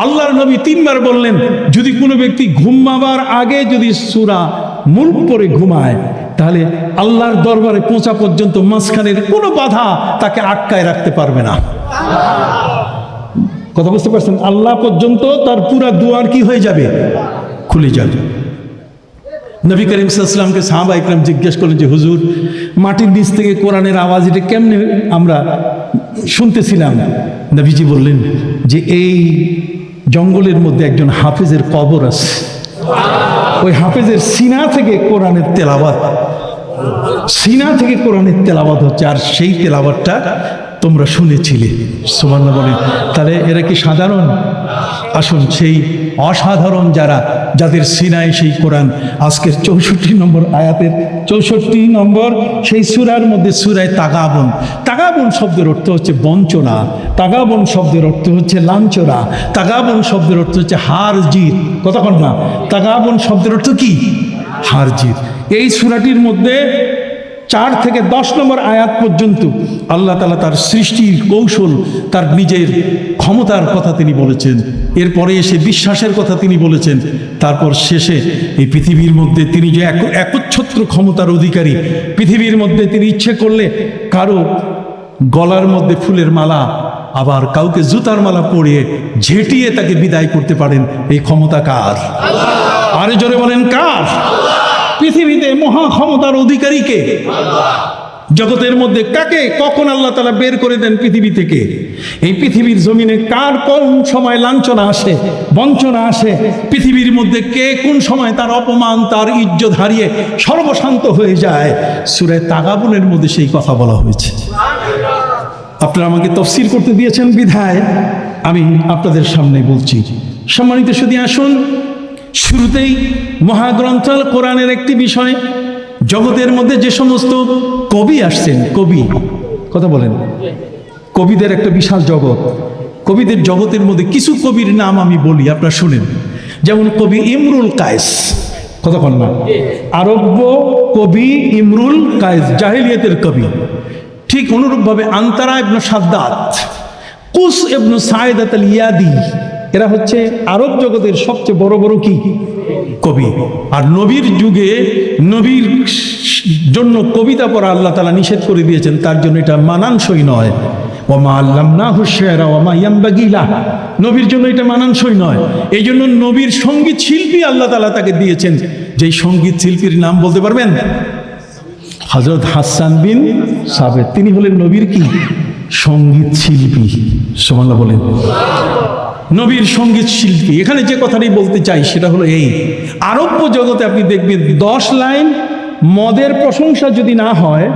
আল্লাহর নবী 3 বার বললেন, যদি কোনো ব্যক্তি ঘুমাবার আগে যদি সূরা মুল্ক পড়ে ঘুমায়, তাহলে আল্লাহর দরবারে পৌঁছা পর্যন্ত মাঝখানের কোনো বাধা তাকে আটকায় রাখতে পারবে না। কথা বুঝতে পারছেন? আল্লাহ পর্যন্ত তার পুরা দুয়ার কি হয়ে যাবে? খুলে যাবে। নবী করিম সাল্লাল্লাহু আলাইহি ওয়াসাল্লামকে সাহাবা ইকরাম জিজ্ঞেস করলেন যে হুজুর, মাটির নিচ থেকে কোরআনের আওয়াজ এটা কেমনে আমরা শুনতেছিলাম? নবীজি বললেন যে এই জঙ্গলের মধ্যে একজন হাফেজের কবর আছে, ওই হাফেজের সিনা থেকে কোরআনের তেলাওয়াত, সিনা থেকে কোরআনের তেলাওয়াত হচ্ছে, আর সেই তেলাওয়াতটা তোমরা শুনেছিলে। সুবহানাল্লাহ বলেন। তাহলে এরা কি সাধারণ? আসুন সেই অসাধারণ যাদের সিনায় সেই কোরআন, আজকের 64 নম্বর আয়াতের 64 নম্বর সেই সূরার মধ্যে সূরায়ে তাগাবুন। তাগাবুন শব্দের অর্থ হচ্ছে বঞ্চনা, তাগাবুন শব্দের অর্থ হচ্ছে লাঞ্ছনা, তাগাবুন শব্দের অর্থ হচ্ছে হার জিত। কথা কন না? তাগাবুন শব্দের অর্থ কি? হার জিত। এই সূরাটির মধ্যে 4 থেকে 10 নম্বর আয়াত পর্যন্ত আল্লাহ তাআলা তার সৃষ্টির কৌশল, তার নিজের ক্ষমতার কথা তিনি বলেছেন। এরপরে এসে বিশ্বাসের কথা তিনি বলেছেন। তারপর শেষে এই পৃথিবীর মধ্যে তিনি যে একচ্ছত্র ক্ষমতার অধিকারী, পৃথিবীর মধ্যে তিনি ইচ্ছে করলে কারো গলার মধ্যে ফুলের মালা, আবার কাউকে জুতার মালা পরিয়ে ঝেঁটিয়ে তাকে বিদায় করতে পারেন। এই ক্ষমতা কার? আরে জোরে বলেন, কার? পৃথিবীতে মহা ক্ষমতার অধিকারী কে? জগতের মধ্যে কাকে কখন আল্লাহ তাআলা বের করে দেন পৃথিবী থেকে? এই পৃথিবীর জমিনে কার কোন সময় লাঞ্ছনা আসে, বঞ্চনা আসে? পৃথিবীর মধ্যে কে কোন সময় তার অপমান, তার ইজ্জত হারিয়ে সর্বশান্ত হয়ে যায়? সূরা তাগাবুনের মধ্যে সেই কথা বলা হয়েছে। আপনারা আমাকে তাফসীর করতে দিয়েছেন বিধায় আমি আপনাদের সামনে বলছি। সম্মানিত সুধী, আসুন শুরুতেই মহাগ্রন্থ কোরআনের একটি বিষয়, জগতের মধ্যে যে সমস্ত কবি আসছেন, কবি, কথা বলেন, কবিদের একটা বিশাল জগৎ। কবিদের জগতের মধ্যে কিছু কবির নাম আমি বলি, আপনারা শুনেন। যেমন কবি ইমরুল কায়েস, কথা বল না, আরব্য কবি ইমরুল কায়েস, জাহেলিয়াতের কবি। ঠিক অনুরূপভাবে আনতারা ইবনে সাদ্দাত, কুস ইবনে সাইদাত আল ইয়াদি, এরা হচ্ছে আরব জগতের সবচেয়ে বড় বড় কি কবি। আর নবীর যুগে নবীর জন্য কবিতা পড়া আল্লাহ তাআলা নিষেধ করে দিয়েছেন, তার জন্য এটা মানানসই নয়। ওমা আল্লামনাহু শি'রা ওমা ইয়ানবাগি লাহু, নবীর জন্য এটা মানানসই নয়। এই জন্য নবীর সঙ্গীত শিল্পী আল্লাহ তাআলা তাকে দিয়েছেন। যেই সঙ্গীত শিল্পীর নাম বলতে পারবেন? হযরত হাসান বিন সাবিত, তিনি হলেন নবীর কি সঙ্গীত শিল্পী। সুবহানাল্লাহ বলেন। নবীর সঙ্গীত শিল্পী। এখানে যে কথাটি বলতে চাই সেটা হলো এই, আরব্য জগতে আপনি দেখবেন 10 লাইন মদের প্রশংসা যদি না হয়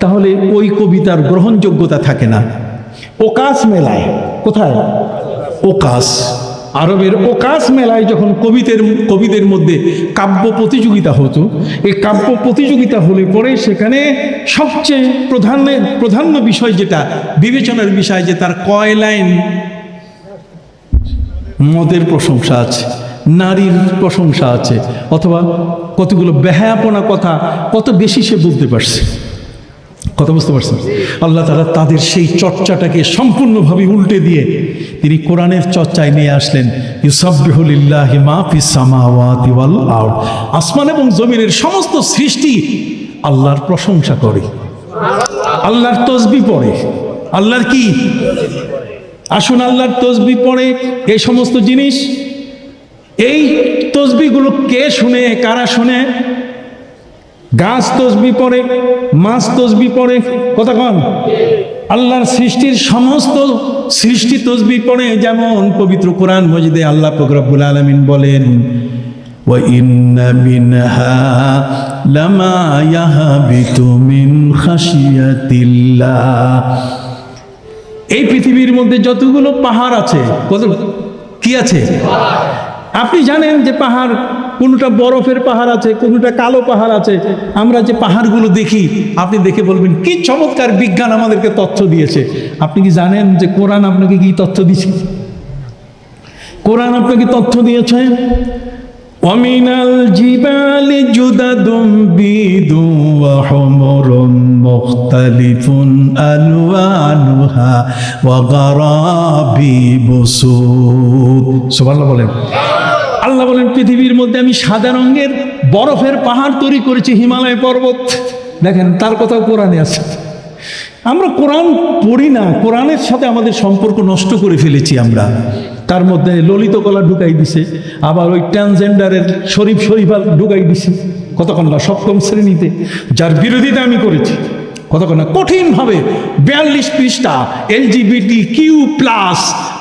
তাহলে ওই কবিতার গ্রহণযোগ্যতা থাকে না। ওকাস মেলায়, কোথায়? ওকাস, আরবের ওকাস মেলায় যখন কবিদের মধ্যে কাব্য প্রতিযোগিতা হতো, এই কাব্য প্রতিযোগিতা হলে পরে সেখানে সবচেয়ে প্রধান্য বিষয় যেটা বিবেচনার বিষয়, যে তার কয় লাইন মদের প্রশংসা আছে, নারীর প্রশংসা আছে, অথবা কতগুলো বেহায়াপনা কথা কত বেশি সে বলতে পারছে। কথা বুঝতে পারছেন? আল্লাহ তাআলা তাদের সেই চর্চাটাকে সম্পূর্ণভাবে উল্টে দিয়ে তিনি কোরআনের চর্চায় নিয়ে আসলেন। ইউসাব্বিহু লিল্লাহি মা ফিস সামাওয়াতি ওয়াল আরদ, আসমান এবং জমিনের সমস্ত সৃষ্টি আল্লাহর প্রশংসা করে, আল্লাহর তাসবিহ পড়ে। আল্লাহর কি? আসুন আল্লাহর তাসবিহ পড়ে। এই সমস্ত জিনিস, এই তাসবিহগুলো কে শুনে, কারা শুনে? গাছ তাসবিহ পড়ে, মাছ তাসবিহ পড়ে, কথা কন। আল্লাহর সৃষ্টির সমস্ত সৃষ্টি তাসবিহ পড়ে। যেমন পবিত্র কোরআন মজিদে আল্লাহ পাক রব্বুল আলামিন বলেন, ওয়া ইন্না মিনহা লামা ইয়াহবিতু মিন খাশিয়াতিল্লাহ। এই পৃথিবীর মধ্যে যতগুলো পাহাড় আছে, কত কি আছে? আপনি জানেন যে পাহাড় কোনোটা বরফের পাহাড় আছে, কোনোটা কালো পাহাড় আছে। আমরা যে পাহাড়গুলো দেখি, আপনি দেখে বলবেন কি চমৎকার বিজ্ঞান আমাদেরকে তথ্য দিয়েছে। আপনি কি জানেন যে কোরআন আপনাকে কি তথ্য দিয়েছে? কোরআন আপনাকে তথ্য দিয়েছে ওয়ামিনাল জিবালি জুদাদুম বিদু ওয়া হুমরুম মুখতালিফুন আলওয়ানুহা ওয়া গারাবিবু সুদ। সুবহানাল্লাহ বলেন। আল্লাহ বলেন পৃথিবীর মধ্যে আমি সাদা রঙের বরফের পাহাড় তৈরি করেছি, হিমালয় পর্বত। দেখেন তার কথাও কোরআনে আছে। আমরা কোরআন পড়ি না, কোরআনের সাথে আমাদের সম্পর্ক নষ্ট করে ফেলেছি আমরা। তার মধ্যে ললিত কলা ঢুকাই দিছে, আবার ওই ট্রান্সজেন্ডারের শরীফা ঢুকাই দিছে। কতক্ষণ না সপ্তম শ্রেণীতে, যার বিরোধিতা আমি করেছি। কতক্ষণ না কঠিনভাবে 42 পৃষ্ঠা LGBTQ+,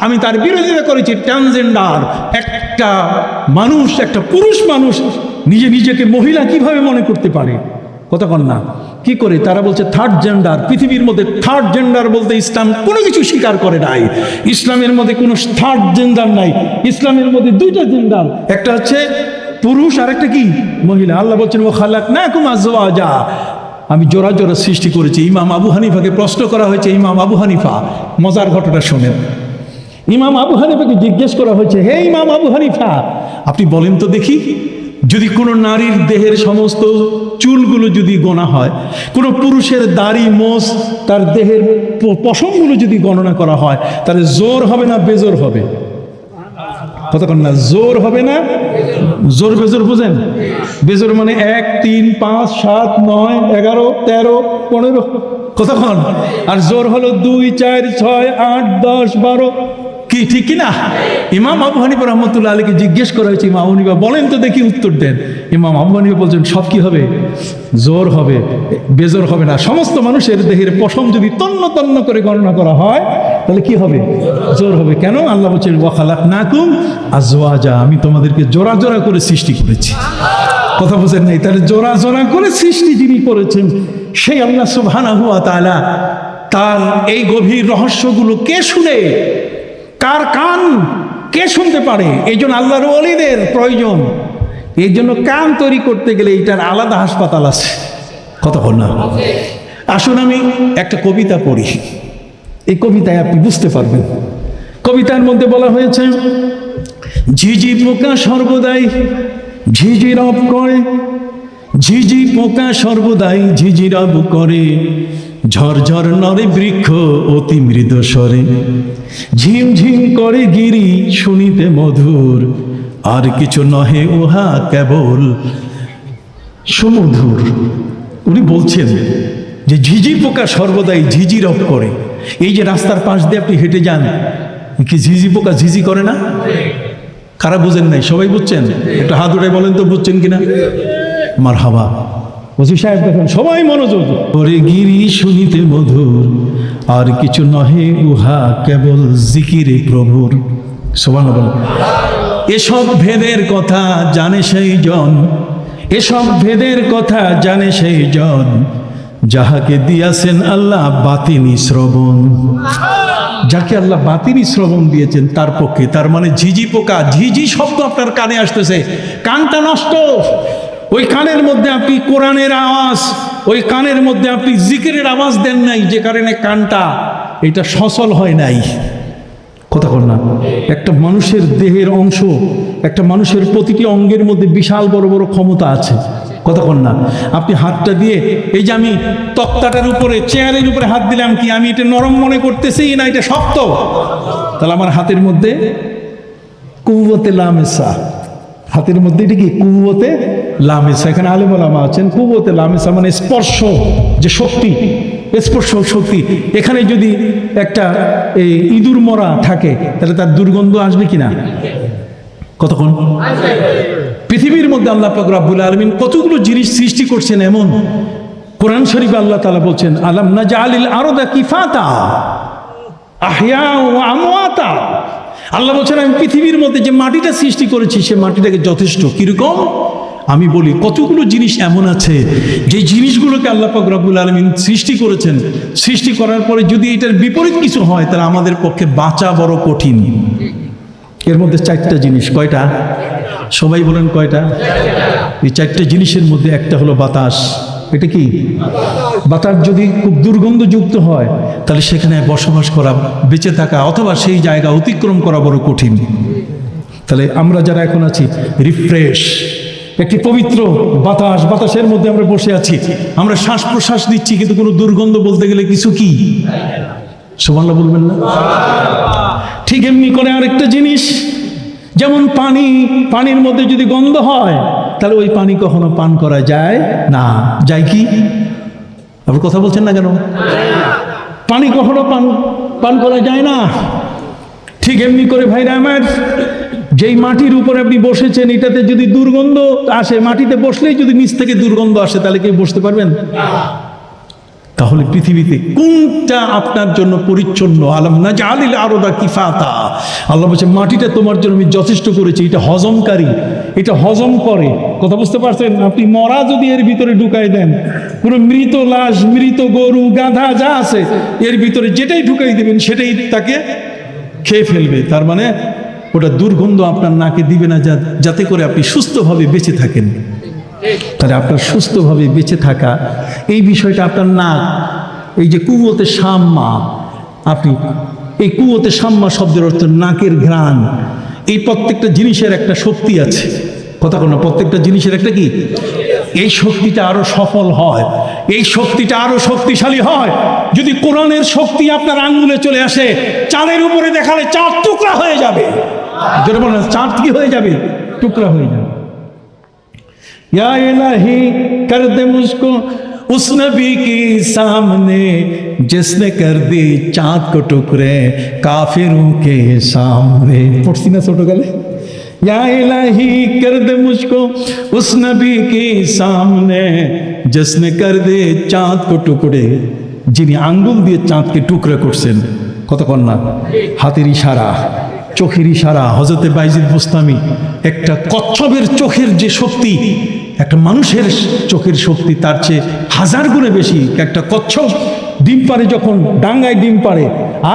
আমি তার বিরোধিতা করেছি। ট্রান্সজেন্ডার একটা মানুষ, একটা পুরুষ মানুষ নিজেকে মহিলা কিভাবে মনে করতে পারে? কতক্ষণ না কি করে তারা বলছে থার্ড জেন্ডার। পৃথিবীর মধ্যে থার্ড জেন্ডার বলতে ইসলাম কোনো কিছু স্বীকার করে নাই। ইসলামের মধ্যে কোনো থার্ড জেন্ডার নাই। ইসলামের মধ্যে দুইটা জেন্ডার, একটা হচ্ছে পুরুষ আর একটা কি মহিলা। আল্লাহ বলছেন ও খালাকনাকুম আজওয়াজা, আমি জোড়া জোড়া সৃষ্টি করেছি। ইমাম আবু হানিফাকে প্রশ্ন করা হয়েছে, ইমাম আবু হানিফা, মজার ঘটনা শোনেন। ইমাম আবু হানিফাকে জিজ্ঞেস করা হয়েছে, হে ইমাম আবু হানিফা, আপনি বলেন তো দেখি, যদি কোনো নারীর দেহের সমস্ত চুলগুলো যদি গোনা হয়, কোনো পুরুষের দাড়ি মোষ তার দেহের পশমগুলো যদি গণনা করা হয়, তাহলে জোর হবে না বেজোর হবে? কতক্ষণ না জোর হবে না জোর বেজোর বুঝেন? বেজোর মানে 1, 3, 5, 7, 9, 11, 13, 15, কতক্ষণ? আর জোর হলো 2, 4, 6, 8, 10, 12। কি ঠিক কিনা? ইমাম আবু হানিফা রহমতুল্লাহ আলাইকে জিজ্ঞেস করা হয়েছে, ইমাম আবু হানিফা বলেন তো দেখি, উত্তর দেন। ইমাম আবু হানিফা বলছেন সব কি হবে? জোর হবে, বেজোর হবে না। সমস্ত মানুষের দেহের পশম যদি তন্ন তন্ন করে গণনা করা হয়, তাহলে কি হবে? জোর হবে। কেন? আল্লাহ বলছেন ওয়া খালাকনাকুম আজওয়াজা, আমি তোমাদেরকে জোড়া জোড়া করে সৃষ্টি করেছি। কথা বুঝেন নাই? তাহলে জোড়া জোড়া করে সৃষ্টি যিনি করেছেন সেই আল্লাহ সুবহানাহু ওয়া তাআলা, তার এই গভীর রহস্যগুলো কে শুনে, কার কান কে শুনতে পারে? এই জন্য আল্লাহর ওলিদের প্রয়োজন। এই জন্য কান তৈরি করতে গেলে এটার আলাদা হাসপাতাল আছে। কতক্ষণ না? আসুন আমি একটা কবিতা পড়ি, এই কবিতায় আপনি বুঝতে পারবেন। কবিতার মধ্যে বলা হয়েছে, ঝিঝি পোকা সর্বদাই ঝিঝিরব করে, ঝিঝি পোকা সর্বদাই ঝিঝিরব করে, ঝরঝর নরে বৃক্ষ অতি মৃদু স্বরে, ঝিমঝিম করে গিরি শুনিতে মধুর, আর কিছু নহে উহা কেবল সুমধুর। উনি বলছেন যে ঝিঝি পোকা সর্বদাই ঝিঝিরব করে। এই যে রাস্তার পাশ দিয়ে আপনি হেঁটে যান, কি ঝিঝি পোকা ঝিঝি করে না? কারা বুঝেন নাই? সবাই বুঝছেন? একটা হাত উঠে বলেন তো বুঝছেন কিনা? মারহাবা। ওসি সাহেব দেখেন সবাই মনোযোগ করে, গিরি শুনিতে মধুর, আর কিছু নহে উহা কেবল জিকিরে প্রভুর। সুবহানাল্লাহ। এসব ভেদের কথা জানে সেই জন, এসব ভেদের কথা জানে সেই জন, যাহাকে দিয়াছেন আল্লাহ বাতিনি শ্রবণ। যাকে আল্লাহ বাতিনি শ্রবণ দিয়েছেন তার পক্ষে, তার মানে ঝিঝি পোকা, ঝিঝি শব্দ আপনার কানে আসতেছে, কানটা নষ্ট। ওই কানের মধ্যে আপনি কোরআনের আওয়াজ, ওই কানের মধ্যে আপনি জিকিরের আওয়াজ দেন নাই, যে কারণে কানটা এটা সচল হয় নাই। কথা বল না? একটা মানুষের দেহের অংশ, একটা মানুষের প্রতিটি অঙ্গের মধ্যে বিশাল বড় বড় ক্ষমতা আছে। কথা বল না? আপনি হাতটা দিয়ে, এই যে আমি তক্তাটার উপরে, চেয়ারের উপরে হাত দিলাম, কি আমি এটা নরম মনে করতেছি না এটা শক্ত? তাহলে আমার হাতের মধ্যে কুওয়াতে লামেসা, হাতের মধ্যে এটা কি কুওয়াতে লামেসা। এখানে আলেম ওলামা আছেন। কুওয়াতে লামেসা মানে স্পর্শ, যে শক্তি, স্পর্শ শক্তি। এখানে যদি একটা এই ইঁদুর মরা থাকে, তাহলে তার দুর্গন্ধ আসবে কিনা? কতক্ষণ? পৃথিবীর মধ্যে আল্লাহ পাক রব্বুল আলামিন কতগুলো জিনিস সৃষ্টি করছেন এমন। কোরআন শরীফে আল্লাহ তাআলা বলছেন, আলাম নাজআলিল আরদা কিফাতা আহইয়া ওয়া আমওয়াতা। আল্লাহ বলছেন আমি পৃথিবীর মধ্যে যে মাটিটা সৃষ্টি করেছি, সে মাটিটাকে যথেষ্ট। কিরকম? আমি বলি কতগুলো জিনিস এমন আছে যে জিনিসগুলোকে আল্লাহ পাক রব্বুল আলামিন সৃষ্টি করেছেন। সৃষ্টি করার পরে যদি এটার বিপরীত কিছু হয়, তাহলে আমাদের পক্ষে বাঁচা বড় কঠিন। এর মধ্যে 4টা জিনিস। কয়টা? সবাই বলেন কয়টা? এই চারটে জিনিসের মধ্যে একটা হলো বাতাস। এটা কি? বাতাস যদি খুব দুর্গন্ধযুক্ত হয় তাহলে সেখানে বসবাস করা, বেঁচে থাকা অথবা সেই জায়গা অতিক্রম করা বড় কঠিন। তাহলে আমরা যারা এখন আছি রিফ্রেশ, একটি পবিত্র বাতাস, বাতাসের মধ্যে আমরা বসে আছি, আমরা শ্বাস প্রশ্বাস নিচ্ছি, কিন্তু কোনো দুর্গন্ধ বলতে গেলে কিছু কি? সুবহানাল্লাহ বলবেন না? ঠিক এমনি করে আরেকটা জিনিস, যেমন পানি, পানির মধ্যে যদি গন্ধ হয় তাহলে ওই পানি কখনো পান করা যায় না। যায় কি? আপনি কথা বলছেন না কেন? পানি কখনো পান করা যায় না। ঠিক এমনি করে ভাইরা আমার, যেই মাটির উপরে আপনি বসেছেন এটাতে যদি দুর্গন্ধ আসে, মাটিতে বসলেই যদি নিচ থেকে দুর্গন্ধ আসে তাহলে কেউ বসতে পারবেন? তাহলে পৃথিবীতে কোনটা আপনার জন্য পরিচ্ছন্ন? আলাম নাজআলিল আরদা কিফাতা, আল্লাহ বলছে মাটিটা তোমার জন্য আমি যথেষ্ট করেছি, এটা হজমকারী, এটা হজম করে। কথা বুঝতে পারছেন? আপনি মরা যদি এর ভিতরে ঢুকাই দেন, কোনো মৃত লাশ, মৃত গরু, গাধা যা আছে এর ভিতরে যেটাই ঢুকাই দেবেন সেটাই তাকে খেয়ে ফেলবে। তার মানে ওটা দুর্গন্ধ আপনার নাকে দিবে না, যাতে করে আপনি সুস্থভাবে বেঁচে থাকেন। তাহলে আপনার সুস্থভাবে বেঁচে থাকা এই বিষয়টা আপনার নাক, এই যে কুওয়াতে শাম্মা, আপনি এই কুওয়াতে শাম্মা শব্দের অর্থ নাকের ঘ্রাণ। এই প্রত্যেকটা জিনিসের একটা শক্তি আছে, কথা কোনো, প্রত্যেকটা জিনিসের একটা কি, এই শক্তিটা আরো সফল হয়, এই শক্তিটা আরো শক্তিশালী হয় যদি কোরআনের শক্তি আপনার আঙ্গুলে চলে আসে। চাঁদের উপরে দেখালে চাঁদ টুকরা হয়ে যাবে। যেটা বলেন, চাঁদ কি হয়ে যাবে? টুকরা হয়ে যাবে। या इलाही कर दे मुझको उस नबी के सामने जिसने कर दी चाँद को टुकड़े काफिरों के सामने। पढ़ती ना छोटो गले, या इलाही कर दे मुझको उस नबी के सामने जिसने कर दे चाँद को टुकड़े, যিনি আঙ্গুল দিয়ে চাঁদকে টুকরা করছেন। কতক্ষণ না? হাতের ইশারা, চোখের ইশারা। হযরতে বাইজিদ বুস্তামি, একটা কচ্ছপের চোখের যে শক্তি, একটা মানুষের চোখের শক্তি তার চেয়ে 1000 গুণে বেশি। একটা কচ্ছপ ডিম পাড়ে, যখন ডাঙ্গায় ডিম পাড়ে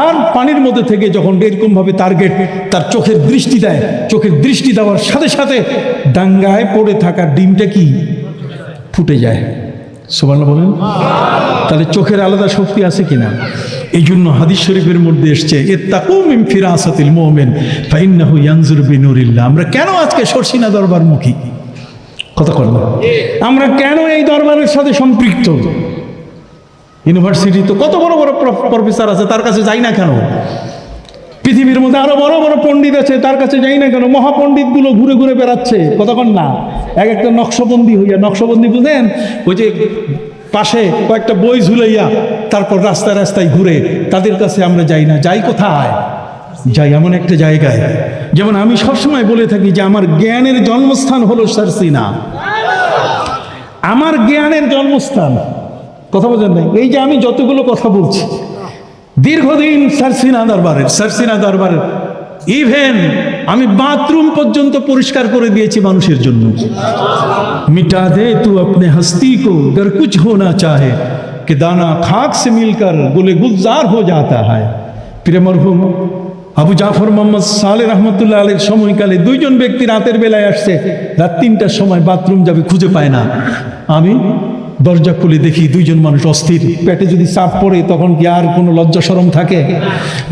আর পানির মধ্যে থেকে যখন এরকম ভাবে টার্গেট তার চোখের দৃষ্টি দেয়, চোখের দৃষ্টি দেওয়ার সাথে সাথে ডাঙ্গায় পড়ে থাকা ডিমটা কি ফুটে যায়। সুবহানাল্লাহ বলেন। তাহলে চোখের আলাদা শক্তি আছে কিনা? এই জন্য হাদিস শরীফের মধ্যে এসছে, ইত্তাকু মিন ফিরাসাতিল মুমিন ফাইন্নাহু ইয়ানজুরু বিনুরিল্লাহ। আমরা কেন আজকে শর্ষিনা দরবার মুখী? কথা বলেন, আমরা কেন এই দরবারের সাথে সম্পৃক্ত? ইউনিভার্সিটি তো কত বড় বড় প্রফেসর আছে, তার কাছে যাই না কেন? পৃথিবীর মধ্যে আরো বড় বড় পণ্ডিত আছে, তার কাছে যাই না কেন? মহাপণ্ডিত গুলো ঘুরে ঘুরে বেড়াচ্ছে, কতক্ষণ না এক একটা নকশবন্দি হইয়া, নকশবন্দি বুঝেন, ওই যে পাশে কয়েকটা বই ঝুলাইয়া তারপর রাস্তায় রাস্তায় ঘুরে, তাদের কাছে আমরা যাই না। যাই কোথায়? যাই এমন একটা জায়গায়, যেমন আমি সবসময় বলে থাকি যে আমার জ্ঞানের জন্মস্থান হলো সারসিনা। আমার জ্ঞানের জন্মস্থান, কথা বোঝেন নাই? এই যে আমি যতগুলো কথা বলছি দীর্ঘদিন সারসিনা দরবারের ইভেন আমি বাথরুম পর্যন্ত পরিষ্কার করে দিয়েছি মানুষের জন্য। মিটা দে তু अपने हस्ती को अगर कुछ होना चाहे कि दाना खाक से मिलकर गुले गुलजार हो जाता है। প্রিয় মরহুম আবু জাফর মোহাম্মদ সালেহ রহমতুল্লাহ আলাইহির সময়কালে দুইজন ব্যক্তি রাতের বেলায় আসছে, রাত 3টার সময় বাথরুম যাবে, খুঁজে পায় না। আমি দরজা খুলে দেখি দুইজন মানুষ অস্থির, পেটে যদি চাপ পড়ে তখন কি আর কোনো লজ্জা শরম থাকে?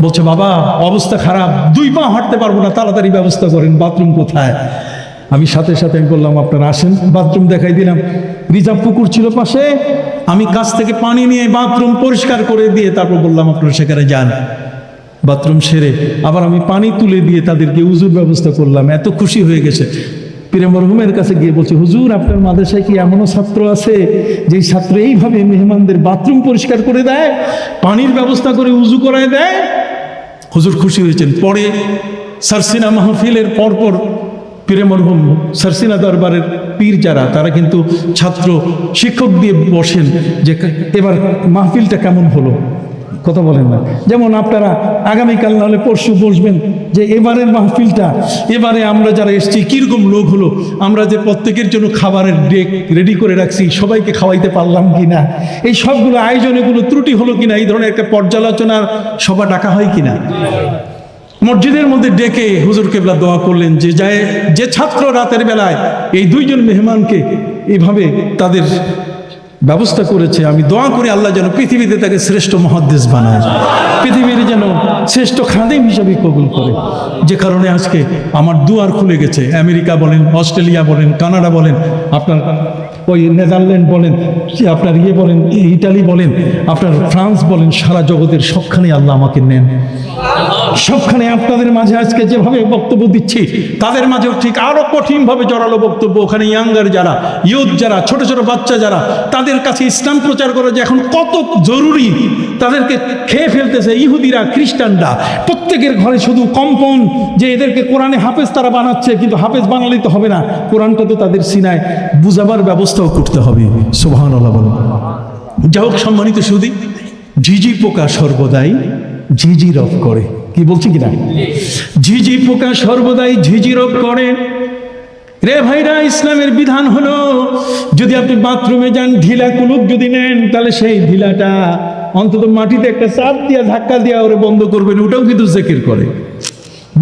বলছে, বাবা অবস্থা খারাপ, 2 পা হাঁটতে পারবো না, তাড়াতাড়ি ব্যবস্থা করেন, বাথরুম কোথায়? আমি সাথে সাথে আমি বললাম, আপনারা আসেন, বাথরুম দেখাই দিলাম। রিজার্ভ পুকুর ছিল পাশে, আমি কাছ থেকে পানি নিয়ে বাথরুম পরিষ্কার করে দিয়ে তারপর বললাম আপনারা সেখানে যান। বাথরুম সেরে আবার আমি পানি তুলে দিয়ে তাদেরকে উজুর ব্যবস্থা করলাম। এত খুশি হয়ে গেছে। পীর মরহুমের কাছে গিয়ে বলছে, হুজুর আপনার মাদ্রাসায় কি এমনও ছাত্র আছে যেই ছাত্র এইভাবে মেহমানদের বাথরুম পরিষ্কার করে দেয়, পানির ব্যবস্থা করে উজু করায় দেয়? হুজুর খুশি হয়েছেন। পরে সারসিনা মাহফিলের পরপর পীর মরহুম সারসিনা দরবারের পীর যারা, তারা কিন্তু ছাত্র শিক্ষক দিয়ে বসেন যে এবার মাহফিলটা কেমন হলো, কথা বলেন না? যেমন আপনারা আগামীকাল নাহলে পরশু বসবেন যে এবারের মাহফিলটা, এবারে আমরা যারা এসেছি কীরকম লোক হলো, আমরা যে প্রত্যেকের জন্য খাবারের ডেক রেডি করে রাখছি সবাইকে খাওয়াইতে পারলাম কিনা, এই সবগুলো আয়োজনে কোনো ত্রুটি হলো কিনা, এই ধরনের একটা পর্যালোচনার সভা ডাকা হয় কিনা? মসজিদের মধ্যে ডেকে হুজুর কেবলা দোয়া করলেন যে ছাত্র রাতের বেলায় এই দুইজন মেহমানকে এইভাবে তাদের ব্যবস্থা করেছে, আমি দোয়া করি আল্লাহ যেন পৃথিবীতে তাকে শ্রেষ্ঠ মুহাদ্দিস বানায়, পৃথিবীর যেন শ্রেষ্ঠ খাদেম হিসাবে কবুল করে। যে কারণে আজকে আমার দুয়ার খুলে গেছে। আমেরিকা বলেন, অস্ট্রেলিয়া বলেন, কানাডা বলেন, আপনার ওই নেদারল্যান্ড বলেন, আপনার বলেন, ইটালি বলেন, আপনার ফ্রান্স বলেন, সারা জগতের সবখানে আল্লাহ আমাকে নেন। সবখানে আপনাদের মাঝে আজকে যেভাবে বক্তব্য দিচ্ছি, তাদের মাঝেও ঠিক আরো কঠিনভাবে জড়ালো বক্তব্য। ওখানে ইয়াঙ্গার যারা, ইয়ুথ যারা, ছোট ছোট বাচ্চা যারা, তাদের কাছে ইসলাম প্রচার করা যে এখন কত জরুরি, তাদেরকে খেয়ে ফেলতেছে ইহুদিরা, খ্রিস্টানরা। প্রত্যেকের ঘরে শুধু কম্পন যে এদেরকে কোরআনে হাফেজ তারা বানাচ্ছে, কিন্তু হাফেজ বানালেই তো হবে না, কোরআনটা তো তাদের সিনায় বুঝাবার ব্যবস্থাও করতে হবে। সুবহানাল্লাহ বলেন। যা হোক, সম্মানিত সুধী, ঝিঝি পোকা সর্বদাই ঝিঝি রব করে। কি বলছি কিনা? ঝিঝি পোকা সর্বদাই ঝিঝি রব করে। রে ভাইরা, ইসলামের বিধান হলো যদি আপনি বাথরুমে যান, ঢিলা কুলুপ যদি নেন, তাহলে সেই ঢিলাটা অন্তত মাটিতে একটা চাপ দিয়া, ধাক্কা দিয়া ওরে বন্ধ করবেন। ওটাও কিন্তু জিকির করে।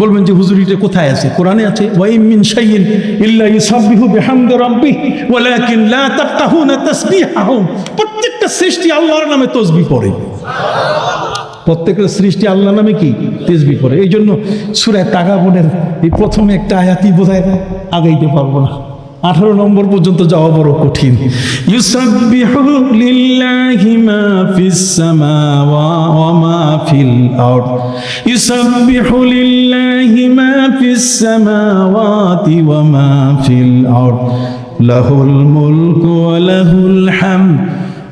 বলবেন যে হুজুর এটা কোথায় আছে? কোরআনে আছে, ওয়া ইম মিন শাইইন ইল্লা ইউসাব্বিহু বিহামদি রাব্বিহি ওয়ালাকিন লা তাফকাহুনা তাসবিহাহুম। প্রত্যেকটা সৃষ্টি আল্লাহর নামে তাসবিহ পড়ে। প্রত্যেকের সৃষ্টি আল্লাহর নামে কি? তাসবিহ পড়ে। এই জন্য সূরা তাগাবুনের এই প্রথমে একটা আয়াতই বোধহয় আগাইতে পারবো না, 18 নম্বর পর্যন্ত যাওয়া বড় কঠিন। ইউসাব্বিহু লিল্লাহি মা ফিস সামাওয়াতি ওয়া মা ফিল আরদ, ইউসাব্বিহু লিল্লাহি মা ফিস সামাওয়াতি ওয়া মা ফিল আরদ, লাহুল মুলকু ওয়া লাহুল হামদ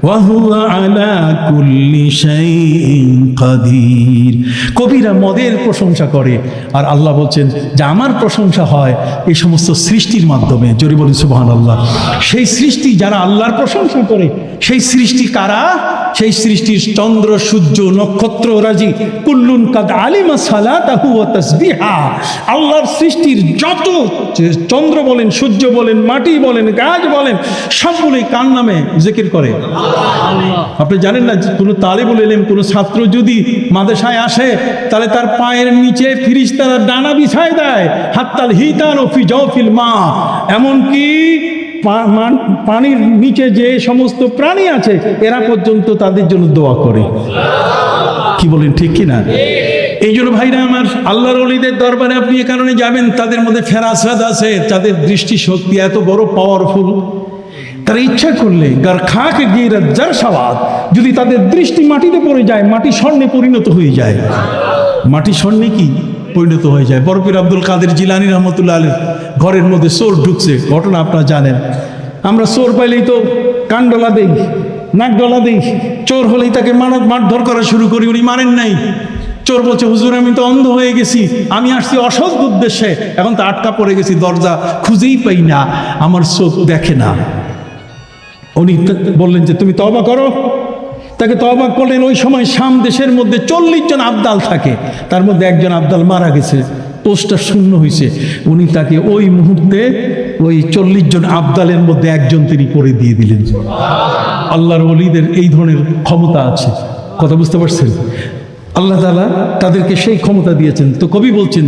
ওয়া হুয়া আলা কুল্লি শাইইন কাদির। কবিরা মদের প্রশংসা করে, আর আল্লাহ বলছেন যে আমার প্রশংসা হয় এই সমস্ত সৃষ্টির মাধ্যমে। জোরে বলুন সুবহানাল্লাহ। সেই সৃষ্টি যারা আল্লাহর প্রশংসা করে, সেই সৃষ্টি কারা? সেই সৃষ্টির চন্দ্র, সূর্য, নক্ষত্র রাজি, কুল্লুন কাদ আলিমা সালাতাহু ওয়া তাসবিহা। আল্লাহর সৃষ্টির যত চন্দ্র বলেন, সূর্য বলেন, মাটি বলেন, গাছ বলেন, সবগুলোই কার নামে জিকির করে? আপনি জানেন না, কোনো তালিবুল ইলম, কোনো ছাত্র যদি মাদ্রাসায় আসে, তাহলে তার পায়ের নিচে ফিরিস্তারা ডানা বিছায় দেয়। হাত্তাল হিতান ফি জাওফিল মা, এমনকি পানির নিচে যে সমস্ত প্রাণী আছে এরা পর্যন্ত তাদের জন্য দোয়া করে। কি বলেন, ঠিক কি না? এই জন্য ভাইরা আমার, আল্লাহর ওলিদের দরবারে আপনি এ কারণে যাবেন, তাদের মধ্যে ফেরাসাদ আছে, তাদের দৃষ্টি শক্তি এত বড় পাওয়ারফুল। তারা ইচ্ছা করলে গার খাকে গিয়ে যার সওয়াদ, যদি তাদের দৃষ্টি মাটিতে পড়ে যায়, মাটি স্বর্ণে পরিণত হয়ে যায়। মাটি স্বর্ণে কি পরিণত হয়ে যায়। বরপীর আব্দুল কাদের জিলানী রহমতুল্লাহ আলাইহির ঘরের মধ্যে চোর ঢুকছে, ঘটনা আপনারা জানেন। আমরা চোর পাইলেই তো কান ডলা দেই, নাক ডলা দেই। চোর হলেই তাকে মারধর করা শুরু করি। উনি মানেন নাই। চোর বলছে, হুজুর আমি তো অন্ধ হয়ে গেছি, আমি আসছি অসৎ উদ্দেশ্যে, এখন তো আটকা পড়ে গেছি, দরজা খুঁজেই পাই না, আমার চোখ দেখে না। উনি বললেন যে তুমি তওবা করো। তাকে তওবা করলেন। ওই সময় শাম দেশের মধ্যে 40 জন আবদাল থাকে, তার মধ্যে একজন আবদাল মারা গেছে, পোস্টটা শূন্য হয়েছে। উনি তাকে ওই মুহূর্তে ওই 40 জন আবদালের মধ্যে একজন তিনি করে দিয়ে দিলেন। আল্লাহর ওলিদের এই ধরনের ক্ষমতা আছে। কথা বুঝতে পারছেন? আল্লাহ তাআলা তাদেরকে সেই ক্ষমতা দিয়েছেন। তো কবি বলছেন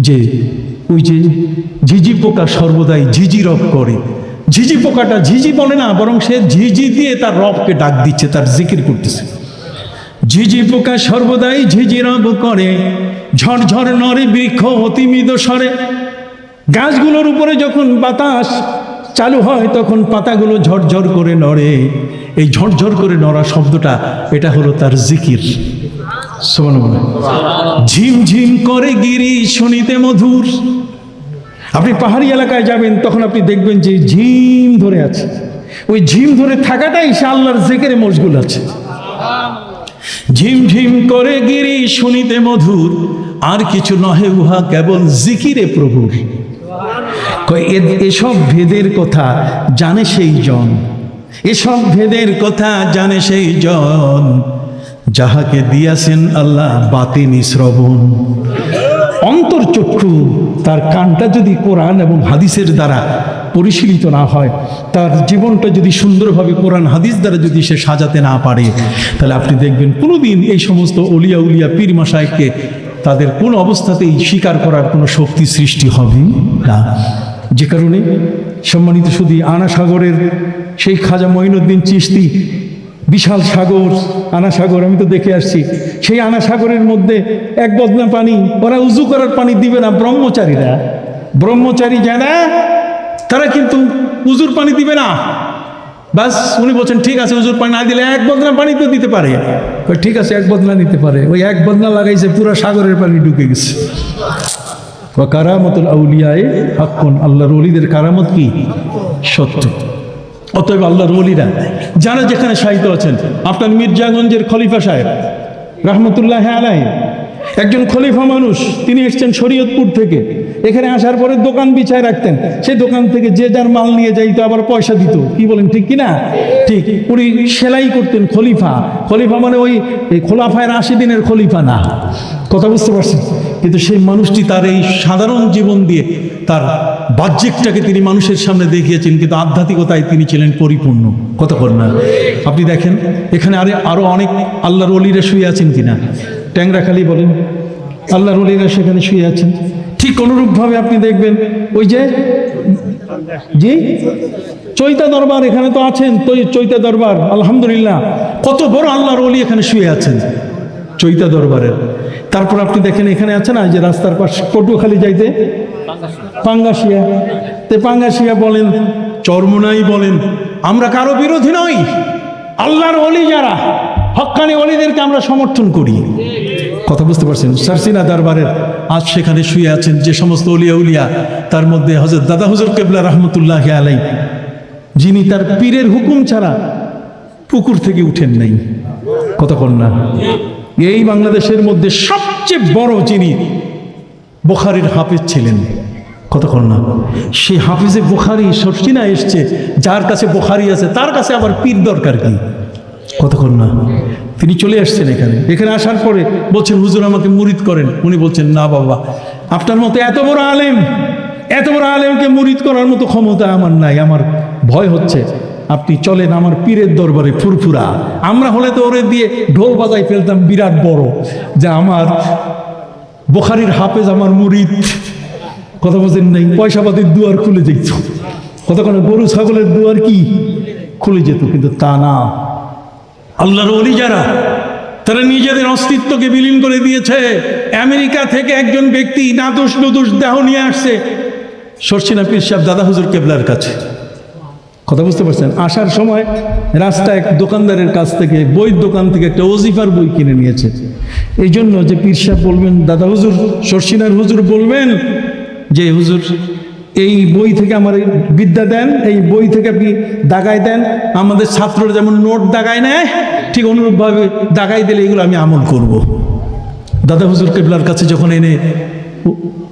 যে ওই যে ঝিঝি পোকা সর্বদাই ঝিঝি রব করে। ঝিঝি পোকাটা ঝিঝি বলে না, বরং সে ঝিঝি দিয়ে তার রবকে ডাক দিচ্ছে, তার জিকির করতেছে। ঝিঝি পোকা সর্বদাই ঝিঝি রব করে, ঝরঝর নরে বৃক্ষ অতি মৃদু স্বরে। গাছগুলোর উপরে যখন বাতাস চালু হয়, তখন পাতাগুলো ঝরঝর করে নড়ে। এই ঝরঝর করে নড়া শব্দটা, এটা হলো তার জিকির। সুবহানাল্লাহ। ঝিমঝিম করে গিরি শুনিতে মধুর। আপনি পাহাড়ি এলাকায় যাবেন, তখন আপনি দেখবেন যে ঝিম ধরে আছে। ওই ঝিম ধরে থাকাটাই সে আল্লাহর জিকিরে মশগুল আছে। ঝিমঝিম করে গিরি শুনিতে মধুর, আর কিছু নহে উহা কেবল জিকিরে প্রভুর। এসব ভেদের কথা জানে সেই জন, এসব ভেদের কথা জানে সেই জন, যাহাকে দিয়াছেন আল্লাহ বাতিনি শ্রবণ। অন্তর্চক্ষু, তার কানটা যদি কোরআন এবং হাদিসের দ্বারা পরিশীলিত না হয়, তার জীবনটা যদি সুন্দরভাবে কোরআন হাদিস দ্বারা যদি সে সাজাতে না পারে, তাহলে আপনি দেখবেন কোনোদিন এই সমস্ত অলিয়া উলিয়া পীর মাশায়েখকে তাদের কোন অবস্থাতেই স্বীকার করার কোনো শক্তি সৃষ্টি হবে না। যে কারণে সম্মানিত শুধু আনা সাগরের সেই খাজা মঈনুদ্দিন চিশতি, বিশাল সাগর আনা সাগর, আমি তো দেখে আসছি। সেই আনা সাগরের মধ্যে এক বদনা পানি, ওরা উজু করার পানি দিবে না। ব্রহ্মচারী যারা, তারা কিন্তু উজুর পানি দিবে না। বাস উনি বলছেন ঠিক আছে, উজুর পানি না দিলে এক বদনা পানি তো দিতে পারে। ঠিক আছে, এক বদনা নিতে পারে। ওই এক বদনা লাগাইছে, পুরো সাগরের পানি ঢুকে গেছে। কারামতুল আউলিয়ায়ে হাক্কুন, আল্লাহর ওলিদের কারামত কি? সত্য। অতএব আল্লাহর ওলিরা যারা যেখানে শায়িত আছেন, আপনার মির্জাগঞ্জের খলিফা সাহেব রহমতুল্লাহ আলাইহি, একজন খলিফা মানুষ, তিনি এসছেন শরীয়তপুর থেকে। এখানে আসার পরে দোকান বিছায় রাখতেন, সেই দোকান থেকে যে যার মাল নিয়ে যাইতো, আবার পয়সা দিত। কি বলেন, ঠিক কিনা? ঠিক। উনি সেলাই করতেন। খলিফা মানে ওই খোলাফায়ের 80 দিনের খলিফা না, কথা বুঝতে পারছেন? কিন্তু সেই মানুষটি তার এই সাধারণ জীবন দিয়ে তার বাহ্যিকটাকে তিনি মানুষের সামনে দেখিয়েছেন, কিন্তু আধ্যাত্মিকতায় তিনি ছিলেন পরিপূর্ণ। কথা বল না? আপনি দেখেন এখানে আরো অনেক আল্লাহর ওলিরা শুয়ে আছেন কিনা? ট্যাংরাখালি বলেন, আল্লাহর ওলিরা সেখানে শুয়ে আছেন। ঠিক অনুরূপভাবে আপনি দেখবেন ওই যে জি চৈতা দরবার, এখানে তো আছেন তো চৈতা দরবার, আলহামদুলিল্লাহ কত বড় আল্লাহর ওলি এখানে শুয়ে আছেন চৈতা দরবারের। তারপর আপনি দেখেন এখানে আছে না, যে রাস্তার পাশে পটুয়াখালী যাইতে পাঙ্গাসিয়া বলেন, চরমোনাই বলেন, আমরা কারো বিরোধী নই। আল্লাহর ওলি যারা, হক্কানি ওলিদেরকে আমরা সমর্থন করি। কথা বুঝতে পারছেন? সারসিনা দরবারের আজ সেখানে শুয়ে আছেন যে সমস্ত ওলিয়া উলিয়া, তার মধ্যে হযরত দাদা হুজুর কেবলা রহমতুল্লাহ আলাইহি, যিনি তার পীরের হুকুম ছাড়া পুকুর থেকে উঠেন নাই। কথা বল না? এই বাংলাদেশের মধ্যে সবচেয়ে বড় যিনি বুখারীর হাফেজ ছিলেন, কথা বল না? সেই হাফিজে বুখারী সরসিনা এসছে, যার কাছে বুখারী আছে তার কাছে আবার পীর দরকার কি? কতক্ষণ না, তিনি চলে আসছেন এখানে আসার পরে বলছেন হুজুর আমাকে মুরিদ করেন। উনি বলছেন না বাবা, আপনার মতো এত বড় আলেমকে মুরিদ করার মতো ক্ষমতা আমার নাই, আমার ভয় হচ্ছে। আপনি চলেন আমার পীরের দরবারে ফুরফুরা। আমরা হলে তো ওরে দিয়ে ঢোল বাজাই ফেলতাম বিরাট বড়, যে আমার বুখারীর হাফেজ আমার মুরিদ। কথা বলছেন নাই? পয়সা পাতির দুয়ার খুলে যেত, কতক্ষণ গরু ছাগলের দুয়ার কি খুলে যেত, কিন্তু তা না। আল্লাহর ওলি যারা, তারা নিজেদের অস্তিত্বকে বিলীন করে দিয়েছে। আমেরিকা থেকে একজন ব্যক্তি নাদুস নুদুস দেহ নিয়ে আসছে সরসিনা পীর সাহেব দাদা হুজুর কেবলার কাছে। কথা বুঝতে পারছেন? আসার সময় রাস্তায় এক দোকানদারের কাছ থেকে, বইয়ের দোকান থেকে একটা ওজিফার বই কিনে নিয়েছে। এই জন্য যে পীর সাহেব বলবেন, দাদা হুজুর সরসিনার হুজুর বলবেন যে হুজুর এই বই থেকে আমার বিদ্যা দেন, এই বই থেকে আপনি দাগাই দেন। আমাদের ছাত্ররা যেমন নোট দাগায় নেয়, ঠিক অনুরূপভাবে দাগাই দিলে এগুলো আমি আমল করব। দাদা হুজুর কেবলার কাছে যখন এনে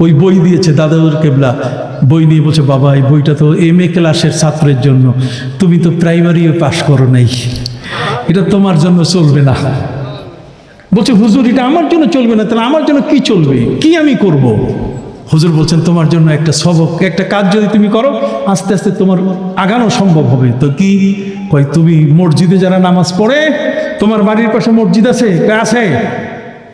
ওই বই দিয়েছে, দাদা হুজুর কেবলা বই নিয়ে বলছে, বাবা এই বইটা তো MA ক্লাসের ছাত্রের জন্য, তুমি তো প্রাইমারিও পাশ করো নাই, এটা তোমার জন্য চলবে না। বলছে হুজুর এটা আমার জন্য চলবে না, তাহলে আমার জন্য কি চলবে, কি আমি করব? হুজুর বলছেন তোমার জন্য একটা সবক, একটা কাজ যদি তুমি করো আস্তে আস্তে তোমার আগানো সম্ভব হবে। তো কি কয়, তুমি মসজিদে যারা নামাজ পড়ে, তোমার বাড়ির পাশে মসজিদ আছে? আছে।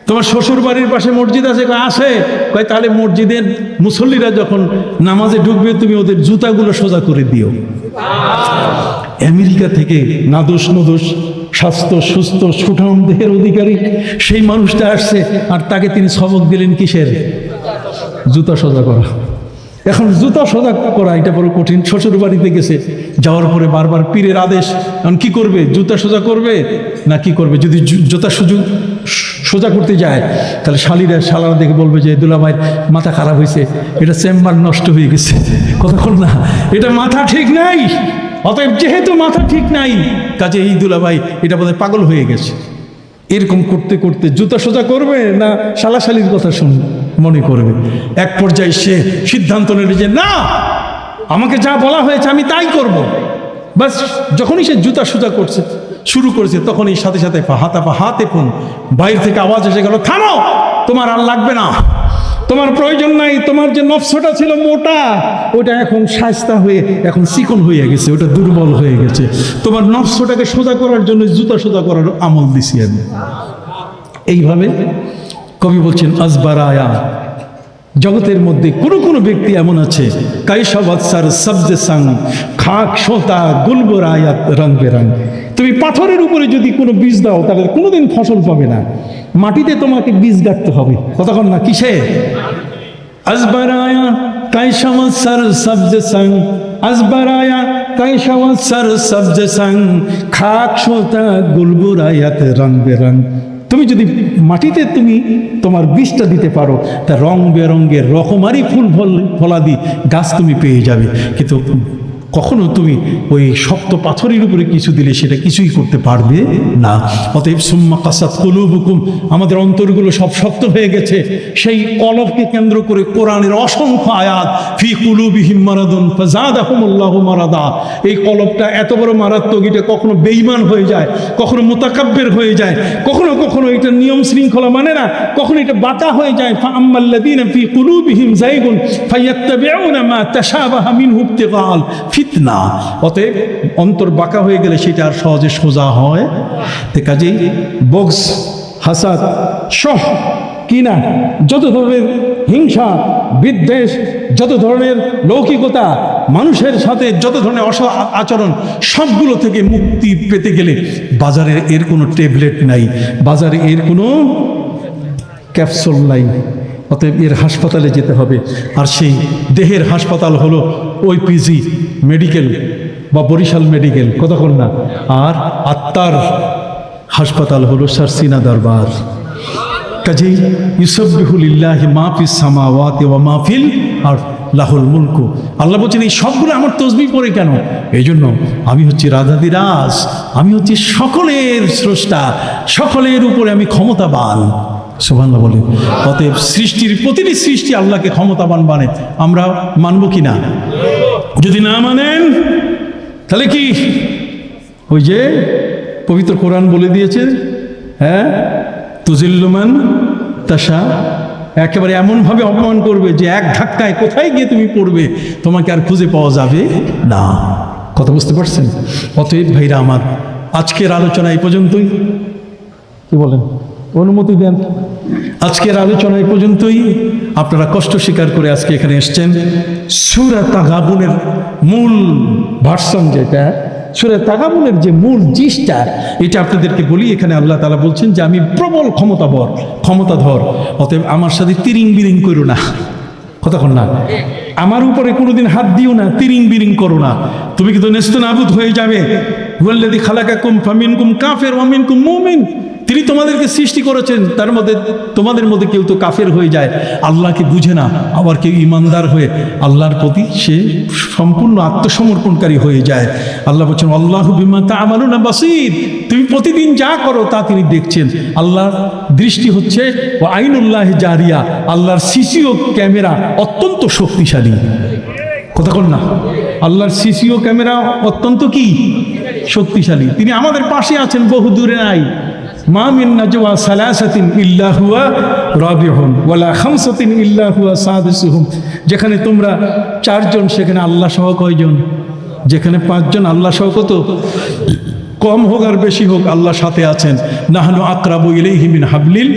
তোমার শ্বশুর বাড়ির পাশে মসজিদ আছে? আছে। কয় তাহলে মসজিদের মুসল্লিরা যখন নামাজে ঢুকবে তুমি ওদের জুতাগুলো সোজা করে দিও। আমেরিকা থেকে নাদোষ নদোষ স্বাস্থ্য সুস্থ সুঠাম দেহের অধিকারী সেই মানুষটা আসছে, আর তাকে তিনি সবক দিলেন কিসের? জুতা সোজা করা। এখন জুতা সোজা করা এটা বড় কঠিন। শ্বশুর বাড়িতে গেছে, যাওয়ার পরে বারবার পীরের আদেশ, এখন কি করবে? জুতা সোজা করবে না কি করবে? যদি জুতা সোজা করতে যায় তাহলে শালারা দেখে বলবে যে দুলাভাইয়ের মাথা খারাপ হয়েছে, এটা চেম্বার নষ্ট হয়ে গেছে। কতক্ষণ না, এটা মাথা ঠিক নাই। অতএব যেহেতু মাথা ঠিক নাই, কাজে এই দুলাভাই এটা বোধহয় পাগল হয়ে গেছে। এরকম করতে করতে জুতা সোজা করবে না শালাশালির কথা মনে করবে। এক পর্যায়ে সে সিদ্ধান্ত নিল যে না, আমাকে যা বলা হয়েছে আমি তাই করব। বাস যখনই সে জুতা সোজা শুরু করেছে, তখনই সাথে সাথে হাতে ফোন বাইরে থেকে আওয়াজ এসে গেল, থামো, তোমার আর লাগবে না, তোমার প্রয়োজন নাই। তোমার যে নফসটা ছিল মোটা, ওটা এখন শায়েস্তা হয়ে এখন চিকন হয়ে গেছে, ওটা দুর্বল হয়ে গেছে। তোমার নফসটাকে সোজা করার জন্য জুতা সোজা করার আমল দিছি আমি। এইভাবে কবি বলছেন আজবারায়া, জগতের মধ্যে কোনো কোনো ব্যক্তি এমন আছে কাইশাবাদসার সবজে সাং খাক সোতা গুলবরায়াত রং বেরং। তুমি পাথরের উপরে যদি কোনো বীজ দাও তাহলে কোনোদিন ফসল পাবে না, মাটিতে তোমাকে বীজ গাঁথতে হবে। কতক্ষণ না কিসে? আজবারায়া কাইশাবাদসার সবজে সাং, আজবারায়া কাইশাবাদসার সবজে সাং খাক সোতা গুলবরায়াত রং বেরং। তুমি যদি মাটিতে তুমি তোমার বীজটা দিতে পারো, তা রং বেরঙের রকমারি ফুল ফলাদি গাছ তুমি পেয়ে যাবে। কিন্তু কখনো তুমি ওই শক্ত পাথরের উপরে কিছু দিলে সেটা কিছুই করতে পারবে না। অতএব সুম্মা কাসাত কুলুবুকুম, আমাদের অন্তরগুলো সব শক্ত হয়ে গেছে। সেই কলবকে কেন্দ্র করে কোরআনের অসংখ্য আয়াত, ফি কুলুবিহিম মারাদুন ফাযাদাহুমুল্লাহু মারাদা। এই কলবটা এত বড় মারাত্মক, এটা কখনো বেঈমান হয়ে যায়, কখনো মুতাকাব্বির হয়ে যায়, কখনো কখনো এটা নিয়ম শৃঙ্খলা মানে না, কখনো এটা বাঁকা হয়ে যায়। ফাআম্মাল্লাযীনা ফি কুলুবিহিম যায়গুন ফায়াত্তাবিউনা মা তাশাবাহা মিনহু ইবতিগাআল ফিতনা। অতএব অন্তর বাঁকা হয়ে গেলে সেটা আর সহজে সোজা হয়। কাজেই বগস, হাসাদ, শহ, কিনা, যত ধরনের হিংসা, বিদ্বেষ, যত ধরনের লৌকিকতা, মানুষের সাথে যত ধরনের আচরণ, সবগুলো থেকে মুক্তি পেতে গেলে বাজারে এর কোনো ট্যাবলেট নাই, বাজারে এর কোনো ক্যাপসুল নাই। অতএব এর হাসপাতালে যেতে হবে। আর সেই দেহের হাসপাতাল হলো ওইপিজি মেডিকেল বা বরিশাল মেডিকেল, কতক্ষণ না। আর আত্মার হাসপাতাল হলো সারসিনা দরবার। কাজেই ইউসাব্বিহু লিল্লাহি মা ফিস সামাওয়াতি ওয়া মা ফিল আরদ লাহুল মুলকু। আল্লাহ বলছেন এই সবগুলো আমার তসবিহ পড়ে কেন? এই জন্য আমি হচ্ছি রাজাধিরাজ, আমি হচ্ছি সকলের স্রষ্টা, সকলের উপরে আমি ক্ষমতাবান। সুবহানাল্লাহ বলে। অতএব সৃষ্টির প্রতিটি সৃষ্টি আল্লাহকে ক্ষমতাবান বানে, আমরা মানব কি না? যদি না মানেন তাহলে কি? ওই যে পবিত্র কোরআন বলে দিয়েছে, হ্যাঁ, তুজিল্লু মান তাশা, একেবারে এমনভাবে অপমান করবে যে এক ধাক্কায় কোথায় গিয়ে তুমি পড়বে, তোমাকে আর খুঁজে পাওয়া যাবে না। কথা বুঝতে পারছেন? অতএব ভাইরা আমার, আজকের আলোচনা এই পর্যন্তই। কি বলেন? অনুমতি দেন। আজকের আলোচনা এই পর্যন্তই। আপনারা কষ্ট স্বীকার করে আজকে এখানে এসছেন। সূরা তাগাবুনের মূল ভার্সন যেটা, সূরা তাগাবুনের যে মূল জিসটা, এটা আপনাদেরকে বলি। এখানে আল্লাহ তাআলা বলছেন যে আমি প্রবল ক্ষমতাধর, অতএব আমার সাথে তিরিং বিরিং করো না। কতক্ষণ না? আমার উপরে কোনোদিন হাত দিও না, তিরিং বিরিং করো না, তুমি কিন্তু নেস্তনাবুদ হয়ে যাবে। হুয়াল্লাযী খালাকাকুম ফামিনকুম কাফির ওয়া মিনকুম মুমিন। তিনি তোমাদেরকে সৃষ্টি করেছেন, তার মধ্যে তোমাদের মধ্যে কেউ তো কাফের হয়ে যায়, আল্লাহকে বুঝে না, আবার কেউ ইমানদার হয়ে আল্লাহর প্রতি সে সম্পূর্ণ আত্মসমর্পণকারী হয়ে যায়। আল্লাহ বলছেন আল্লাহু বিমা তা'মালুনা বাসীর, তুমি প্রতিদিন যা করো তা তিনি দেখছেন। আল্লাহর দৃষ্টি হচ্ছে ও আইনুল্লাহ জারিয়া, আল্লাহর সিসিও ক্যামেরা অত্যন্ত শক্তিশালী। কতক্ষণ না? আল্লাহর সিসিও ক্যামেরা অত্যন্ত কি শক্তিশালী। তিনি আমাদের পাশে আছেন, বহু দূরে নাই। মা মিন নাজওয়া সালাসাতিন ইল্লা হুয়া রাবিহুম ওয়ালা খামসাতিন ইল্লা হুয়া সাদিসুহুম। যেখানে তোমরা চারজন সেখানে আল্লাহ সহ কয়জন? যেখানে পাঁচজন আল্লাহ সহ কত? কম হোক আর বেশি হোক আল্লাহ সাথে আছেন। নাহনু আকরাবু ইলাইহি মিন হাবলিল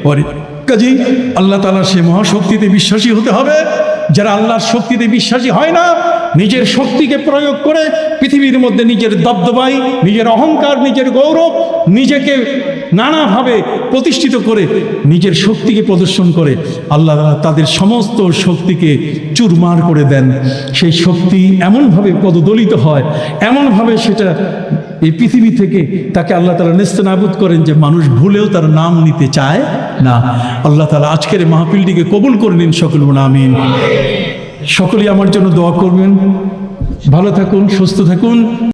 ওয়ারিদ। কাজেই আল্লাহ তাআলার সে মহাশক্তিতে বিশ্বাসী হতে হবে। যারা আল্লাহর শক্তিতে বিশ্বাসী হয় না, নিজের শক্তিকে প্রয়োগ করে পৃথিবীর মধ্যে নিজের দবদবাই, নিজের অহংকার, নিজের গৌরব, নিজেকে নানাভাবে প্রতিষ্ঠিত করে নিজের শক্তিকে প্রদর্শন করে, আল্লাহ তাদের সমস্ত শক্তিকে চুরমার করে দেন। সেই শক্তি এমনভাবে পদদলিত হয়, এমনভাবে সেটা এই পৃথিবী থেকে তাকে আল্লাহ তাআলা নেস্তনাবুদ করেন যে মানুষ ভুলেও তার নাম নিতে চায় না। আল্লাহ তাআলা আজকের মাহফিলটিকে কবুল করে নিন, সকল বলুন আমিন। সকলেই আমার জন্য দোয়া করবেন। ভালো থাকুন, সুস্থ থাকুন।